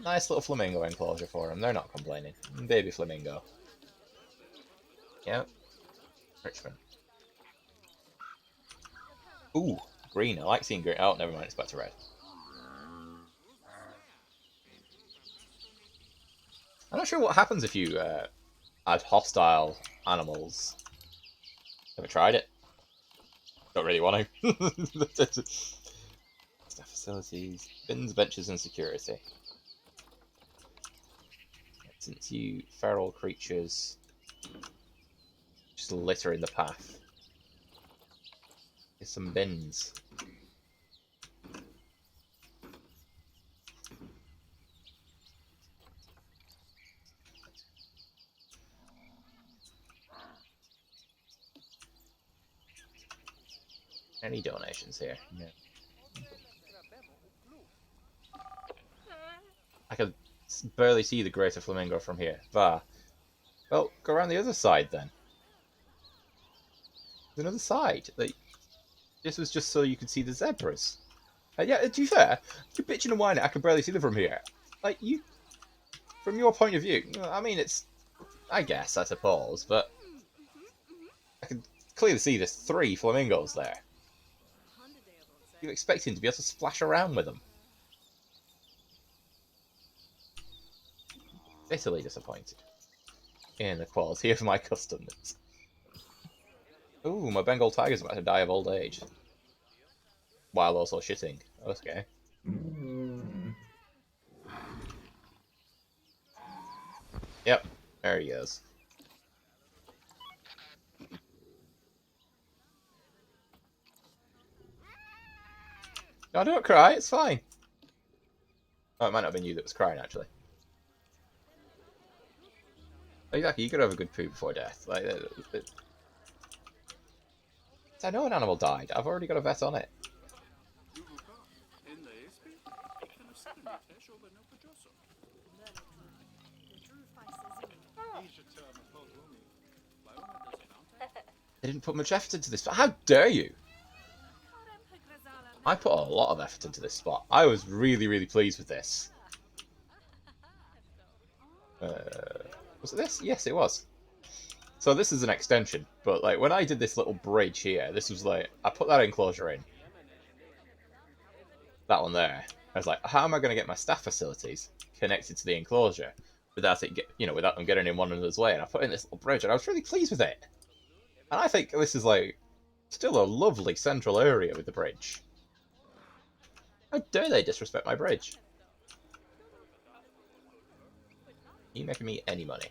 Nice little flamingo enclosure for them. They're not complaining. Baby flamingo. Yep. Richmond. Ooh, green. I like seeing green. Oh, never mind. It's back to red. I'm not sure what happens if you add hostile animals. Never tried it. Don't really want to. Staff facilities, bins, benches, and security. Since you feral creatures just litter in the path. Here's some bins. Any donations here? No. I can barely see the greater flamingo from here. Bah. Well, go around the other side then. There's another side. Like, this was just so you could see the zebras. Yeah, to be fair, you're bitching and whining. I can barely see them from here. Like, you, from your point of view, I mean, it's, I guess, I suppose, but I can clearly see there's 3 flamingos there. You're expecting to be able to splash around with them. Bitterly disappointed in the quality of my customers. Ooh, my Bengal tiger's about to die of old age. While also shitting. Okay. Yep, there he goes. No, don't cry, it's fine. Oh, it might not have been you that was crying, actually. Exactly, you could have a good poo before death. Like, I know an animal died. I've already got a vet on it. They didn't put much effort into this. How dare you? I put a lot of effort into this spot. I was really, really pleased with this. Was it this? Yes, it was. So this is an extension, but like when I did this little bridge here, this was like, I put that enclosure in. That one there. I was like, how am I going to get my staff facilities connected to the enclosure without it, without them getting in one another's way? And I put in this little bridge, and I was really pleased with it. And I think this is like still a lovely central area with the bridge. How dare they disrespect my bridge? Are you making me any money?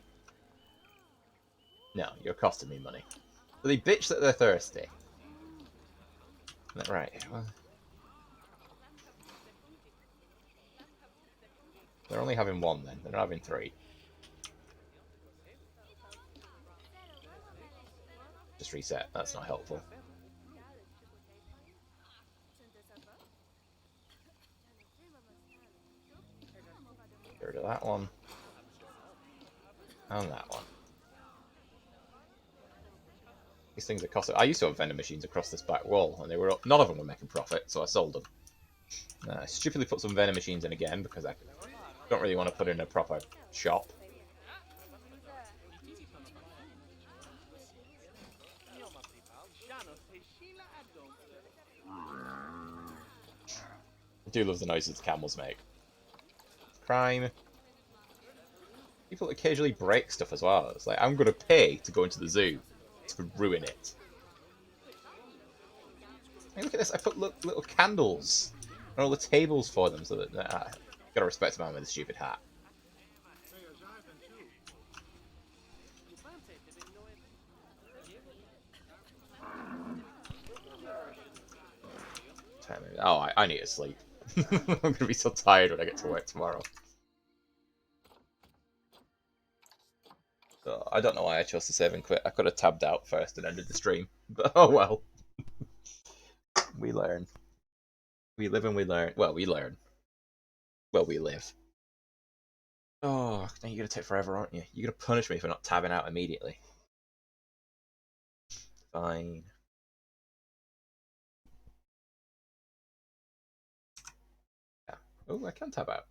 No, you're costing me money. So they bitch that they're thirsty. Right, well... They're only having 1 then, they're not having 3. Just reset, that's not helpful. Get rid of that one. And that one. These things are costing. I used to have vending machines across this back wall, and they were none of them were making profit, so I sold them. I stupidly put some vending machines in again because I don't really want to put in a proper shop. I do love the noises the camels make. Crime. People occasionally break stuff as well. It's like, I'm going to pay to go into the zoo to ruin it. Hey, look at this. I put little candles on all the tables for them so that... gotta respect a man with a stupid hat. Oh, I need to sleep. I'm going to be so tired when I get to work tomorrow. So, I don't know why I chose to save and quit. I could have tabbed out first and ended the stream. But oh well. We learn. We live and we learn. Well, we learn. Well, we live. Oh, now you're going to take forever, aren't you? You're going to punish me for not tabbing out immediately. Fine. Yeah. Oh, I can tab out.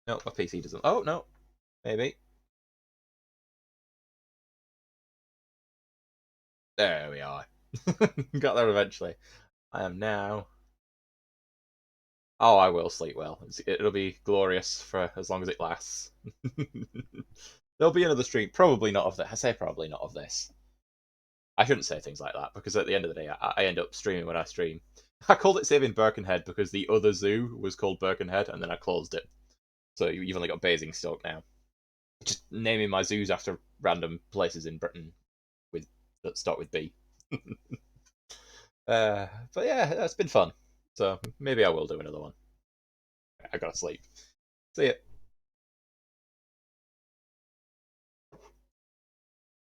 No, my PC doesn't. Oh, no. Maybe. There we are. Got there eventually. I am now. Oh, I will sleep well. It'll be glorious for as long as it lasts. There'll be another stream. Probably not of this. I say probably not of this. I shouldn't say things like that because at the end of the day, I end up streaming when I stream. I called it Saving Birkenhead because the other zoo was called Birkenhead and then I closed it. So you've only got Basingstoke now. Just naming my zoos after random places in Britain with that start with B. But yeah, it's been fun. So maybe I will do another one. I gotta sleep. See ya.